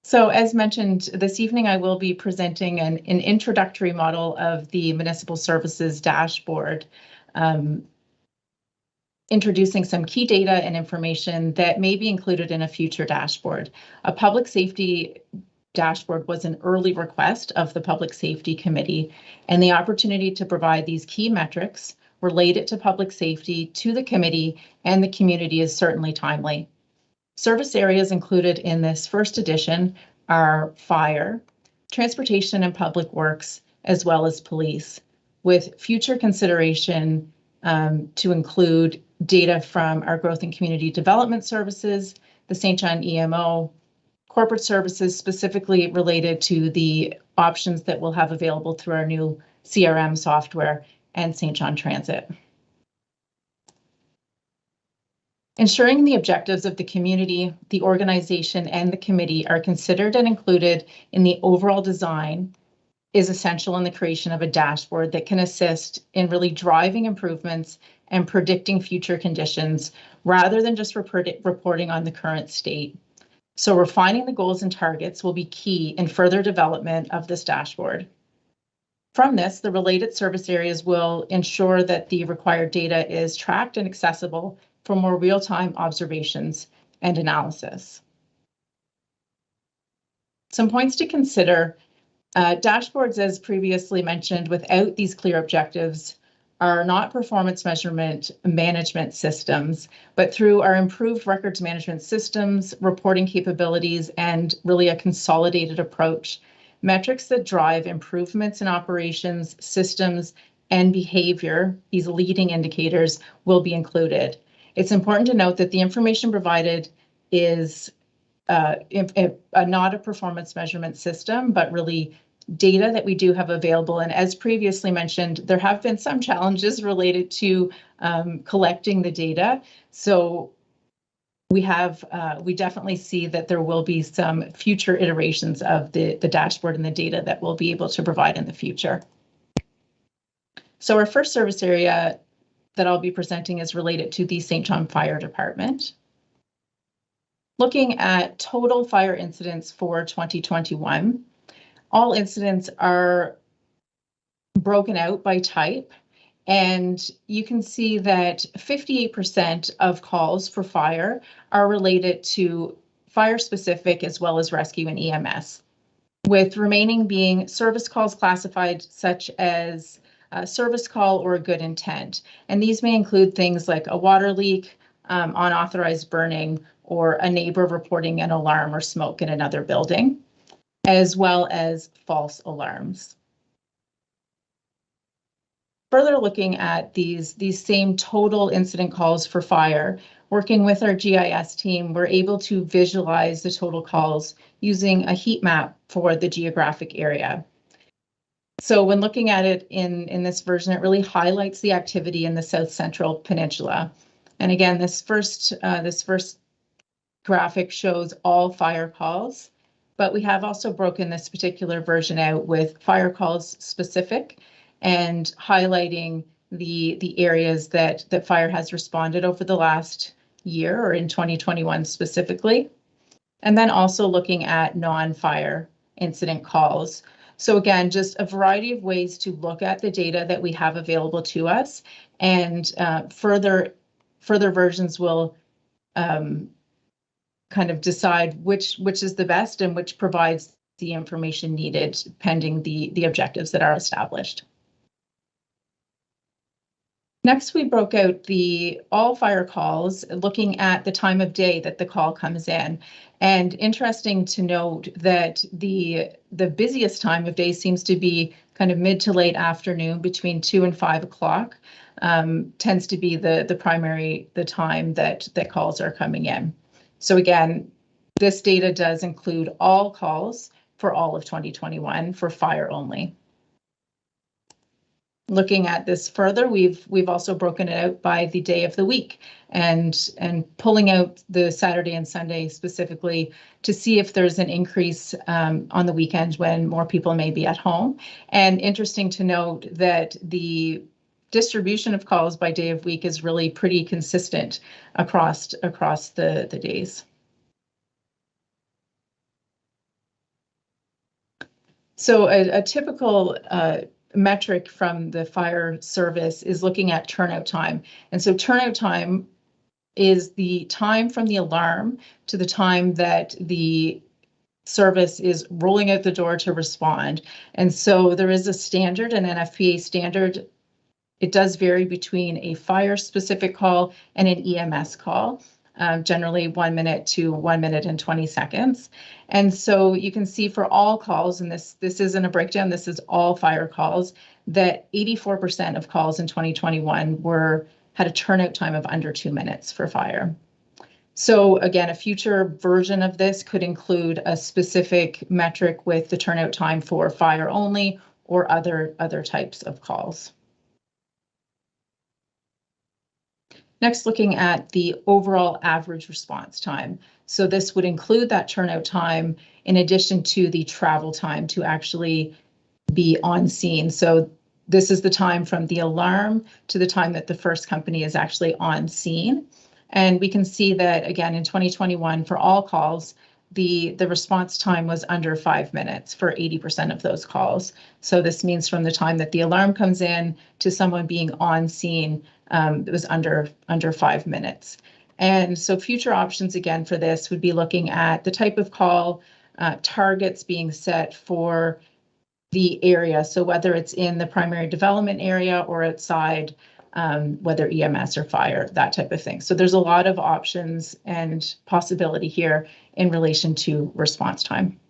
So as mentioned, this evening I will be presenting an introductory model of the Municipal Services Dashboard, introducing some key data and information that may be included in a future dashboard. A public safety dashboard was an early request of the Public Safety Committee, and the opportunity to provide these key metrics related to public safety to the committee and the community is certainly timely. Service areas included in this first edition are fire, transportation and public works, as well as police, with future consideration to include data from our growth and community development services, the St. John EMO, corporate services specifically related to the options that we'll have available through our new CRM software, and St. John Transit. Ensuring the objectives of the community, the organization, and the committee are considered and included in the overall design is essential in the creation of a dashboard that can assist in really driving improvements and predicting future conditions rather than just reporting on the current state. So refining the goals and targets will be key in further development of this dashboard. From this, the related service areas will ensure that the required data is tracked and accessible for more real-time observations and analysis. Some points to consider. Dashboards, as previously mentioned, without these clear objectives are not performance measurement management systems, but through our improved records management systems, reporting capabilities, and really a consolidated approach, metrics that drive improvements in operations, systems, and behavior, these leading indicators, will be included. It's important to note that the information provided is not a performance measurement system, but really data that we do have available. And as previously mentioned, there have been some challenges related to collecting the data. So we definitely see that there will be some future iterations of the dashboard and the data that we'll be able to provide in the future. So our first service area that I'll be presenting is related to the St. John Fire Department. Looking at total fire incidents for 2021, all incidents are broken out by type, and you can see that 58% of calls for fire are related to fire-specific as well as rescue and EMS, with remaining being service calls classified such as a service call or a good intent. And these may include things like a water leak, unauthorized burning, or a neighbor reporting an alarm or smoke in another building, as well as false alarms. Further looking at these same total incident calls for fire, working with our GIS team, we're able to visualize the total calls using a heat map for the geographic area. So when looking at it in this version, it really highlights the activity in the South Central Peninsula. And again, this first graphic shows all fire calls, but we have also broken this particular version out with fire calls specific and highlighting the areas that fire has responded over the last year or in 2021 specifically. And then also looking at non-fire incident calls. So again, just a variety of ways to look at the data that we have available to us, and further versions will kind of decide which is the best and which provides the information needed pending the objectives that are established. Next, we broke out the all fire calls, looking at the time of day that the call comes in. And interesting to note that the busiest time of day seems to be kind of mid to late afternoon, between 2 and 5 o'clock, tends to be the time that calls are coming in. So again, this data does include all calls for all of 2021 for fire only. Looking at this further, we've also broken it out by the day of the week and pulling out the Saturday and Sunday specifically to see if there's an increase on the weekend when more people may be at home. And interesting to note that the distribution of calls by day of week is really pretty consistent across the days. So a typical metric from the fire service is looking at turnout time. And so turnout time is the time from the alarm to the time that the service is rolling out the door to respond. And so there is a standard, an NFPA standard. It does vary between a fire specific call and an EMS call. Generally 1 minute to 1 minute and 20 seconds. And so you can see for all calls, and this isn't a breakdown, this is all fire calls, that 84% of calls in 2021 had a turnout time of under 2 minutes for fire. So again, a future version of this could include a specific metric with the turnout time for fire only or other types of calls. Next, looking at the overall average response time. So this would include that turnout time in addition to the travel time to actually be on scene. So this is the time from the alarm to the time that the first company is actually on scene. And we can see that again in 2021 for all calls, the response time was under 5 minutes for 80% of those calls. So this means from the time that the alarm comes in to someone being on scene, it was under 5 minutes. And so future options again for this would be looking at the type of call, targets being set for the area. So whether it's in the primary development area or outside, whether EMS or fire, that type of thing. So there's a lot of options and possibility here in relation to response time.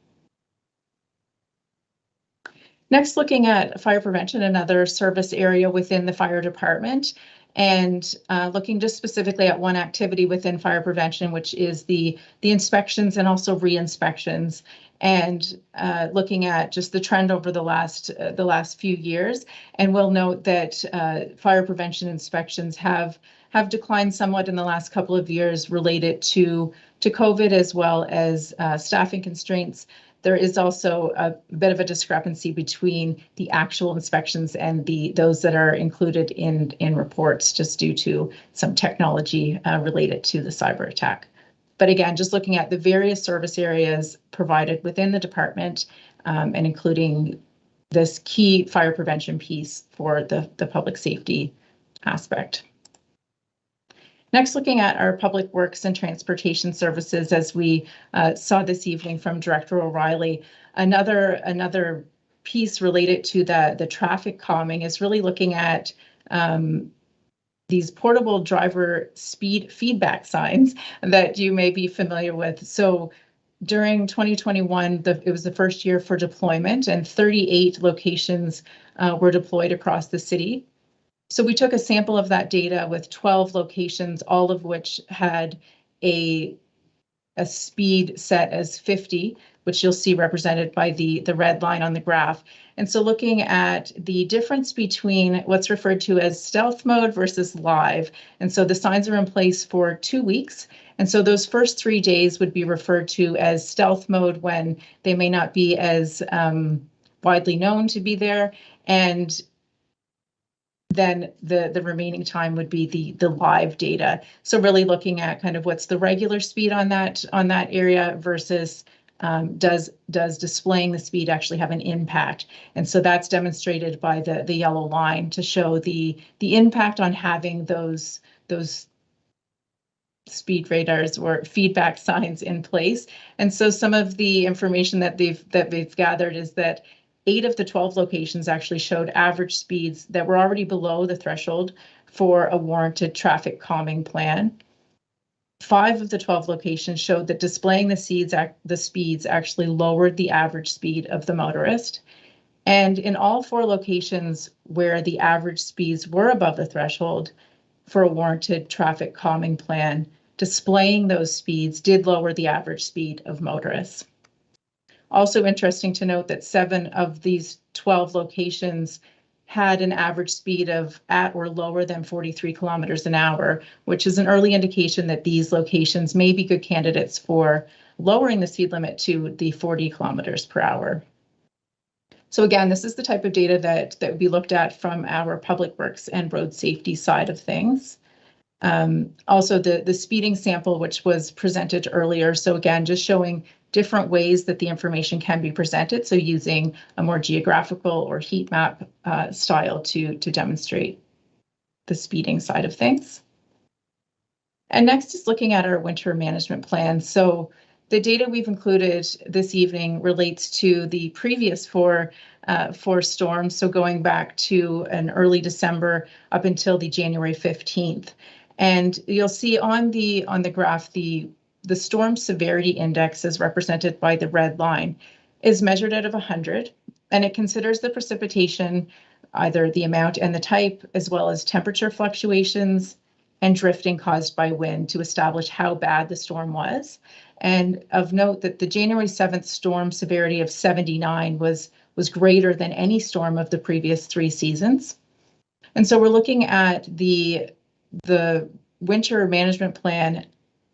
Next, looking at fire prevention, another service area within the fire department, and looking just specifically at one activity within fire prevention, which is the inspections and also re-inspections, and looking at just the trend over the last few years. And we'll note that fire prevention inspections have declined somewhat in the last couple of years related to COVID, as well as staffing constraints. There is also a bit of a discrepancy between the actual inspections and those that are included in reports, just due to some technology related to the cyber attack. But again, just looking at the various service areas provided within the department, and including this key fire prevention piece for the public safety aspect. Next, looking at our public works and transportation services, as we saw this evening from Director O'Reilly, another piece related to the traffic calming is really looking at these portable driver speed feedback signs that you may be familiar with. So during 2021, it was the first year for deployment, and 38 locations were deployed across the city. So we took a sample of that data with 12 locations, all of which had a speed set as 50, which you'll see represented by the red line on the graph. And so looking at the difference between what's referred to as stealth mode versus live. And so the signs are in place for 2 weeks. And so those first 3 days would be referred to as stealth mode, when they may not be as widely known to be there. And then the remaining time would be the live data. So really looking at kind of what's the regular speed on that area versus does displaying the speed actually have an impact? And so that's demonstrated by the yellow line to show the impact on having those speed radars or feedback signs in place. And so some of the information that they've gathered is that 8 of the 12 locations actually showed average speeds that were already below the threshold for a warranted traffic calming plan. 5 of the 12 locations showed that displaying the speeds actually lowered the average speed of the motorist. And in all 4 locations where the average speeds were above the threshold for a warranted traffic calming plan, displaying those speeds did lower the average speed of motorists. Also interesting to note that 7 of these 12 locations had an average speed of at or lower than 43 kilometers an hour, which is an early indication that these locations may be good candidates for lowering the speed limit to the 40 kilometers per hour. So again, this is the type of data that would be looked at from our public works and road safety side of things. Also the speeding sample, which was presented earlier. So again, just showing different ways that the information can be presented. So using a more geographical or heat map style to demonstrate the speeding side of things. And next is looking at our winter management plan. So the data we've included this evening relates to the previous four storms. So going back to an early December up until the January 15th. And you'll see on the graph, the storm severity index, as represented by the red line, is measured out of 100, and it considers the precipitation, either the amount and the type, as well as temperature fluctuations and drifting caused by wind, to establish how bad the storm was. And of note that the January 7th storm severity of 79 was greater than any storm of the previous 3 seasons. And so we're looking at the winter management plan,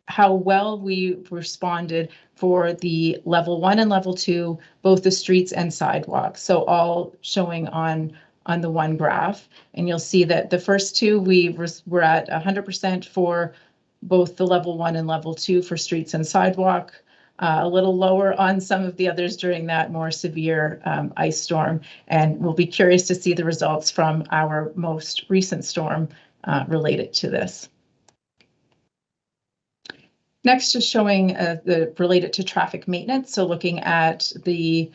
how well we responded for the level 1 and level 2, both the streets and sidewalks. So all showing on the one graph. And you'll see that the first 2, we're at 100% for both the level 1 and level 2 for streets and sidewalk. A little lower on some of the others during that more severe ice storm. And we'll be curious to see the results from our most recent storm related to this. Next is showing the related to traffic maintenance. So looking at the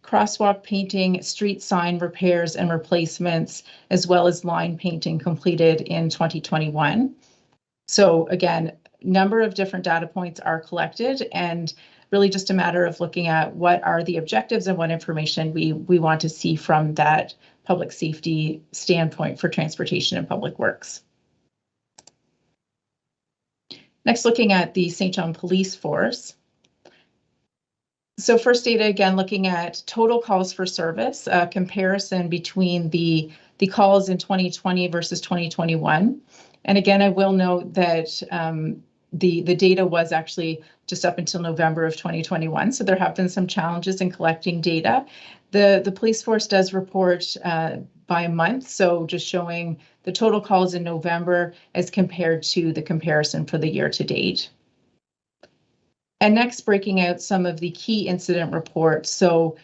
crosswalk painting, street sign repairs and replacements, as well as line painting completed in 2021. So again, number of different data points are collected, and really just a matter of looking at what are the objectives and what information we want to see from that public safety standpoint for transportation and public works. Next, looking at the St. John Police Force. So first data, again, looking at total calls for service, a comparison between the calls in 2020 versus 2021. And again, I will note that the data was actually just up until November of 2021. So there have been some challenges in collecting data. The police force does report by month, so just showing the total calls in November as compared to the comparison for the year to date. And next, breaking out some of the key incident reports. So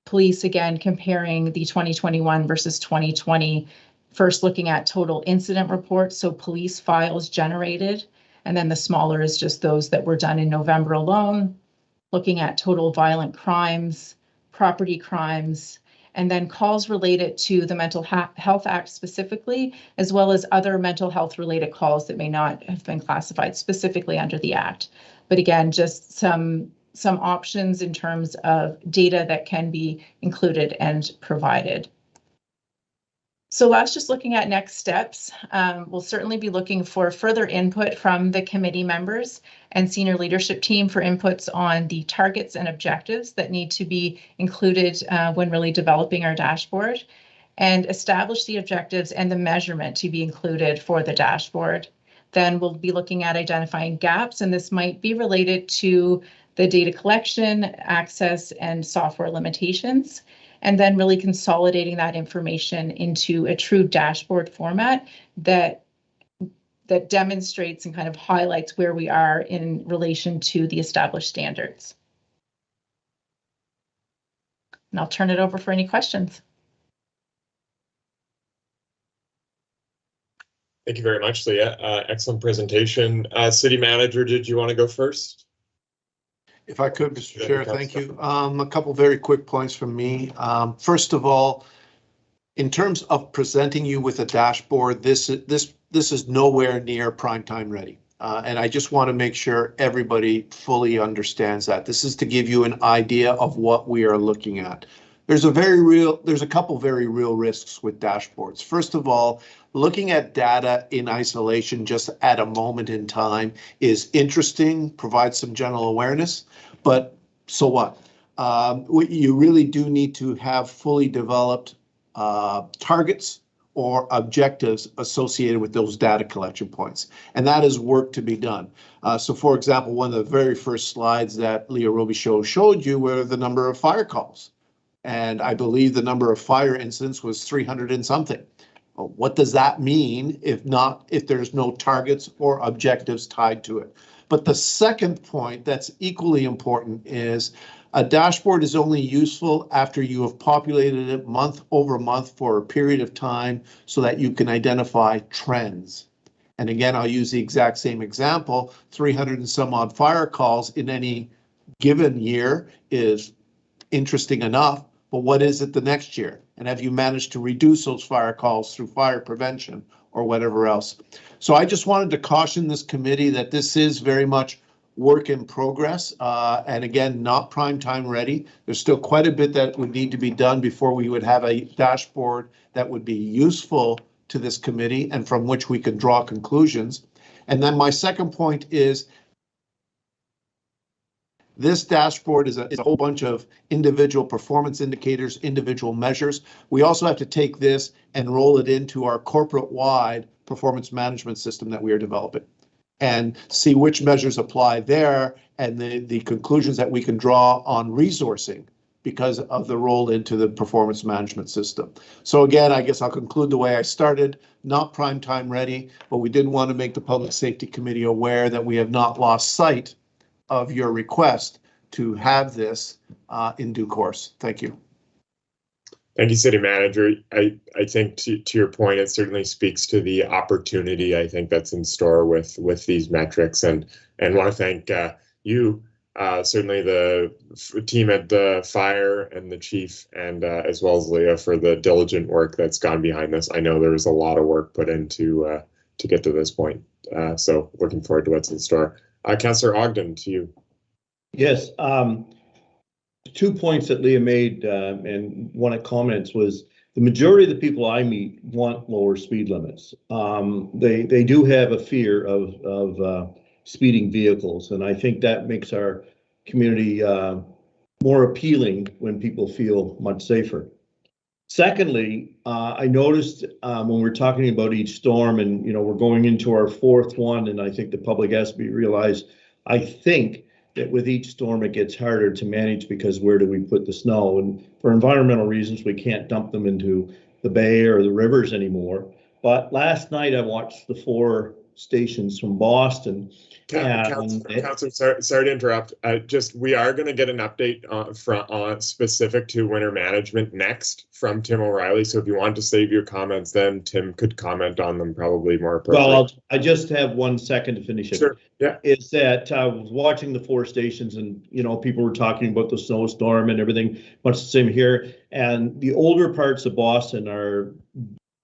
police, again, comparing the 2021 versus 2020, first looking at total incident reports, so police files generated, and then the smaller is just those that were done in November alone, looking at total violent crimes, property crimes, and then calls related to the Mental Health Act specifically, as well as other mental health related calls that may not have been classified specifically under the Act. But again, just some options in terms of data that can be included and provided. So last, just looking at next steps, we'll certainly be looking for further input from the committee members and senior leadership team for inputs on the targets and objectives that need to be included when really developing our dashboard, and establish the objectives and the measurement to be included for the dashboard. Then we'll be looking at identifying gaps, and this might be related to the data collection, access, and software limitations, and then really consolidating that information into a true dashboard format that demonstrates and kind of highlights where we are in relation to the established standards. And I'll turn it over for any questions. Thank you very much, Leah. Excellent presentation. City Manager, did you want to go first? If I could, Mr. Chair, thank you. A couple very quick points from me. First of all, in terms of presenting you with a dashboard, this is nowhere near prime time ready. And I just want to make sure everybody fully understands that. This is to give you an idea of what we are looking at. There's a couple very real risks with dashboards. First of all, looking at data in isolation just at a moment in time is interesting, provides some general awareness, but so what? You really do need to have fully developed targets or objectives associated with those data collection points. And that is work to be done. So for example, one of the very first slides that Leah Robichaud showed you were the number of fire calls. And I believe the number of fire incidents was 300 and something. Well, what does that mean if there's no targets or objectives tied to it? But the second point that's equally important is a dashboard is only useful after you have populated it month over month for a period of time so that you can identify trends. And again, I'll use the exact same example. 300 and some odd fire calls in any given year is interesting enough, but what is it the next year? And have you managed to reduce those fire calls through fire prevention or whatever else? So I just wanted to caution this committee that this is very much work in progress, and again, not prime time ready. There's still quite a bit that would need to be done before we would have a dashboard that would be useful to this committee and from which we can draw conclusions. And then my second point is this dashboard is a whole bunch of individual performance indicators, individual measures. We also have to take this and roll it into our corporate-wide performance management system that we are developing and see which measures apply there and the conclusions that we can draw on resourcing because of the roll into the performance management system. So again, I guess I'll conclude the way I started, not prime time ready, but we did want to make the Public Safety Committee aware that we have not lost sight of your request to have this in due course. Thank you. Thank you, City Manager. I think to your point, it certainly speaks to the opportunity I think that's in store with these metrics, and want to thank you, certainly the team at the fire and the chief, and as well as Leah for the diligent work that's gone behind this. I know there was a lot of work put into to get to this point. So looking forward to what's in store. Councillor Ogden, to you. Yes. 2 points that Leah made, and one of comments was the majority of the people I meet want lower speed limits. They do have a fear of speeding vehicles, and I think that makes our community more appealing when people feel much safer. Secondly, I noticed when we're talking about each storm, and we're going into our 4th one, and I think the public has to be realized, I think that with each storm it gets harder to manage, because where do we put the snow? And for environmental reasons, we can't dump them into the bay or the rivers anymore. But last night I watched the 4 stations from Boston. Councillor, sorry to interrupt. We are going to get an update on specific to winter management next from Tim O'Reilly. So if you want to save your comments, then Tim could comment on them probably more appropriately. Well, I just have 1 second to finish it. Sure. Yeah. Is that I was watching the 4 stations, and people were talking about the snowstorm and everything, much the same here. And the older parts of Boston are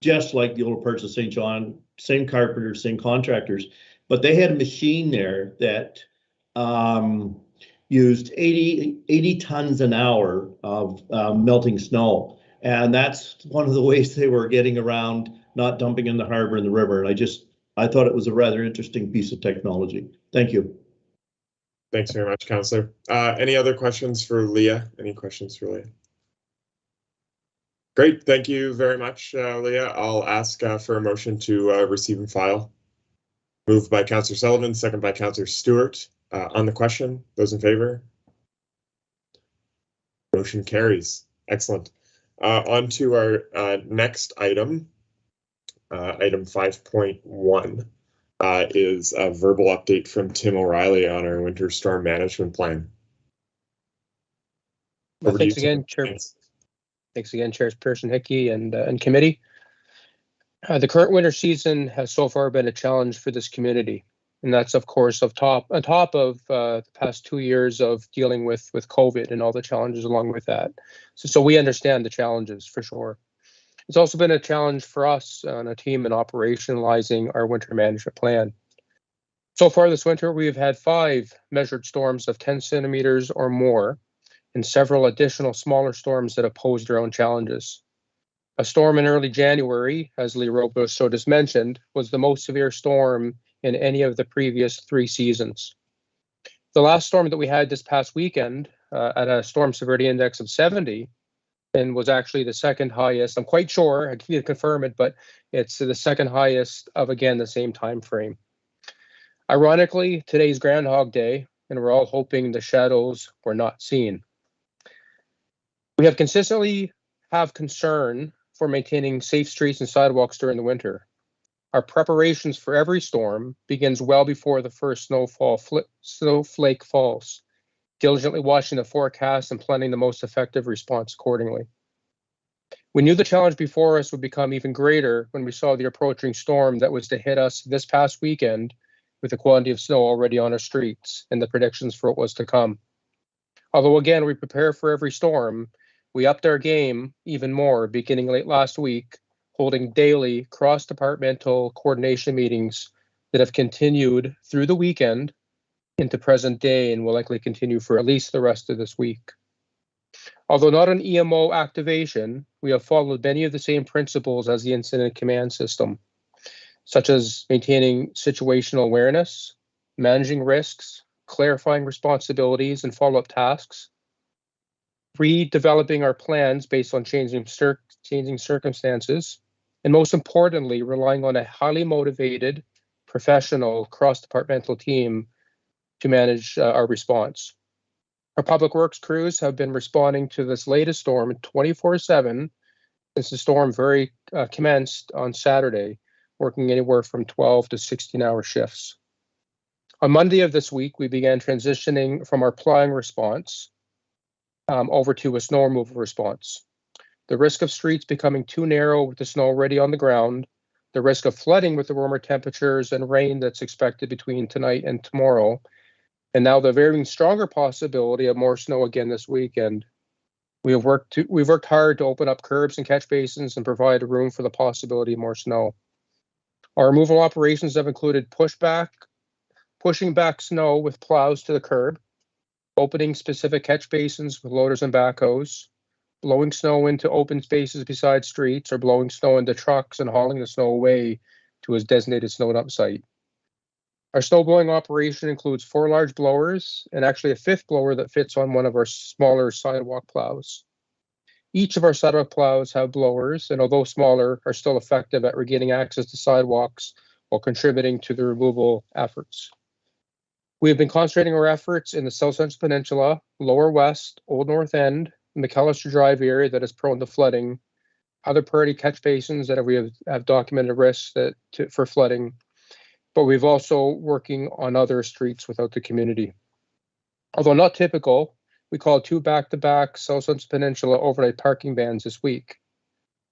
just like the older parts of St. John, same carpenters, same contractors. But they had a machine there that used 80 tons an hour of melting snow. And that's one of the ways they were getting around not dumping in the harbor and the river. And I thought it was a rather interesting piece of technology. Thank you. Thanks very much, Councillor. Any other questions for Leah? Any questions for Leah? Great, thank you very much, Leah. I'll ask for a motion to receive and file. Moved by Councillor Sullivan, second by Councillor Stewart. On the question, those in favor? Motion carries. Excellent. On to our next item. Item 5.1 is a verbal update from Tim O'Reilly on our winter storm management plan. Thanks again, Chairperson Hickey and committee. The current winter season has so far been a challenge for this community, and that's of course on top of the past 2 years of dealing with COVID and all the challenges along with that. So we understand the challenges for sure. It's also been a challenge for us on a team in operationalizing our winter management plan. So far this winter, we've had 5 measured storms of 10 centimeters or more, and several additional smaller storms that have posed their own challenges. A storm in early January, as Lee Robusto just mentioned, was the most severe storm in any of the previous 3 seasons. The last storm that we had this past weekend at a storm severity index of 70 and was actually the second highest. I'm quite sure, I can't confirm it, but it's the second highest of, again, the same time frame. Ironically, today's Groundhog Day, and we're all hoping the shadows were not seen. We have consistently have concern for maintaining safe streets and sidewalks during the winter. Our preparations for every storm begins well before the first snowflake falls, diligently watching the forecast and planning the most effective response accordingly. We knew the challenge before us would become even greater when we saw the approaching storm that was to hit us this past weekend, with the quantity of snow already on our streets and the predictions for what was to come. Although again, we prepare for every storm, we upped our game even more beginning late last week, holding daily cross-departmental coordination meetings that have continued through the weekend into present day and will likely continue for at least the rest of this week. Although not an EMO activation, we have followed many of the same principles as the incident command system, such as maintaining situational awareness, managing risks, clarifying responsibilities and follow-up tasks, redeveloping our plans based on changing circumstances, and most importantly, relying on a highly motivated, professional, cross-departmental team to manage our response. Our public works crews have been responding to this latest storm 24/7 since the storm commenced on Saturday, working anywhere from 12 to 16-hour shifts. On Monday of this week, we began transitioning from our plowing response over to a snow removal response. The risk of streets becoming too narrow with the snow already on the ground, the risk of flooding with the warmer temperatures and rain that's expected between tonight and tomorrow, And now the very stronger possibility of more snow again this weekend. We've worked hard to open up curbs and catch basins and provide room for the possibility of more snow. Our removal operations have included pushing back snow with plows to the curb, opening specific catch basins with loaders and backhoes, blowing snow into open spaces beside streets, or blowing snow into trucks and hauling the snow away to a designated snow dump site. Our snow blowing operation includes 4 large blowers and actually a 5th blower that fits on one of our smaller sidewalk plows. Each of our sidewalk plows have blowers, and although smaller, are still effective at regaining access to sidewalks while contributing to the removal efforts. We have been concentrating our efforts in the South Central Peninsula, Lower West, Old North End, McAllister Drive area that is prone to flooding, other priority catch basins that we have documented risks for flooding, but we've also working on other streets without the community. Although not typical, we called 2 back-to-back South Central Peninsula overnight parking bans this week.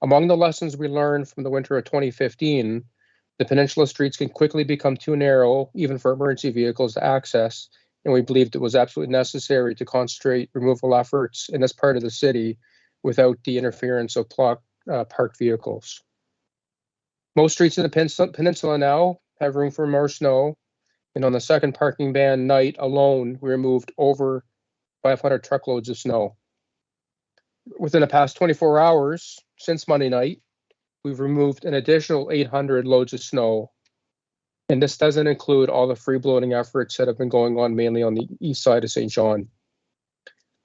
Among the lessons we learned from the winter of 2015, the peninsula streets can quickly become too narrow, even for emergency vehicles to access, and we believed it was absolutely necessary to concentrate removal efforts in this part of the city without the interference of parked vehicles. Most streets in the peninsula now have room for more snow, and on the second parking ban night alone, we removed over 500 truckloads of snow. Within the past 24 hours, since Monday night, we've removed an additional 800 loads of snow. And this doesn't include all the free bloating efforts that have been going on mainly on the east side of St. John.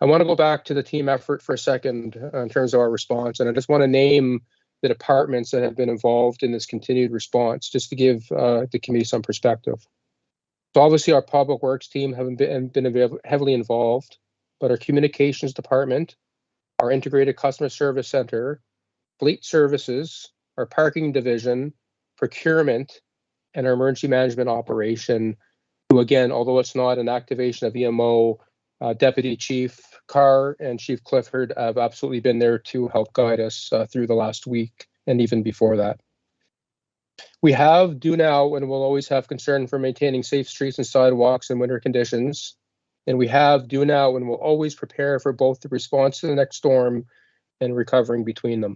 I want to go back to the team effort for a second in terms of our response. And I just want to name the departments that have been involved in this continued response, just to give the committee some perspective. So obviously our public works team have been heavily involved, but our communications department, our integrated customer service center, fleet services, our parking division, procurement, and our emergency management operation, who again, although it's not an activation of EMO, Deputy Chief Carr and Chief Clifford have absolutely been there to help guide us through the last week and even before that. We do now and will always have concern for maintaining safe streets and sidewalks in winter conditions. And we do now and will always prepare for both the response to the next storm and recovering between them.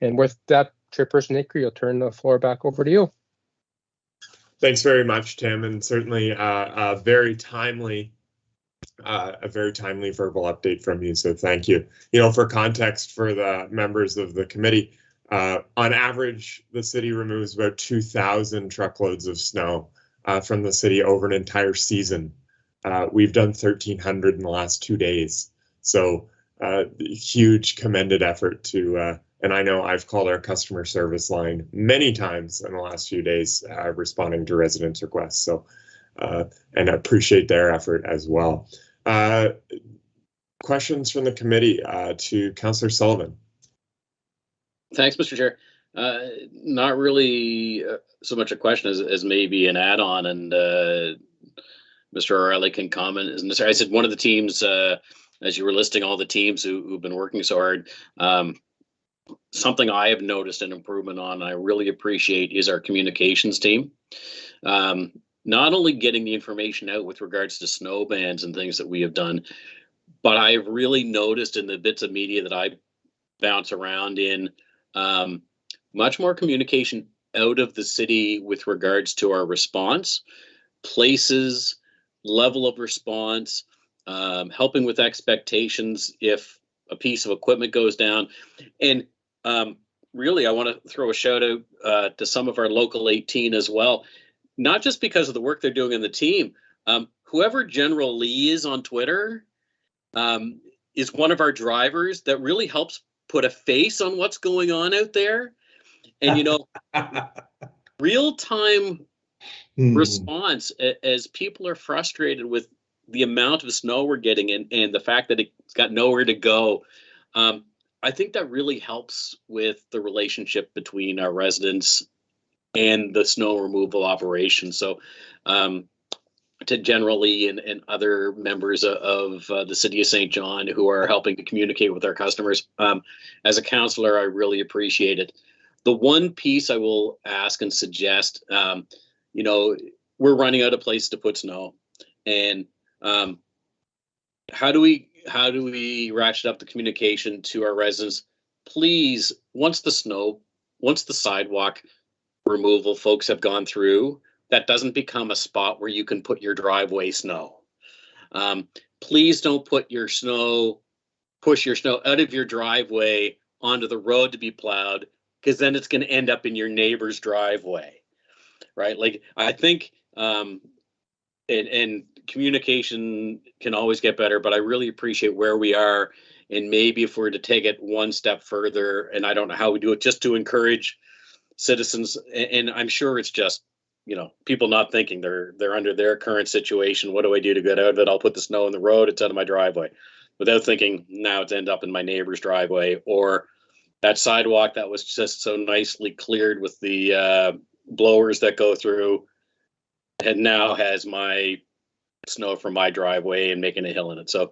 And with that, Chairperson Hickory, I'll turn the floor back over to you. Thanks very much, Tim, and certainly a very timely verbal update from you. So thank you. You know, for context for the members of the committee, on average, the city removes about 2,000 truckloads of snow from the city over an entire season. We've done 1,300 in the last 2 days. So huge commended effort to, and I know I've called our customer service line many times in the last few days responding to residents' requests. So, and I appreciate their effort as well. Questions from the committee to Councillor Sullivan. Thanks, Mr. Chair. Not really so much a question as maybe an add-on, and Mr. O'Reilly can comment. I said one of the teams, as you were listing all the teams who've been working so hard, something I have noticed an improvement on, and I really appreciate, is our communications team. Not only getting the information out with regards to snow bans and things that we have done, but I've really noticed in the bits of media that I bounce around in, much more communication out of the city with regards to our response, places, level of response, helping with expectations if a piece of equipment goes down. And really, I want to throw a shout out to some of our local 18 as well, not just because of the work they're doing in the team. Whoever General Lee is on Twitter is one of our drivers that really helps put a face on what's going on out there. And, you know, real-time response as people are frustrated with the amount of snow we're getting and the fact that it's got nowhere to go. I think that really helps with the relationship between our residents and the snow removal operation. So to General Lee and other members of the City of St. John who are helping to communicate with our customers, as a councillor, I really appreciate it. The one piece I will ask and suggest, you know, we're running out of places to put snow. And How do we ratchet up the communication to our residents? Please, once the sidewalk removal folks have gone through, that doesn't become a spot where you can put your driveway snow. Please don't push your snow out of your driveway onto the road to be plowed, because then it's going to end up in your neighbor's driveway, right? Like, I think, and communication can always get better, but I really appreciate where we are. And maybe if we're to take it one step further, and I don't know how we do it, just to encourage citizens, and I'm sure it's just, people not thinking they're under their current situation. What do I do to get out of it? I'll put the snow in the road, it's out of my driveway, without thinking now it's end up in my neighbor's driveway, or that sidewalk that was just so nicely cleared with the blowers that go through, and now has my snow from my driveway and making a hill in it. So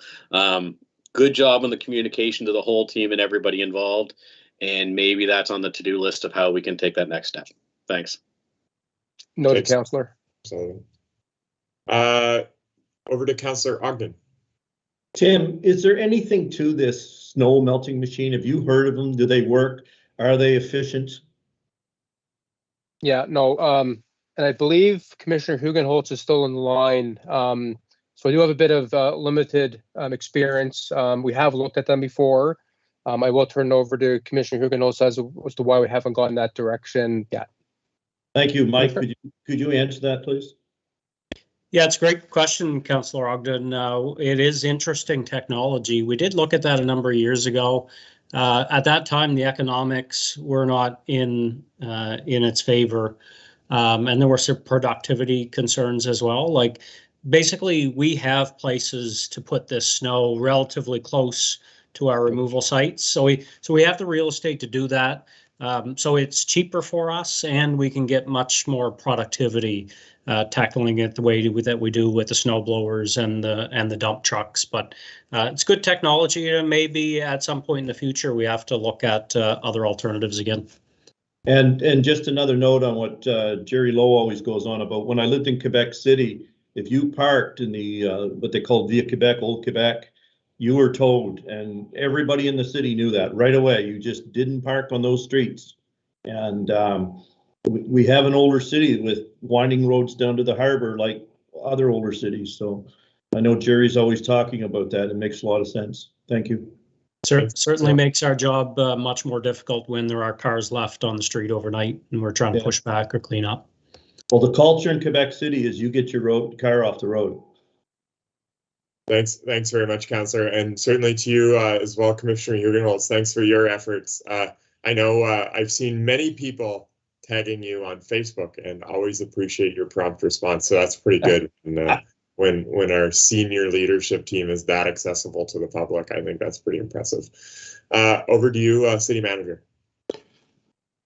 good job on the communication to the whole team and everybody involved. And maybe that's on the to-do list of how we can take that next step. Thanks. Noted, Councillor. So, over to Councillor Ogden. Tim, is there anything to this snow melting machine? Have you heard of them? Do they work? Are they efficient? Yeah, no, and I believe Commissioner Hugenholtz is still on the line. So I do have a bit of limited experience. We have looked at them before. I will turn it over to Commissioner Hugenholtz as to why we haven't gone that direction yet. Thank you, Mike. Could you answer that, please? Yeah, it's a great question, Councillor Ogden. It is interesting technology. We did look at that a number of years ago. At that time, the economics were not in its favor, and there were some productivity concerns as well. Like, basically, we have places to put this snow relatively close to our removal sites, so we have the real estate to do that. So it's cheaper for us, and we can get much more productivity tackling it the way that we do with the snow blowers and the dump trucks. But it's good technology, and maybe at some point in the future we have to look at other alternatives again. And just another note on what Jerry Lowe always goes on about. When I lived in Quebec City, if you parked in the what they call Via Quebec, Old Quebec, you were towed, and everybody in the city knew that right away. You just didn't park on those streets. And we have an older city with winding roads down to the harbor like other older cities. So I know Jerry's always talking about that. It makes a lot of sense. Thank you. Certainly makes our job much more difficult when there are cars left on the street overnight and we're trying to push back or clean up. Well, the culture in Quebec City is you get your car off the road. Thanks very much, Councillor, and certainly to you as well, Commissioner Hugenholtz. Thanks for your efforts. I know I've seen many people tagging you on Facebook, and always appreciate your prompt response. So that's pretty good. When our senior leadership team is that accessible to the public, I think that's pretty impressive. Over to you, City Manager.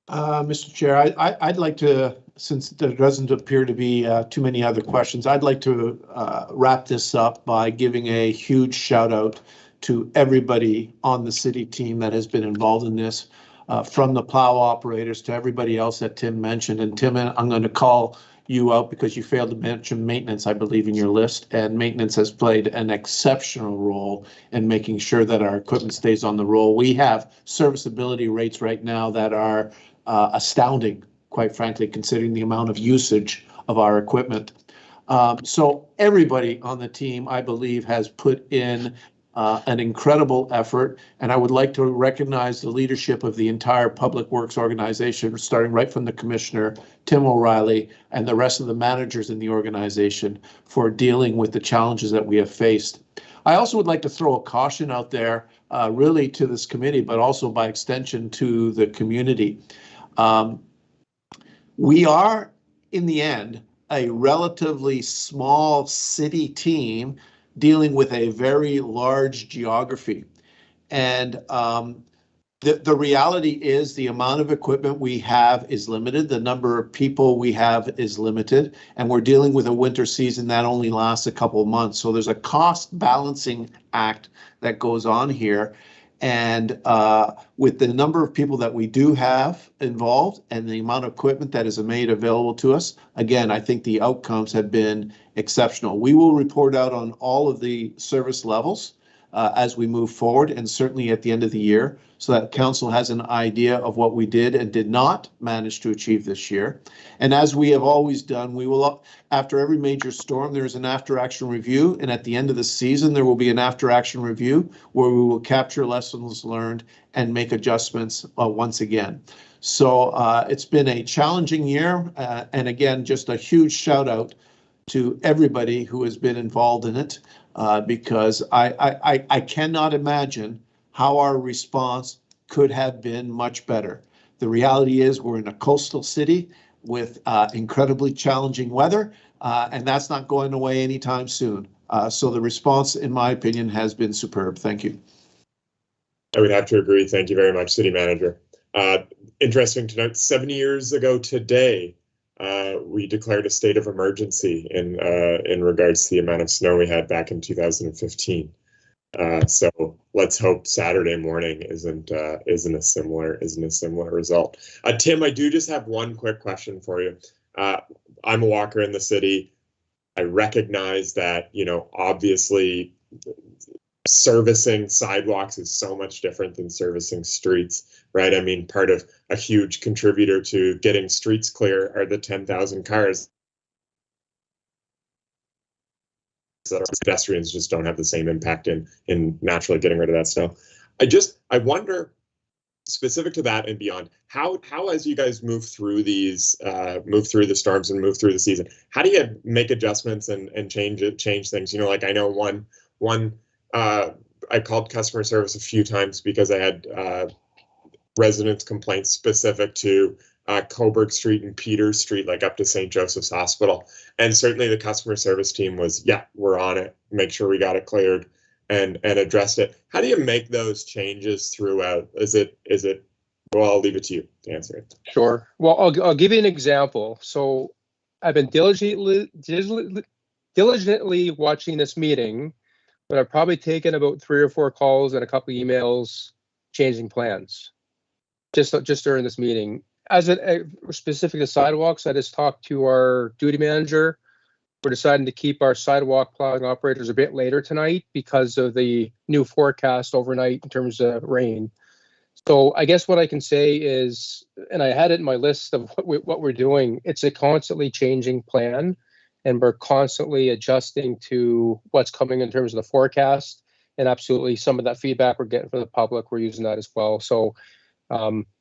Mr. Chair, I'd like to, since there doesn't appear to be too many other questions, I'd like to wrap this up by giving a huge shout out to everybody on the city team that has been involved in this, from the plow operators to everybody else that Tim mentioned. And Tim, I'm going to call you out because you failed to mention maintenance, I believe, in your list, and maintenance has played an exceptional role in making sure that our equipment stays on the roll. We have serviceability rates right now that are astounding, quite frankly, considering the amount of usage of our equipment. So everybody on the team, I believe, has put in an incredible effort, and I would like to recognize the leadership of the entire Public Works organization, starting right from the Commissioner, Tim O'Reilly, and the rest of the managers in the organization for dealing with the challenges that we have faced. I also would like to throw a caution out there, really to this committee, but also by extension to the community. We are, in the end, a relatively small city team dealing with a very large geography. And the reality is the amount of equipment we have is limited. The number of people we have is limited. And we're dealing with a winter season that only lasts a couple of months. So there's a cost balancing act that goes on here. And with the number of people that we do have involved and the amount of equipment that is made available to us, again, I think the outcomes have been exceptional. We will report out on all of the service levels as we move forward, and certainly at the end of the year, so that council has an idea of what we did and did not manage to achieve this year. And as we have always done, we will, after every major storm, there's an after-action review, and at the end of the season, there will be an after-action review where we will capture lessons learned and make adjustments once again. So it's been a challenging year, and again, just a huge shout out to everybody who has been involved in it, because I cannot imagine how our response could have been much better. The reality is we're in a coastal city with incredibly challenging weather, and that's not going away anytime soon. So the response, in my opinion, has been superb. Thank you. I would have to agree. Thank you very much, City Manager. Interesting to note, 7 years ago today, we declared a state of emergency in regards to the amount of snow we had back in 2015. So let's hope Saturday morning isn't a similar result. Tim, I do just have one quick question for you. I'm a walker in the city. I recognize that, obviously servicing sidewalks is so much different than servicing streets, right? I mean, part of a huge contributor to getting streets clear are the 10,000 cars that pedestrians just don't have the same impact in naturally getting rid of that snow. I wonder, specific to that and beyond, how as you guys move through these, move through the storms and move through the season, how do you make adjustments and change things? Like I know one I called customer service a few times because I had residents' complaints specific to Coburg Street and Peters Street, like up to St. Joseph's Hospital. And certainly the customer service team was, yeah, we're on it, make sure we got it cleared and addressed it. How do you make those changes throughout? Well, I'll leave it to you to answer it. Sure. Well, I'll give you an example. So I've been diligently watching this meeting, but I've probably taken about 3 or 4 calls and a couple of emails changing plans just during this meeting. As it specific to sidewalks, I just talked to our duty manager. We're deciding to keep our sidewalk plowing operators a bit later tonight because of the new forecast overnight in terms of rain. So I guess what I can say is, and I had it in my list of what we're doing, it's a constantly changing plan, and we're constantly adjusting to what's coming in terms of the forecast. And absolutely some of that feedback we're getting from the public, we're using that as well. So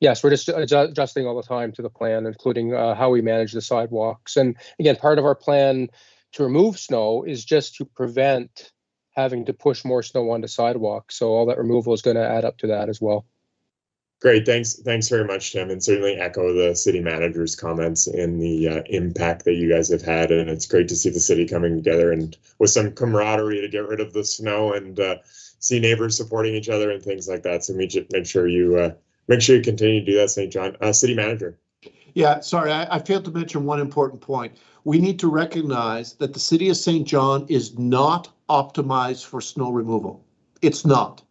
yes, we're just adjusting all the time to the plan, including how we manage the sidewalks. And again, part of our plan to remove snow is just to prevent having to push more snow onto sidewalks. So all that removal is going to add up to that as well. Great, thanks very much, Tim, and certainly echo the city manager's comments in the impact that you guys have had. And it's great to see the city coming together and with some camaraderie to get rid of the snow and see neighbors supporting each other and things like that. So make sure you continue to do that, St. John. City manager. Yeah, sorry, I failed to mention one important point. We need to recognize that the city of St. John is not optimized for snow removal. It's not.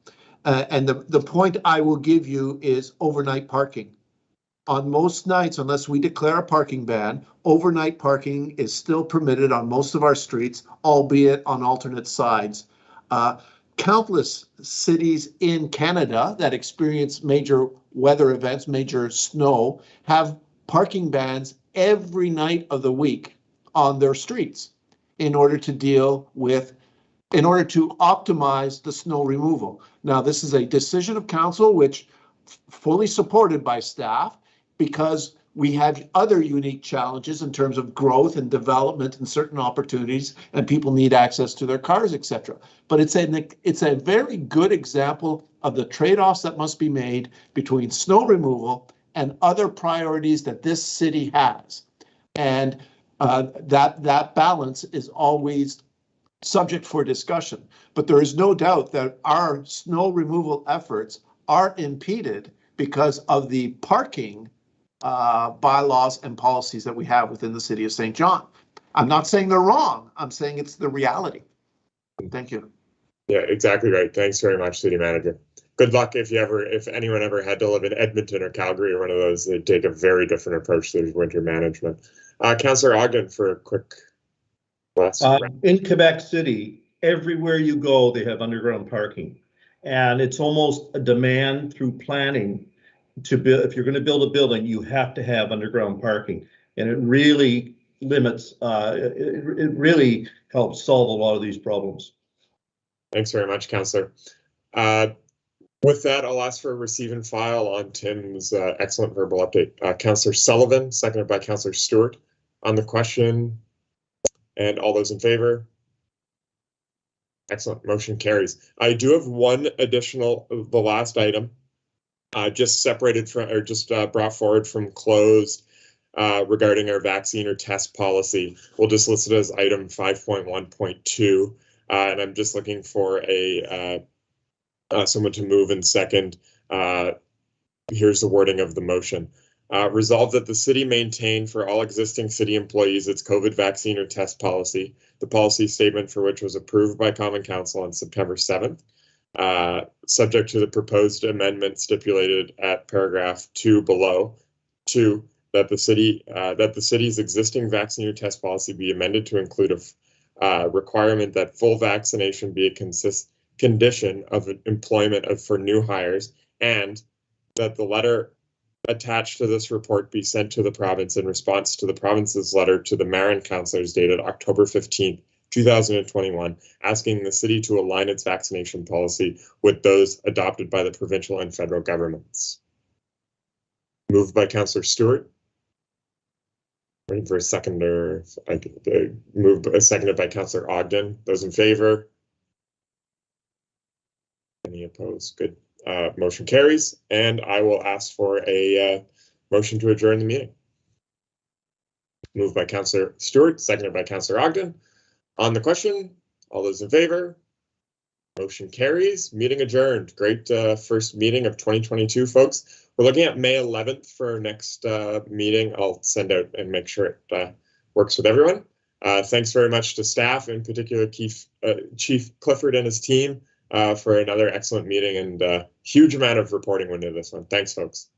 And the point I will give you is overnight parking. On most nights, unless we declare a parking ban, overnight parking is still permitted on most of our streets, albeit on alternate sides. Countless cities in Canada that experience major weather events, major snow, have parking bans every night of the week on their streets in order to optimize the snow removal. Now, this is a decision of council, which fully supported by staff, because we have other unique challenges in terms of growth and development and certain opportunities, and people need access to their cars, etc. But it's a very good example of the trade-offs that must be made between snow removal and other priorities that this city has. And that balance is always subject for discussion. But there is no doubt that our snow removal efforts are impeded because of the parking bylaws and policies that we have within the city of St. John. I'm not saying they're wrong. I'm saying it's the reality. Thank you. Yeah, exactly right. Thanks very much, City Manager. good luck if anyone ever had to live in Edmonton or Calgary or one of those. They take a very different approach to winter management. Councillor Ogden for a quick last round. In Quebec City, everywhere you go, they have underground parking, and it's almost a demand through planning to build. If you're going to build a building, you have to have underground parking, and it really limits. It really helps solve a lot of these problems. Thanks very much, Councillor. With that, I'll ask for a receive and file on Tim's excellent verbal update. Councillor Sullivan, seconded by Councillor Stewart, on the question. And all those in favor? Excellent, motion carries. I do have one additional, the last item, just separated from, or just brought forward from closed regarding our vaccine or test policy. We'll just list it as item 5.1.2, and I'm just looking for someone to move and second. Here's the wording of the motion. Resolved that the city maintain for all existing city employees its COVID vaccine or test policy, the policy statement for which was approved by Common Council on September 7th, subject to the proposed amendment stipulated at paragraph 2 below. 2, that the city's existing vaccine or test policy be amended to include a requirement that full vaccination be a condition of employment for new hires, and that the letter attached to this report be sent to the province in response to the province's letter to the Marin councillors dated October 15th, 2021, asking the city to align its vaccination policy with those adopted by the provincial and federal governments. Moved by Councillor Stewart. Waiting for a seconder. Seconded by Councillor Ogden. Those in favor? Any opposed? Good. Motion carries, and I will ask for a motion to adjourn the meeting. Moved by Councillor Stewart, seconded by Councillor Ogden. On the question, all those in favor? Motion carries. Meeting adjourned. Great first meeting of 2022, folks. We're looking at May 11th for our next meeting. I'll send out and make sure it works with everyone. Thanks very much to staff, in particular Chief Clifford and his team, for another excellent meeting, and huge amount of reporting went into this one. Thanks, folks.